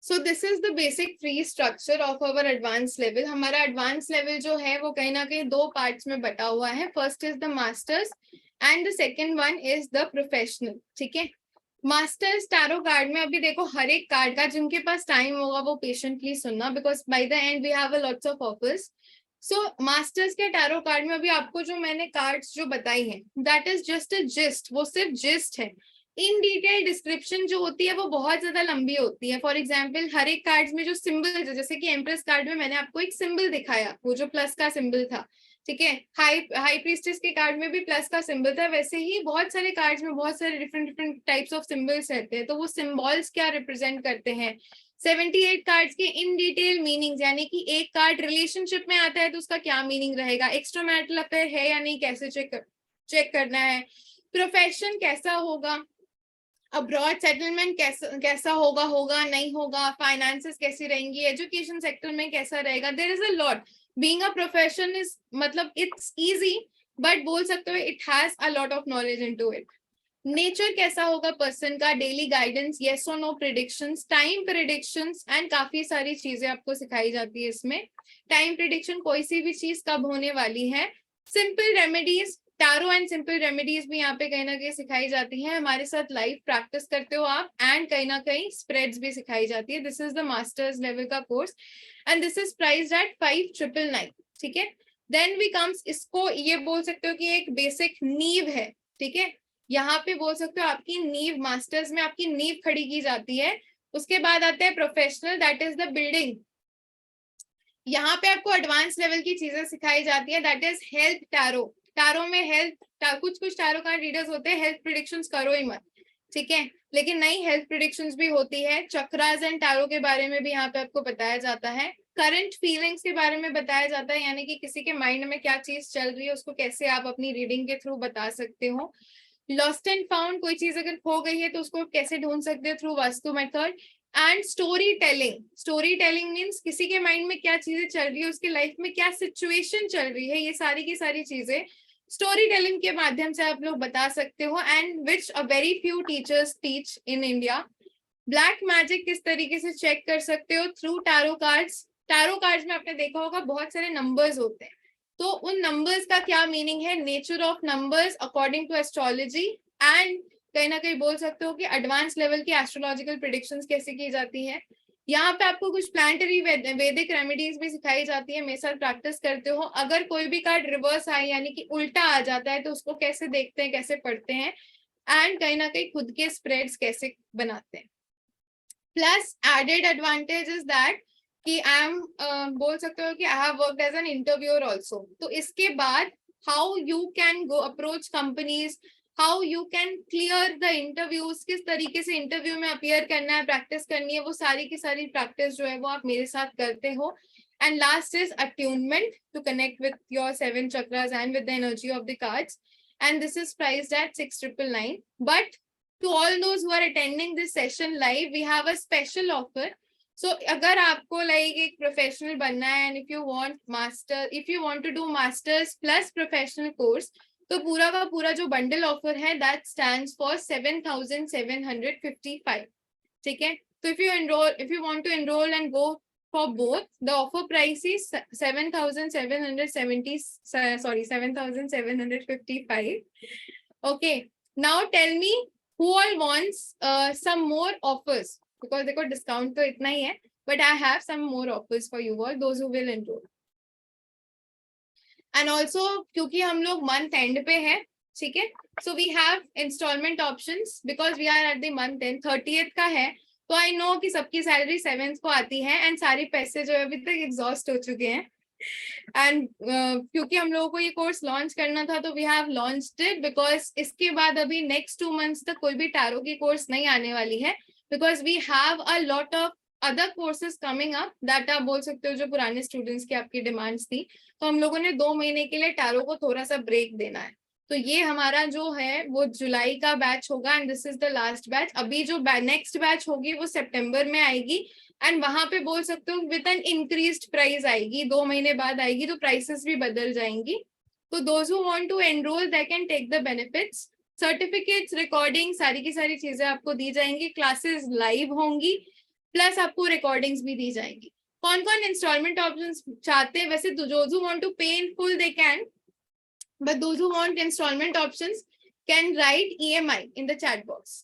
So this is the basic free structure of our advance level. हमारा एडवांस लेवल जो है वो कहीं ना कहीं 2 पार्ट्स में बटा हुआ है। First is the masters and the second one is the professional, ठीक है। मास्टर्स टैरो कार्ड में अभी देखो हर एक कार्ड का, जिनके पास टाइम होगा वो पेशेंटली सुनना, because by the end we have a lots of offers. So masters के टैरो कार्ड में अभी आपको जो मैंने कार्ड्स जो बताई हैं that is just a gist, वो सिर्फ जिस्ट है। इन डिटेल डिस्क्रिप्शन जो होती है वो बहुत ज्यादा लंबी होती है। फॉर एग्जाम्पल हर एक कार्ड में जो सिंबल है, जैसे कि एम्प्रेस कार्ड में मैंने आपको एक सिंबल दिखाया, वो जो प्लस का सिंबल था, ठीक है। हाई प्रीस्टेस के कार्ड में भी प्लस का सिंबल था। वैसे ही बहुत सारे कार्ड्स में बहुत सारे डिफरेंट टाइप्स ऑफ सिंबल्स रहते हैं, तो वो सिंबल्स क्या रिप्रेजेंट करते हैं, 78 कार्ड्स के इन डिटेल मीनिंग्स, यानी कि एक कार्ड रिलेशनशिप में आता है तो उसका क्या मीनिंग रहेगा, एक्स्ट्रा मैरिटल अफेयर है या नहीं कैसे चेक करना है, प्रोफेशन कैसा होगा, अब्रॉड सेटलमेंट कैसा होगा नहीं होगा, फाइनेंसेस कैसी रहेंगी, एजुकेशन सेक्टर में कैसा रहेगा। There is a lot. Being a profession is मतलब इट्स इजी, बट बोल सकते हो it has a lot of knowledge into it. Nature कैसा होगा पर्सन का, डेली गाइडेंस, येस और no predictions, time predictions, and काफी सारी चीजें आपको सिखाई जाती है इसमें। टाइम प्रिडिक्शन, कोई सी भी चीज कब होने वाली है, simple remedies, tarot and simple remedies भी यहाँ पे कहीं ना कहीं सिखाई जाती है। हमारे साथ लाइव प्रैक्टिस करते हो आप, एंड कहीं ना कहीं स्प्रेड्स भी सिखाई जाती है। This is the masters level का course and this is priced at 5999, ठीक है। देन वी कम्स, इसको ये बोल सकते हो कि एक बेसिक नींव है, ठीक है। यहाँ पे बोल सकते हो आपकी नींव, मास्टर्स में आपकी नींव खड़ी की जाती है। उसके बाद आता है professional, that is the building. यहाँ पे आपको एडवांस लेवल की चीजें सिखाई जाती है, that is health tarot. Tarot में हेल्थ, कुछ टैरो कार्ड रीडर्स होते हैं हेल्थ प्रिडिक्शंस करो ही मत, ठीक है, लेकिन नहीं, हेल्थ प्रिडिक्शंस भी होती है। चक्रास एंड टैरो के बारे में भी यहाँ पे आपको बताया जाता है। करंट फीलिंग्स के बारे में बताया जाता है, यानी कि किसी के माइंड में क्या चीज चल रही है उसको कैसे आप अपनी रीडिंग के थ्रू बता सकते हो। लॉस्ट एंड फाउंड, कोई चीज अगर खो गई है तो उसको कैसे ढूंढ सकते हो through vastu method. And story telling means किसी के माइंड में क्या चीजें चल रही है, उसकी लाइफ में क्या सिचुएशन चल रही है, ये सारी की सारी चीजें स्टोरी टेलिंग के माध्यम से आप लोग बता सकते हो, and which a very few teachers teach in India. Black magic किस तरीके से चेक कर सकते हो through tarot cards. Tarot cards में आपने देखा होगा बहुत सारे नंबर्स होते हैं, तो उन नंबर्स का क्या मीनिंग है, nature of numbers according to astrology, and कहीं ना कहीं बोल सकते हो कि एडवांस लेवल की एस्ट्रोलॉजिकल प्रेडिक्शंस कैसे की जाती है। यहाँ पे आपको कुछ प्लानिटरी वैदिक रेमेडीज भी सिखाई जाती है, मेरे साथ प्रैक्टिस करते हो। अगर कोई भी कार्ड रिवर्स आए यानी कि उल्टा आ जाता है तो उसको कैसे देखते हैं, कैसे पढ़ते हैं, एंड कहीं ना कहीं खुद के स्प्रेड्स कैसे बनाते हैं। Plus added advantage is that कि आई एम बोल सकते हो कि I have worked as an interviewer also. तो इसके बाद how you can go approach companies, how you can clear the interviews, किस तरीके से इंटरव्यू में अपीयर करना है, प्रैक्टिस करनी है, वो सारी की सारी प्रैक्टिस जो है वो आप मेरे साथ करते हो। And last is attunement to connect with your 7 chakras and with the energy of the cards, and this is priced at 6999, but To all those who are attending this session live, we have a special offer. So अगर आपको like एक professional बनना है and if you want to do masters plus professional course, तो पूरा का पूरा जो bundle offer है that stands for 7,755. ठीक है, तो if you want to enroll and go for both, the offer price is 7,755. Okay, now tell me who all wants some more offers, because देखो discount तो इतना ही है, but I have some more offers for you all, those who will enroll. And also क्योंकि हम लोग month end पे है, ठीक है, so we have installment options because we are at the month end. 30th का है, तो I know कि सबकी सैलरी 7th को आती है and सारे पैसे जो अभी तक एग्जॉस्ट हो चुके हैं. एंड क्योंकि हम लोगों को ये कोर्स लॉन्च करना था, तो we have launched it, because इसके बाद अभी नेक्स्ट 2 months तक कोई भी टैरो की कोर्स नहीं आने वाली है, because we have a lot of other courses coming up that आप बोल सकते हो जो पुराने स्टूडेंट्स की आपकी डिमांड्स थी. तो हम लोगों ने 2 महीने के लिए टैरो को थोड़ा सा ब्रेक देना है. तो ये हमारा जो है वो जुलाई का बैच होगा and this is the last batch. अभी जो नेक्स्ट बैच होगी वो सितंबर में आएगी एंड वहां पे बोल सकते हो विद एन इंक्रीज्ड प्राइस आएगी. 2 महीने बाद आएगी, तो प्राइसेस भी बदल जाएंगी. तो those who want to enrol they can take the benefits. Certificates, recording, सारी की सारी चीजें आपको दी जाएंगी. क्लासेस लाइव होंगी, प्लस आपको रिकॉर्डिंग्स भी दी जाएंगी. कौन कौन इंस्टॉलमेंट ऑप्शंस चाहते हैं? वैसे दोज हु वांट टू पे in full they can, but those who want installment options can write EMI in the chat box,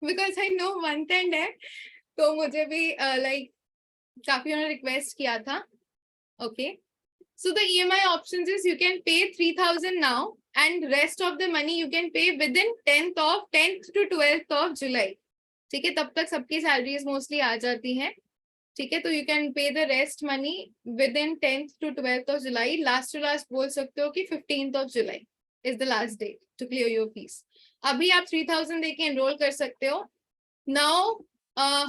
because I know month end है, तो मुझे भी like काफी उन्होंने रिक्वेस्ट किया था. Okay, so the EMI options is you can pay 3,000 now and rest of the money you can pay within 10th to 12th of July. ठीक है, तब तक सबकी सैलरीज मोस्टली आ जाती हैं. ठीक है, तो you can pay the rest money within 10th to 12th of July. Last to last बोल सकते हो कि 15th of July is the last date to clear your fees. अभी आप 3,000 देके एनरोल कर सकते हो. Now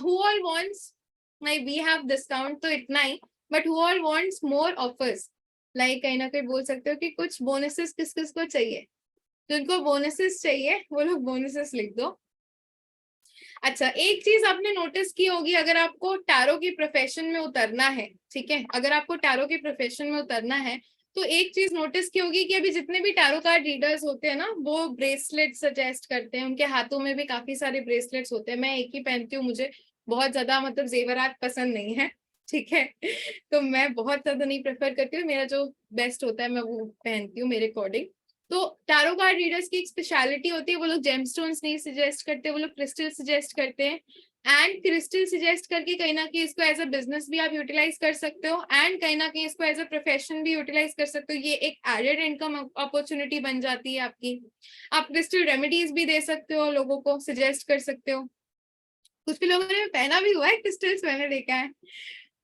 who all wants, like we have discount तो इतना ही, but who all wants more offers, like कहीं ना कहीं बोल सकते हो कि कुछ बोनसेस किस किस को चाहिए. जिनको बोनसेस चाहिए वो लोग बोनसेस लिख दो. अच्छा, एक चीज आपने नोटिस की होगी, अगर आपको टैरो की प्रोफेशन में उतरना है, ठीक है, अगर आपको टैरो की प्रोफेशन में उतरना है, तो एक चीज नोटिस की होगी कि अभी जितने भी टैरो कार्ड रीडर्स होते हैं ना, वो ब्रेसलेट सजेस्ट करते हैं. उनके हाथों में भी काफी सारे ब्रेसलेट्स होते हैं. मैं एक ही पहनती हूँ, मुझे बहुत ज्यादा मतलब जेवरात पसंद नहीं है. ठीक है, तो मैं बहुत ज्यादा नहीं प्रेफर करती हूँ. मेरा जो बेस्ट होता है मैं वो पहनती हूँ मेरे अकॉर्डिंग. तो टैरो कार्ड रीडर्स की एक स्पेशलिटी होती है, वो लोग जेमस्टोन्स नहीं सजेस्ट करते, वो लोग क्रिस्टल सजेस्ट करते हैं. एंड क्रिस्टल सजेस्ट करके कहीं ना कहीं इसको एज अ बिजनेस भी आप यूटिलाइज कर सकते हो एंड कहीं ना कहीं इसको एज अ प्रोफेशन भी यूटिलाइज कर सकते हो. ये एक एडेड इनकम अपॉर्चुनिटी बन जाती है आपकी. आप क्रिस्टल रेमेडीज भी दे सकते हो, लोगों को सजेस्ट कर सकते हो. कुछ भी लोगों ने पहना भी हुआ है क्रिस्टल्स, मैंने देखा है.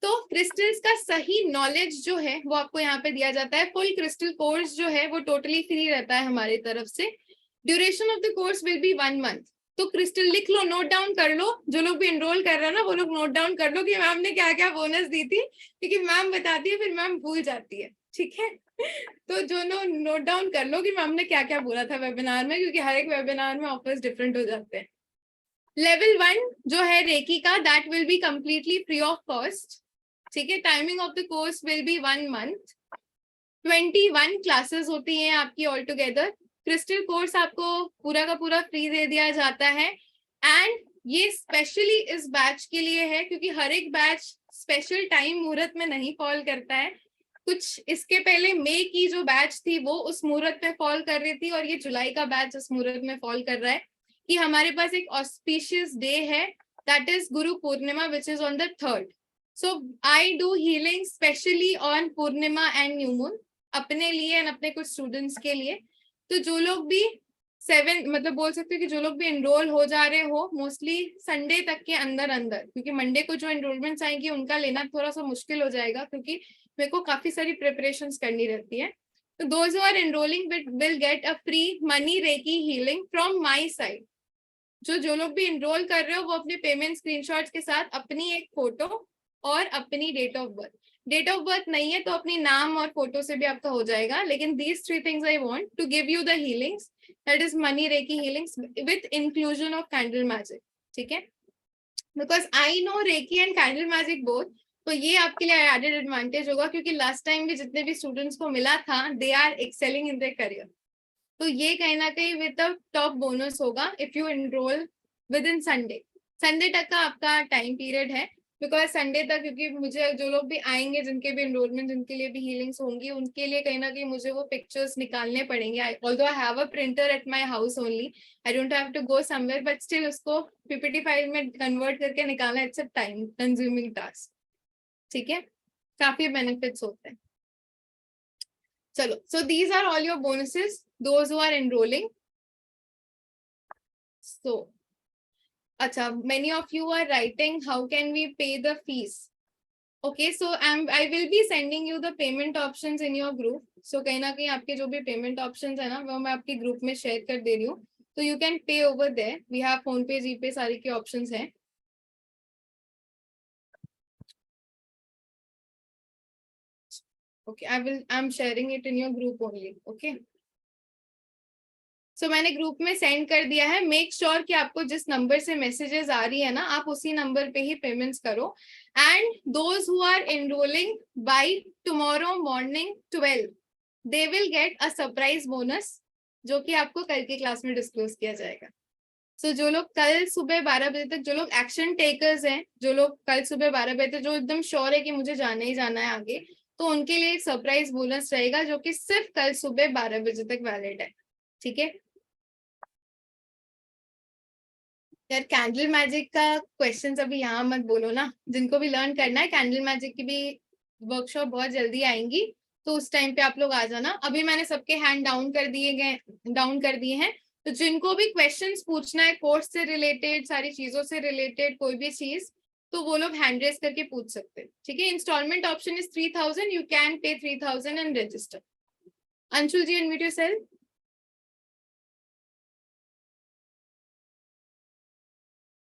तो क्रिस्टल्स का सही नॉलेज जो है वो आपको यहाँ पे दिया जाता है. फुल क्रिस्टल कोर्स जो है वो टोटली फ्री रहता है हमारी तरफ से. Duration of the course will be 1 month. तो क्रिस्टल लिख लो, नोट डाउन कर लो. जो लोग भी एनरोल कर रहे हैं ना, वो लोग नोट डाउन कर लो कि मैम ने क्या क्या बोनस दी थी, क्योंकि मैम बताती है फिर मैम भूल जाती है. ठीक है, तो जो लोग नोट डाउन कर लो कि मैम ने क्या क्या बोला था वेबिनार में, क्योंकि हर एक वेबिनार में ऑफर्स डिफरेंट हो जाते हैं. लेवल 1 जो है रेकी का, that will be completely free of cost. ठीक है, timing of the course will be 1 month. 21 classes होती हैं आपकी ऑल टुगेदर. क्रिस्टल कोर्स आपको पूरा का पूरा फ्री दे दिया जाता है. एंड ये स्पेशली इस बैच के लिए है, क्योंकि हर एक बैच स्पेशल टाइम मुहूर्त में नहीं फॉल करता है. कुछ इसके पहले मई की जो बैच थी वो उस मुहूर्त में फॉल कर रही थी, और ये जुलाई का बैच उस मुहूर्त में फॉल कर रहा है कि हमारे पास एक ऑस्पिशियस डे है, that is Guru Purnima, which is on the 3rd. So I do healing specially on Purnima and New Moon, अपने लिए और अपने कुछ स्टूडेंट्स के लिए. तो जो लोग भी 7 मतलब बोल सकते हो कि जो लोग भी एनरोल हो जा रहे हो मोस्टली संडे तक के अंदर अंदर, क्योंकि मंडे को जो एनरोलमेंट्स आएंगी उनका लेना थोड़ा सा मुश्किल हो जाएगा, क्योंकि मेरे को काफी सारी प्रिपरेशंस करनी रहती है. तो those who are enrolling will get a free money reiki healing from my side. जो लोग भी एनरोल कर रहे हो वो अपने पेमेंट स्क्रीनशॉट्स के साथ अपनी एक फोटो और अपनी date of birth, date of birth नहीं है तो अपनी नाम और फोटो से भी आपका हो जाएगा, लेकिन these 3 things I want to give you the healings, that is money reiki healings with inclusion of candle magic, ठीक है, because I know reiki and candle magic both, तो ये आपके लिए एडेड एडवांटेज होगा, क्योंकि लास्ट टाइम भी जितने भी स्टूडेंट्स को मिला था they are excelling in their career, तो ये कहीं ना कहीं विद द टॉप बोनस होगा if you enrol within Sunday. Sunday तक का आपका टाइम पीरियड है, बिकॉज संडे तक, क्योंकि मुझे जो लोग भी आएंगे जिनके भी एनरोलमेंट, जिनके लिए भी हीलिंग्स होंगी, उनके लिए कहीं ना कहीं मुझे वो पिक्चर्स निकालने पड़ेंगे। Although I have a printer at my house only, I don't have to go somewhere, but still उसको पीपीटी फाइल में कन्वर्ट करके निकालना it's a time consuming task, ठीक है, काफी बेनिफिट्स होते हैं। चलो, so these are all your bonuses, those who are enrolling. So acha, many of you are writing how can we pay the fees. Okay, so I will be sending you the payment options in your group. So कहीं ना कहीं आपके जो भी payment options है ना, वो मैं आपके group में share कर दे रही हूँ, तो you can pay over there. We have phone पे, GPay, सारी के options हैं. Okay, I'm sharing it in your group only. Okay. So मैंने ग्रुप में सेंड कर दिया है. मेक श्योर कि आपको जिस नंबर से मैसेजेस आ रही है ना, आप उसी नंबर पे ही पेमेंट्स करो. And those who are enrolling by tomorrow morning 12 they will get a surprise bonus, जो कि आपको कल की क्लास में डिस्क्लोज किया जाएगा. सो जो लोग कल सुबह 12 बजे तक, जो लोग एक्शन टेकर्स हैं, जो लोग कल सुबह 12 बजे तक जो एकदम श्योर है कि मुझे जाना ही जाना है आगे, तो उनके लिए एक सरप्राइज बोनस रहेगा, जो कि सिर्फ कल सुबह 12 बजे तक वैलिड है. ठीक है यार, कैंडल मैजिक का क्वेश्चंस अभी यहाँ मत बोलो ना. जिनको भी लर्न करना है, कैंडल मैजिक की भी वर्कशॉप बहुत जल्दी आएंगी, तो उस टाइम पे आप लोग आ जाना. अभी मैंने सबके हैंड डाउन कर दिए हैं. तो जिनको भी क्वेश्चंस पूछना है कोर्स से रिलेटेड, सारी चीजों से रिलेटेड कोई भी चीज, तो वो लोग हैंड रेस करके पूछ सकते हैं. ठीक है, instalment option is 3000, you can pay 3000 and register. Anshul ji, unmute yourself.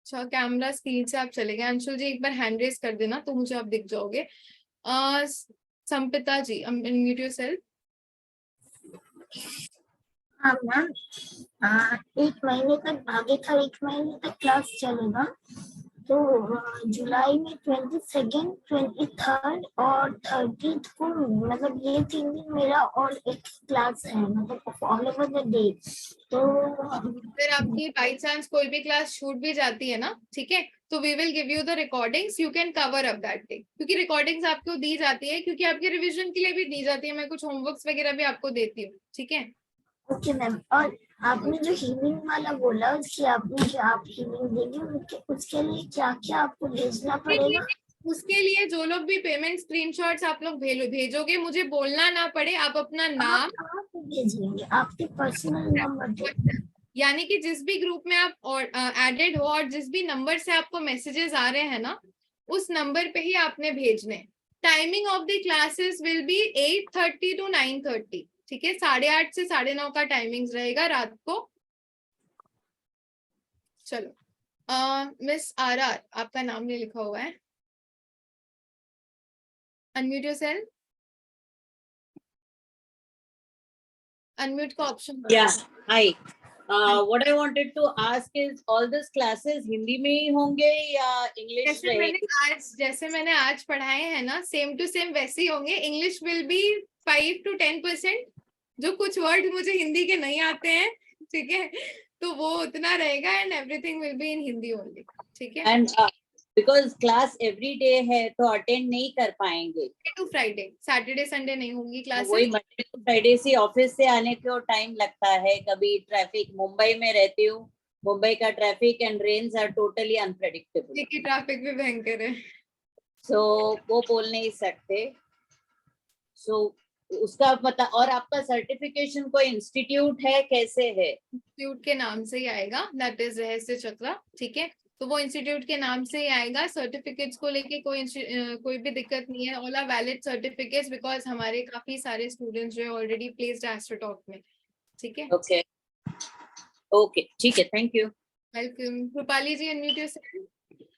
अच्छा, कैमरा स्क्रीन से आप चले गए. अंशुल जी एक बार हैंड रेस कर देना तो मुझे आप दिख जाओगे. संपिता जी, अनम्यूट योरसेल्फ. हाँ मैम, 1 महीने तक आगे का 1 महीने तक क्लास चलेगा. तो जुलाई में 22nd, 23rd और 30th को, मतलब ये 3 दिन मेरा और एक क्लास है, मतलब ऑल ओवर द डे. तो फिर आपकी बाई चांस कोई भी क्लास छूट भी जाती है ना, ठीक है, तो we will give you the recordings, you can cover up that day, क्योंकि रिकॉर्डिंग्स आपको दी जाती है, क्योंकि आपके रिवीजन के लिए भी दी जाती है. मैं कुछ होमवर्क्स वगैरह भी आपको देती हूँ. ठीक है, ओके मैम. और आपने जो हीलिंग वाला बोला, उसकी आपने जो आप हीलिंग देंगे, उसके लिए क्या क्या आपको भेजना पड़ेगा? उसके लिए जो लोग भी पेमेंट स्क्रीनशॉट्स आप लोग भेजोगे, मुझे बोलना ना पड़े, आप अपना नाम भेजेंगे, आपके पर्सनल नंबर, यानी कि जिस भी ग्रुप में आप एडेड हो और जिस भी नंबर से आपको मैसेजेस आ रहे हैं ना, उस नंबर पे ही आपने भेजने. Timing of the classes will be 8:30 to 9:30. ठीक है, 8:30 से 9:30 का टाइमिंग्स रहेगा रात को. चलो, मिस आर, आपका नाम नहीं लिखा हुआ है. Unmute yourself. अनम्यूट का option. Hi. What I wanted to ask is, all these classes Hindi में ही होंगे या इंग्लिश रहेगी? जैसे मैंने आज पढ़ाए हैं ना, सेम टू सेम वैसे ही होंगे. इंग्लिश विल बी 5 to 10%, जो कुछ वर्ड मुझे हिंदी के नहीं आते हैं, ठीक है, तो वो उतना रहेगा. And everything will be in Hindi only. ठीक है, and because class every day है तो अटेंड नहीं कर पाएंगे. टू फ्राइडे, सैटरडे संडे नहीं होंगी क्लासेस. वही मंडे टू फ्राइडे से ऑफिस से आने को टाइम लगता है. कभी ट्रैफिक, मुंबई में रहती हूँ, मुंबई का traffic and rains are totally unpredictable. Traffic भी भयंकर है. सो वो बोल नहीं सकते. सो उसका पता. और आपका सर्टिफिकेशन कोई इंस्टीट्यूट है, कैसे है? इंस्टीट्यूट के नाम से ही आएगा, दैट इज रहस्य चक्रा. ठीक है, तो वो इंस्टीट्यूट के नाम से ही आएगा. सर्टिफिकेट्स को लेके कोई भी दिक्कत नहीं है. All are valid certificates, because हमारे काफी सारे स्टूडेंट्स जो है ऑलरेडी प्लेस्ड एस्ट्रोटॉक में. ठीक है, ओके ओके, ठीक है, thank you. Welcome. Rupali ji, unmute yourself.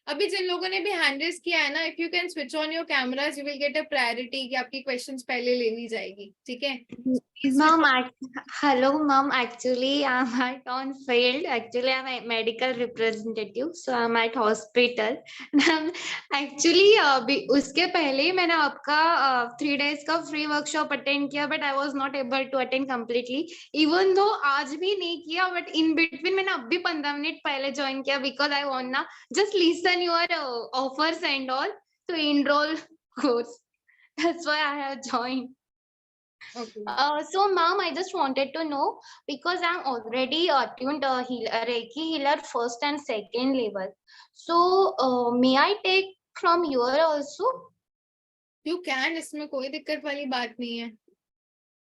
अभी जिन लोगों ने भी हैंड रेज किया है ना, if you can switch on your cameras, you will get a priority कि आपकी क्वेश्चंस पहले ले ली जाएगी, ठीक है? Mom, hello, mom. Actually, I'm at on field. Actually, I'm a medical representative, so I'm at hospital. Actually, उसके पहले ही मैंने आपका 3 days का free workshop attend किया, but I was not able to attend completely. Even though आज भी नहीं किया, but in between मैंने अब भी 15 मिनट पहले join किया because I wanna just listen your offers and all to enroll course. That's why I have joined. Okay. So, ma'am, I just wanted to know because I'm already attuned Reiki healer first and second level. So, may I take from your also? You can, इसमें कोई दिक्कत वाली बात नहीं है।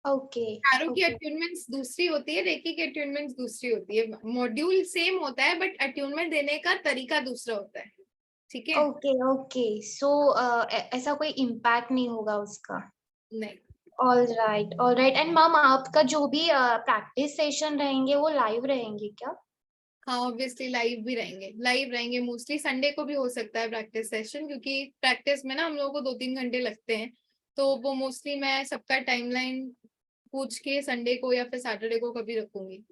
Okay. Tarot की Okay. Attunements दूसरी होती है, रेकी की अट्यूनमेंट्स दूसरी होती है। मॉड्यूल सेम होता है बट अट्यूनमेंट देने का तरीका दूसरा होता है, ठीक है? Okay. Okay. So, ऐसा कोई impact नहीं होगा उसका? नहीं। All right. All right. And ma'am, आपका जो भी practice session रहेंगे वो live रहेंगे क्या? हाँ, ऑब्वियसली लाइव भी रहेंगे, लाइव रहेंगे। मोस्टली संडे को भी हो सकता है प्रैक्टिस सेशन, क्योंकि प्रैक्टिस में ना हम लोगों को 2-3 घंटे लगते हैं, तो वो मोस्टली मैं सबका टाइमलाइन पूछ के संडे को या फिर सैटरडे को कभी रखूंगी।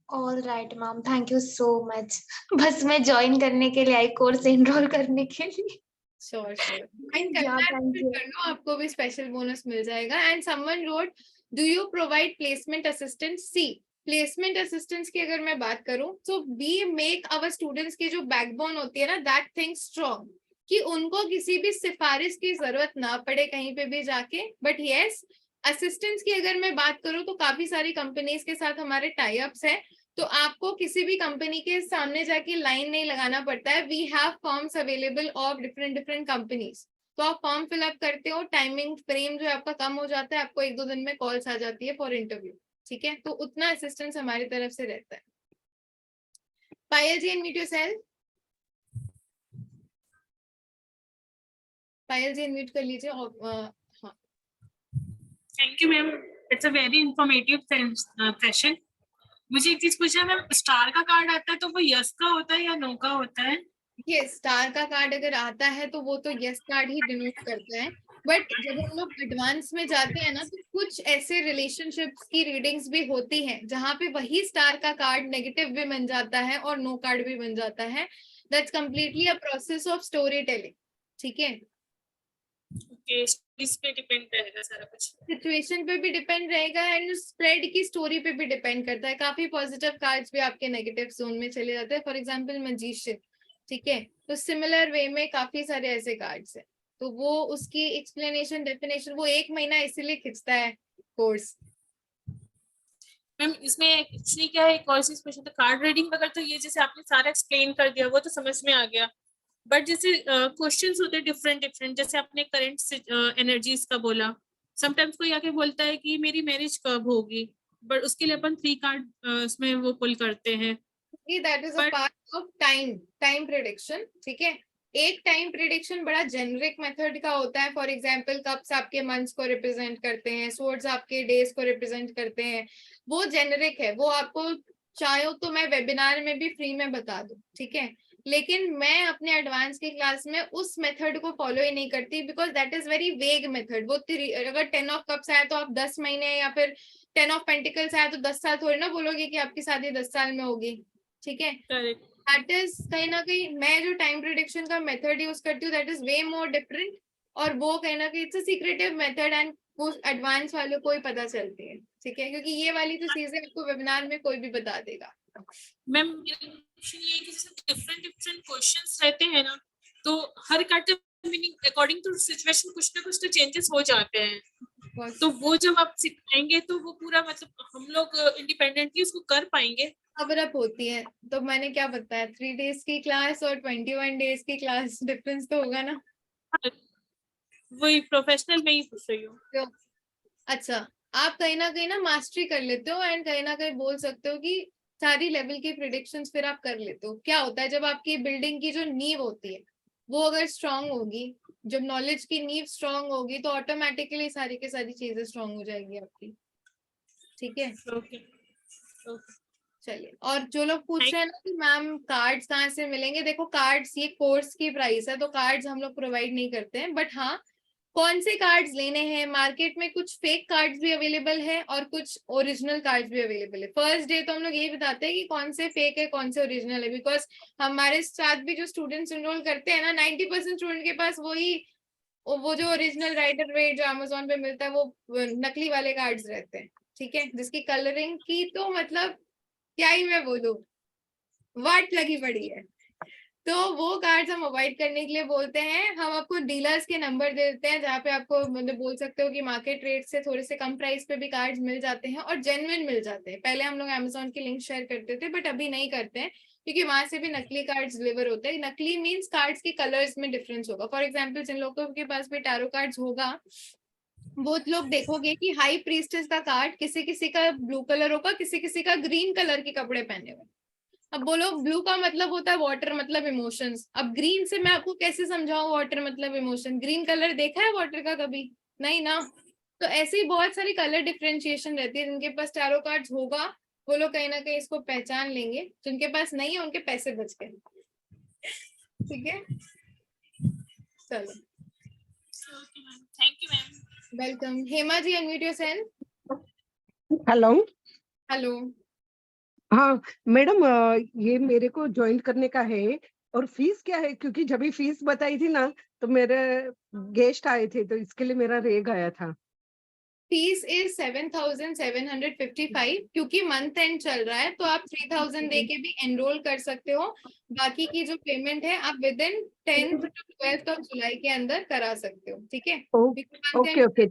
All right, ma'am. Thank you so much. बस मैं join करने के लिए आई कोर्स enroll करने के लिए. Sure sure, Yeah, thank you. कर लो, आपको भी स्पेशल बोनस मिल जाएगा। And someone wrote, do you provide placement assistance? See, placement assistance की अगर मैं बात करूं तो वी मेक आवर स्टूडेंट्स की जो बैकबोन होती है ना, दैट थिंग स्ट्रॉन्ग, कि उनको किसी भी सिफारिश की जरूरत ना पड़े कहीं पे भी जाके। बट यस, असिस्टेंस की अगर मैं बात करूं तो काफी सारी कंपनीज के साथ हमारे टाई अप्स है, तो आपको किसी भी कंपनी के सामने जाके लाइन नहीं लगाना पड़ता है। We have forms available of different companies, तो आप फॉर्म फिलअप करते हो, टाइमिंग फ्रेम जो आपका कम हो जाता है, आपको 1-2 दिन में कॉल्स आ जाती है फॉर इंटरव्यू, ठीक है? तो उतना असिस्टेंस हमारी तरफ से रहता है। पायल जी, अनम्यूट योरसेल्फ। पायल जी अनम्यूट कर लीजिए। हाँ, thank you ma'am, it's a very informative session. मुझे एक चीज पूछना मैम, स्टार का कार्ड आता है तो वो यस का होता है या नो का होता है? ये स्टार का कार्ड अगर आता है तो वो तो यस कार्ड ही डिनोट करता है, बट जब हम लोग एडवांस में जाते हैं ना, तो कुछ ऐसे रिलेशनशिप्स की रीडिंग्स भी होती हैं जहां पे वही स्टार का कार्ड नेगेटिव भी बन जाता है और नो कार्ड भी बन जाता है। That's completely a process of story telling, ठीक है? ओके, इस पे डिपेंड रहेगा सारा कुछ। सिचुएशन पे भी डिपेंड रहेगा एंड स्प्रेड की स्टोरी पे भी डिपेंड करता है। काफी पॉजिटिव कार्ड्स भी आपके नेगेटिव जोन में चले जाते हैं, फॉर एग्जांपल मैजिशियन, ठीक है? तो सिमिलर वे में काफी सारे ऐसे कार्ड्स हैं, तो वो उसकी एक्सप्लेनेशन डेफिनेशन वो 1 महीना इसीलिए खिंचता है कोर्स। मैम इसमें एक्चुअली क्या है, एक और चीज पूछना था, कार्ड रीडिंग वगैरह तो ये जैसे आपने सारा एक्सप्लेन कर दिया वो तो समझ में आ गया, बट जैसे क्वेश्चंस होते हैं डिफरेंट, जैसे आपने करंट एनर्जीज का बोला, समटाइम्स कोई आके बोलता है कि मेरी मैरिज कब होगी, बट उसके लिए अपन 3 कार्ड उसमें वो पुल करते हैं। That is a part of time prediction, ठीक है? एक टाइम प्रेडिक्शन बड़ा जेनरिक मेथड का होता है। फॉर एग्जांपल, कप्स आपके मंथ्स को रिप्रेजेंट करते हैं, स्वॉर्ड्स आपके डेज को रिप्रेजेंट करते हैं, वो जेनरिक है, वो आपको चाहो तो मैं वेबिनार में भी फ्री में बता दूं, ठीक है? लेकिन मैं अपने एडवांस की क्लास में उस मेथड को फॉलो ही नहीं करती, because that is very vague method. वो अगर 10 ऑफ कप्स आया तो आप 10 महीने, या फिर 10 ऑफ पेंटिकल्स आया तो 10 साल थोड़ी ना बोलोगे कि आपकी शादी 10 साल में होगी, ठीक है? करेक्ट। दैट इज कहीं ना कहीं मैं जो टाइम प्रेडिक्शन का मेथड यूज करती हूँ, that is way more different, और वो कहीं ना कहीं it's a secretive method and वो एडवांस वालों को ही पता चलती है, ठीक है? क्योंकि ये वाली तो चीजें आपको वेबिनार में कोई भी बता देगा। मैम ये है कि जैसे डिफरेंट क्वेश्चंस रहते हैं ना, तो हर कार्ड का मीनिंग अकॉर्डिंग टू सिचुएशन कुछ ना कुछ तो चेंजेस हो जाते हैं, तो वो जब आप सिखाएंगे तो वो पूरा मतलब हम लोग इंडिपेंडेंटली उसको कर पाएंगे। कवर अप होती है, तो मैंने क्या बताया, 3 डेज की क्लास और 21 डेज की क्लास, डिफरेंस तो होगा ना? वही प्रोफेशनल में ही पूछ रही हूँ। तो अच्छा, आप कहीं ना मास्टरी कर लेते हो एंड कहीं ना कहीं बोल सकते हो कि सारी लेवल की प्रिडिक्शंस फिर आप कर लेते हो। क्या होता है, जब आपकी बिल्डिंग की जो नींव होती है वो अगर स्ट्रांग होगी, जब नॉलेज की नींव स्ट्रांग होगी, तो ऑटोमेटिकली सारी की सारी चीजें स्ट्रांग हो जाएगी आपकी, ठीक है? ओके। चलिए, और जो लोग पूछ रहे हैं ना कि मैम कार्ड्स कहाँ से मिलेंगे, देखो कार्ड्स ये कोर्स की प्राइस है, तो कार्ड्स हम लोग प्रोवाइड नहीं करते हैं, बट हाँ कौन से कार्ड्स लेने हैं, मार्केट में कुछ फेक कार्ड्स भी अवेलेबल है और कुछ ओरिजिनल कार्ड्स भी अवेलेबल है। फर्स्ट डे तो हम लोग यही बताते हैं कि कौन से फेक है कौन से ओरिजिनल है, बिकॉज हमारे साथ भी जो स्टूडेंट्स एनरोल करते हैं ना 90% स्टूडेंट के पास वही वो जो ओरिजिनल राइडर वेट जो अमेजोन पे मिलता है वो नकली वाले कार्ड्स रहते हैं, ठीक है, जिसकी कलरिंग की तो मतलब क्या ही मैं बोलूं, वाट लगी पड़ी है। तो वो कार्ड्स हम अवॉइड करने के लिए बोलते हैं, हम आपको डीलर्स के नंबर दे देते हैं जहाँ पे आपको मतलब बोल सकते हो कि मार्केट रेट से थोड़े से कम प्राइस पे भी कार्ड्स मिल जाते हैं और जेन्युइन मिल जाते हैं। पहले हम लोग अमेजोन की लिंक शेयर करते थे, बट अभी नहीं करते हैं क्योंकि वहां से भी नकली कार्ड्स डिलीवर होते हैं। नकली मीन्स कार्ड्स के कलर्स में डिफरेंस होगा। फॉर एग्जाम्पल जिन लोगों के पास भी टैरो कार्ड्स होगा वो लोग देखोगे कि हाई प्रीस्टेस का कार्ड किसी किसी का ब्लू कलर होगा, किसी किसी का ग्रीन कलर के कपड़े पहने हुए। अब बोलो ब्लू का मतलब होता है वाटर मतलब इमोशंस, अब ग्रीन से मैं आपको कैसे समझाऊं वाटर मतलब इमोशन, ग्रीन कलर देखा है वाटर का कभी, नहीं ना। तो ऐसे ही बहुत सारी कलर डिफरेंशिएशन रहती है। जिनके पास टैरो कार्ड्स होगा वो लोग कहीं ना कहीं इसको पहचान लेंगे, जिनके पास नहीं है उनके पैसे बच गए, ठीक है। चलो thank you ma'am. Welcome. Hema ji unmute yourself. Hello. Hello. हाँ मैडम, ये मेरे को ज्वाइन करने का है और फीस क्या है? क्योंकि जब भी फीस बताई थी ना तो मेरे गेस्ट आए थे तो इसके लिए मेरा रह गया था। फीस इज 7,755 क्योंकि मंथ एंड चल रहा है, तो आप 3,000 दे के भी एनरोल कर सकते हो। बाकी की जो पेमेंट है आप with in 10th to 12th of July के अंदर करा सकते हो, ठीक है। Okay okay,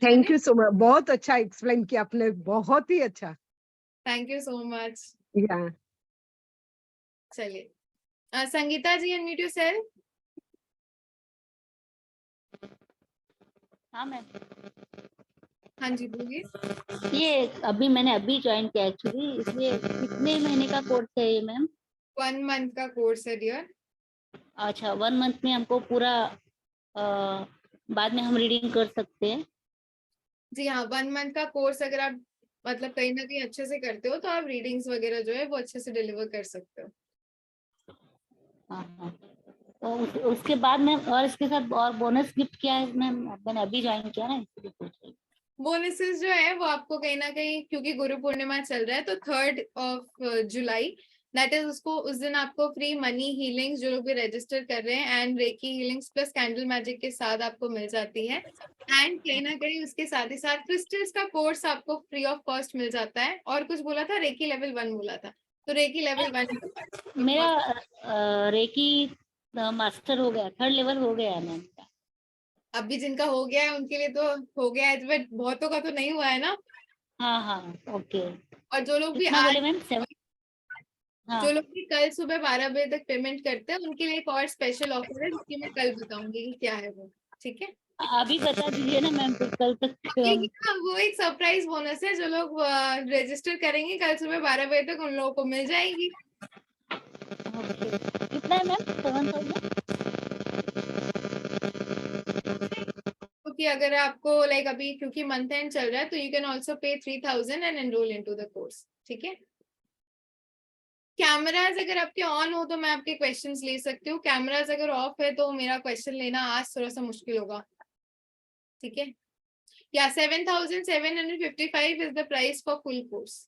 thank you so much. बहुत अच्छा एक्सप्लेन किया आपने, बहुत ही अच्छा। Thank you so much. या चलिए संगीता जी अनम्यूट योरसेल्फ। हाँ मैम, हाँ जी बोलिए। ये अभी मैंने ज्वाइन किया एक्चुअली, इसलिए कितने महीने का कोर्स है ये मैम? 1 मंथ का कोर्स है डियर। अच्छा, 1 मंथ में हमको पूरा बाद में हम रीडिंग कर सकते हैं? जी हाँ, 1 मंथ का कोर्स अगर आप मतलब कहीं ना कहीं अच्छे से करते हो तो आप रीडिंग्स वगैरह जो है वो अच्छे से डिलीवर कर सकते हो। हाँ हाँ। तो उसके बाद मैम, और इसके साथ और बोनस गिफ्ट क्या है मैम? मैंने अभी ज्वाइन किया ना, इसलिए पूछ रही हूँ। बोनसेस जो है वो आपको कहीं ना कहीं, क्योंकि गुरु पूर्णिमा चल रहा है तो 3rd of July that is उसको उस दिन आपको फ्री मनी हीलिंग्स जो लोग भी रजिस्टर कर रहे हैं and reiki healings plus candle magic के साथ आपको मिल जाती है। एंड कहीं ना कहीं उसके साथ ही साथ क्रिस्टल्स का कोर्स आपको फ्री ऑफ कॉस्ट मिल जाता है। और कुछ बोला था, रेकी लेवल 1 बोला था, तो रेकी लेवल 1 मेरा रेकी मास्टर हो गया, 3rd लेवल हो गया है मैम। अभी जिनका हो गया है उनके लिए तो हो गया है, बट बहुतों का तो नहीं हुआ है ना। हाँ हाँ, ओके। और जो लोग भी कितना आज बोले मैम? 7? हाँ, जो लोग भी कल सुबह 12 बजे तक पेमेंट करते हैं उनके लिए एक और स्पेशल ऑफर है जिसकी मैं कल बताऊंगी कि क्या है वो, ठीक है। अभी बता दीजिए ना मैम, फिर कल तक ठीक है ना, वो एक सरप्राइज बोनस है, जो लोग रजिस्टर करेंगे कल सुबह 12 बजे तक उन लोगों को मिल जाएगी। ओके। कितना है मैम? 7,000? क्योंकि अगर आपको लाइक अभी क्योंकि मंथ एंड चल रहा है तो यू कैन ऑल्सो पे 3,000 and enrol into the course, ठीक है। कैमराज अगर आपके ऑन हो तो मैं आपके क्वेश्चंस ले सकती हूँ, कैमराज अगर ऑफ है तो मेरा क्वेश्चन लेना आज थोड़ा सा मुश्किल होगा, ठीक है। या 7,755 is the price for full course.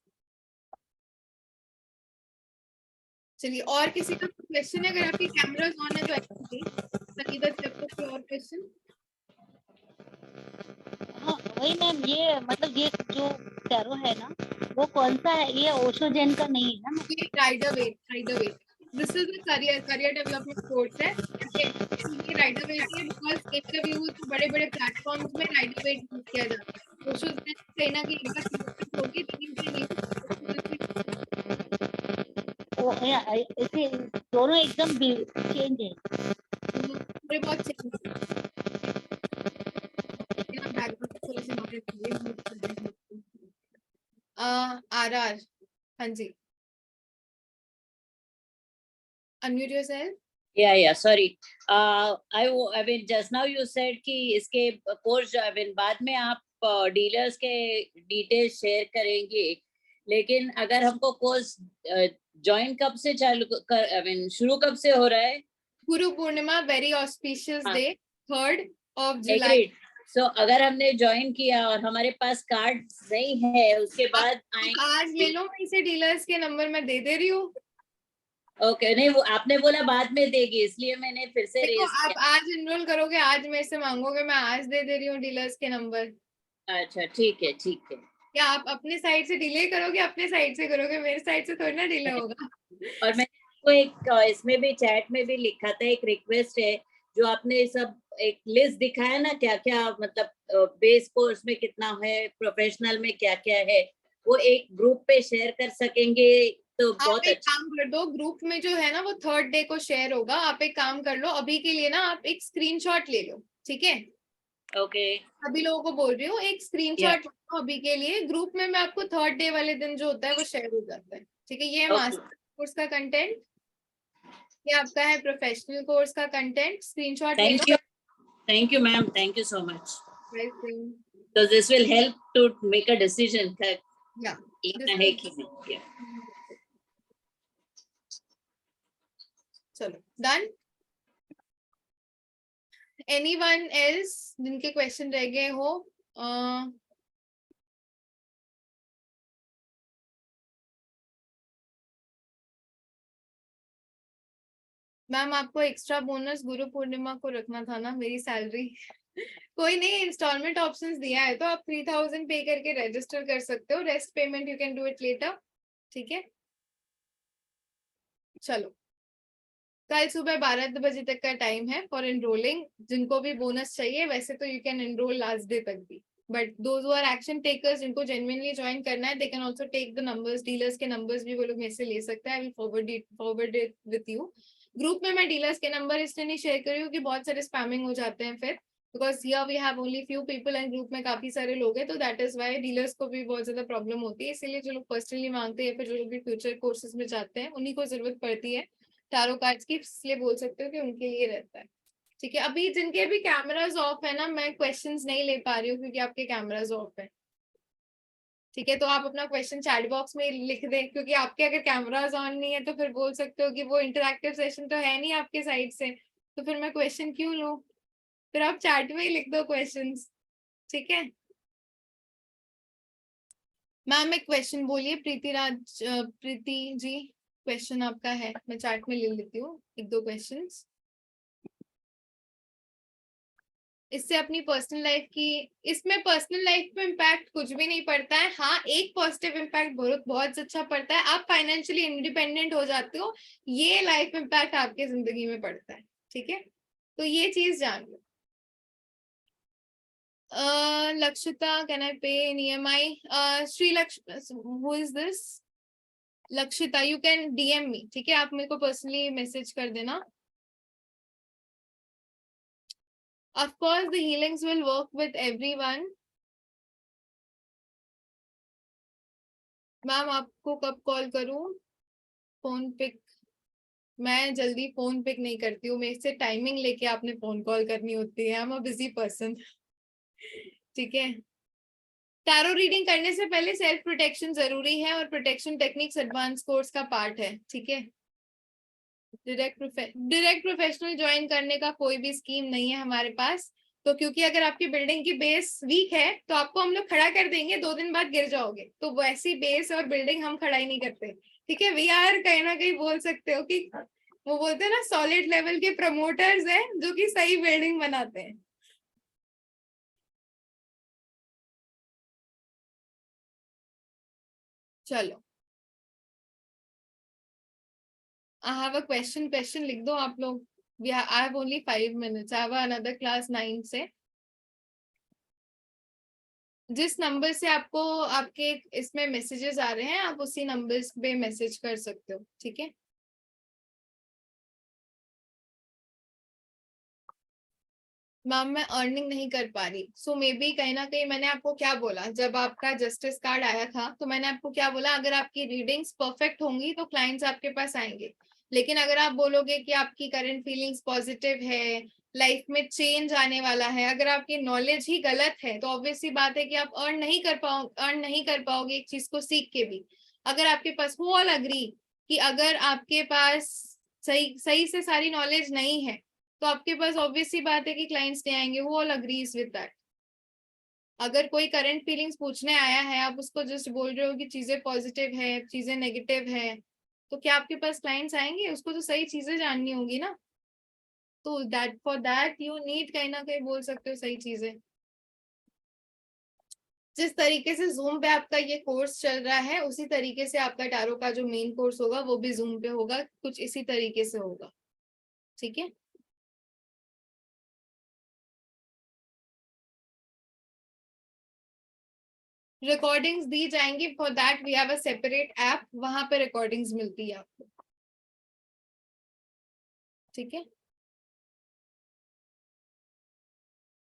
चलिए, और किसी का क्वेश्चन है? अगर आपकी कैमराज ऑन है तो एक्चुअली संगीता जी आपको कोई और क्वेश्चन? हाँ वही मैम, ये मतलब ये जो टैरो है ना, वो कौन सा है? ये ओशो जैन का नहीं है ना? ये Rider Waite this is the career development course है, ठीक है। ये राइडर वेट है बिकॉज इसका यूज बड़े बड़े प्लेटफॉर्म्स में राइडर वेट यूज किया जाता है। सोशल कहीं ना कहीं एक बार होगी लेकिन फिर ये ऐसे दोनों एकदम चेंज है। थोड़े बहुत चेंज बैकग्राउंड थोड़े से नॉलेज आर हाँ जी unmute yourself. Yeah, sorry. I mean, just now you said कि इसके कोर्स, I mean, बाद में आप डीलर्स के डिटेल्स शेयर करेंगे, लेकिन अगर हमको कोर्स ज्वाइन कब से चालू कर, आई मीन शुरू कब से हो रहा है? गुरु पूर्णिमा वेरी ऑस्पिशियस हाँ। Day 3rd of July। Agreed. So अगर हमने ज्वाइन किया और हमारे पास कार्ड नहीं है, उसके बाद आज ले लो, मैं इसे डीलर्स के नंबर में दे दे रही हूँ। ओके, नहीं वो आपने बोला बाद में देगी, इसलिए मैंने फिर से देखो रेज आप आज एनरोल करोगे, आज मेरे से मांगोगे, मैं आज दे दे रही हूँ डीलर्स के नंबर। अच्छा ठीक है ठीक है। क्या आप अपने साइड से डिले करोगे? अपने साइड से करोगे, मेरे साइड से थोड़ी ना डिले होगा। और मैंने आपको एक इसमें भी चैट में भी लिखा था, एक रिक्वेस्ट है, जो आपने सब एक लिस्ट दिखाया ना, क्या क्या मतलब बेस कोर्स में कितना है, प्रोफेशनल में क्या क्या है, वो एक ग्रुप पे शेयर कर सकेंगे तो आप बहुत एक अच्छा। काम कर दो, ग्रुप में जो है ना वो 3rd डे को शेयर होगा। आप एक काम कर लो, अभी के लिए ना आप एक स्क्रीनशॉट ले लो, ठीक है? ओके सभी लोगों को बोल रही हूँ, एक स्क्रीनशॉट लो अभी के लिए। ग्रुप में मैं आपको 3rd डे वाले दिन जो होता है वो शेयर हो जाता है, ठीक है? ये है मास्टर कोर्स का कंटेंट, ये आपका है प्रोफेशनल कोर्स का कंटेंट। स्क्रीनशॉट ले लो। Thank you ma'am, thank you so much. Welcome. So this will help to make a decision that Yeah. लेना है कि नहीं। चलो डन। एनीवन एल्स जिनके क्वेश्चन रह गए हो? मैम आपको एक्स्ट्रा बोनस गुरु पूर्णिमा को रखना था ना, मेरी सैलरी। कोई नहीं, इंस्टॉलमेंट ऑप्शंस दिया है तो आप 3000 पे करके रजिस्टर कर सकते हो। Rest payment you can do it later, ठीक है? चलो, कल सुबह 12 बजे तक का टाइम है फॉर एनरोलिंग। जिनको भी बोनस चाहिए, वैसे तो you can enrol last day तक भी, but those who are action takers, जिनको जेन्युइनली ज्वाइन करना है, they can also take the numbers. Dealers के नंबर्स भी वो लोग मेरे से ले सकते हैं। I will forward it with you. Group में मैं डीलर्स के नंबर इसलिए नहीं शेयर कर रही हूँ कि बहुत सारे स्पैमिंग हो जाते हैं फिर, because here we have only few people and group में काफी सारे लोग हैं, तो दैट इज वाई डीलर्स को भी बहुत ज्यादा प्रॉब्लम होती है। इसीलिए जो लोग पर्सनली मांगते हैं, फिर जो लोग भी फ्यूचर कोर्सेज में जाते हैं, उन्हीं को जरूरत पड़ती है टारो कार्ड्स की, इसलिए बोल सकते हो कि उनके लिए रहता है, ठीक है? अभी जिनके भी कैमराज ऑफ है ना, मैं क्वेश्चंस नहीं ले पा रही हूँ क्योंकि आपके कैमराज ऑफ है, ठीक है? तो आप अपना क्वेश्चन चैट बॉक्स में लिख दें, क्योंकि आपके अगर कैमराज ऑन नहीं है तो फिर बोल सकते हो कि वो इंटरैक्टिव सेशन तो है नहीं आपके साइड से, तो फिर मैं क्वेश्चन क्यों लूं? फिर आप चैट में ही लिख दो क्वेश्चंस, ठीक है? मैम एक क्वेश्चन बोलिए। प्रीति जी, क्वेश्चन आपका है, मैं चैट में ले लेती हूँ एक दो क्वेश्चंस। इससे अपनी पर्सनल लाइफ की, इसमें पर्सनल लाइफ में इम्पैक्ट कुछ भी नहीं पड़ता है। हाँ, एक पॉजिटिव इम्पैक्ट बहुत अच्छा पड़ता है, आप फाइनेंशियली इंडिपेंडेंट हो जाते हो, ये लाइफ इम्पैक्ट आपके जिंदगी में पड़ता है, ठीक है? तो ये चीज जान लो। Lakshita, can I pay in EMI? Sri Lakshmi, who is this? Lakshita, you can DM me, ठीक है? आप मेरे को पर्सनली मैसेज कर देना। Of course, the healings will work with everyone. Ma'am आपको कब कॉल करूं? फोन पिक, मैं जल्दी फोन पिक नहीं करती हूँ, मेरे से टाइमिंग लेके आपने फोन कॉल करनी होती है। आई एम अ बिजी पर्सन, ठीक है? टैरो रीडिंग करने से पहले सेल्फ प्रोटेक्शन जरूरी है, और प्रोटेक्शन टेक्निक्स एडवांस कोर्स का पार्ट है, ठीक है? डायरेक्ट प्रोफेशनल ज्वाइन करने का कोई भी स्कीम नहीं है हमारे पास, तो क्योंकि अगर आपकी बिल्डिंग की बेस वीक है तो आपको हम लोग खड़ा कर देंगे, 2 दिन बाद गिर जाओगे, तो वैसी बेस और बिल्डिंग हम खड़ा ही नहीं करते, ठीक है? वी आर कहीं ना कहीं बोल सकते हो कि वो बोलते हैं ना, सॉलिड लेवल के प्रमोटर्स हैं जो कि सही बिल्डिंग बनाते हैं। चलो, I have a question लिख दो आप लोग। I have only 5 minutes. I have another class 9 से। जिस नंबर से आपको आपके इसमें मैसेजेस आ रहे हैं, आप उसी नंबर पे मैसेज कर सकते हो, ठीक है? मैम मैं अर्निंग नहीं कर पा रही, सो मे बी कहीं ना कहीं मैंने आपको क्या बोला, जब आपका जस्टिस कार्ड आया था तो मैंने आपको क्या बोला, अगर आपकी रीडिंग्स परफेक्ट होंगी तो क्लाइंट्स आपके पास आएंगे, लेकिन अगर आप बोलोगे कि आपकी करंट फीलिंग्स पॉजिटिव है, लाइफ में चेंज आने वाला है। अगर आपकी नॉलेज ही गलत है तो ऑब्वियस सी बात है कि आप अर्न नहीं कर पाओगे एक चीज को सीख के भी। अगर आपके पास, वो ऑल अग्री कि अगर आपके पास सही से सारी नॉलेज नहीं है तो आपके पास ऑब्वियस सी बात है कि क्लाइंट्स नहीं आएंगे। वो ऑल अग्रीज विद दैट। अगर कोई करंट फीलिंग्स पूछने आया है, आप उसको जस्ट बोल रहे हो कि चीजें पॉजिटिव है, चीजें नेगेटिव है, तो क्या आपके पास क्लाइंट्स आएंगे? उसको तो सही चीजें जाननी होगी ना। तो that for that you need कहीं ना कहीं बोल सकते हो सही चीजें। जिस तरीके से जूम पे आपका ये कोर्स चल रहा है उसी तरीके से आपका टैरो का जो मेन कोर्स होगा वो भी जूम पे होगा, कुछ इसी तरीके से होगा। ठीक है। रिकॉर्डिंग्स दी जाएंगी, for that we have a separate app, वहां पे रिकॉर्डिंग्स मिलती है आपको। ठीक है।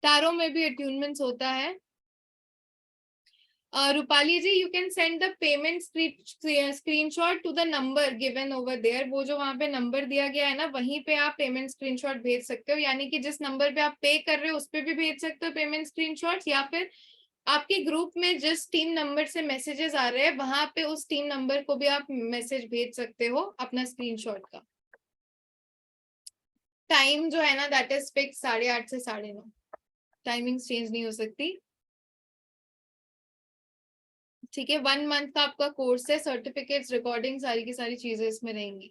टैरो में भी अट्यूनमेंट्स होता है। Rupali ji, you can send the payment screenshot to the number given over there. वो जो वहां पे नंबर दिया गया है ना, वहीं पे आप पेमेंट स्क्रीनशॉट भेज सकते हो। यानी कि जिस नंबर पे आप पे कर रहे हो उस पे भी भेज सकते हो पेमेंट स्क्रीनशॉट, या फिर आपके ग्रुप में जिस टीम नंबर से मैसेजेस आ रहे हैं वहां पे उस टीम नंबर को भी आप मैसेज भेज सकते हो अपना स्क्रीनशॉट का। टाइम जो है ना दैट इज फिक्स 8:30 से 9:30। टाइमिंग चेंज नहीं हो सकती। ठीक है। 1 मंथ का आपका कोर्स है, सर्टिफिकेट्स, रिकॉर्डिंग, सारी की सारी चीजें इसमें रहेंगी।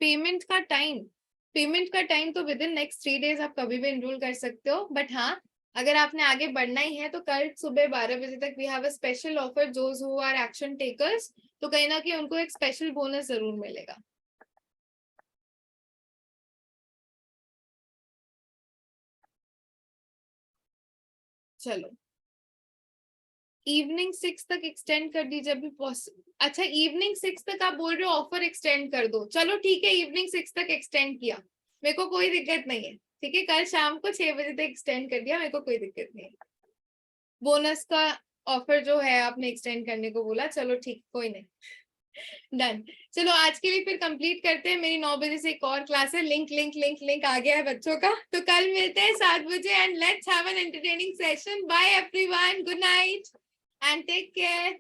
पेमेंट का टाइम तो विद इन नेक्स्ट 3 डेज आप कभी भी एनरोल कर सकते हो। बट हाँ, अगर आपने आगे बढ़ना ही है तो कल सुबह 12 बजे तक we have a special offer, those who are action takers, तो कहीं ना कहीं उनको एक स्पेशल बोनस जरूर मिलेगा। चलो, इवनिंग 6 तक एक्सटेंड कर दीजिए अभी पॉसिबल। अच्छा, इवनिंग 6 तक आप बोल रहे हो ऑफर एक्सटेंड कर दो, चलो ठीक है, इवनिंग 6 तक एक्सटेंड किया, मेरे को कोई दिक्कत नहीं है। ठीक है, कल शाम को 6 बजे तक एक्सटेंड कर दिया, मेरे को कोई दिक्कत नहीं है। बोनस का ऑफर जो है आपने एक्सटेंड करने को बोला, चलो ठीक, कोई नहीं, डन। चलो आज के लिए फिर कंप्लीट करते हैं। मेरी 9 बजे से एक और क्लास है, लिंक आ गया है बच्चों का। तो कल मिलते हैं 7 बजे and let's have an entertaining session. Bye everyone, good night and take care.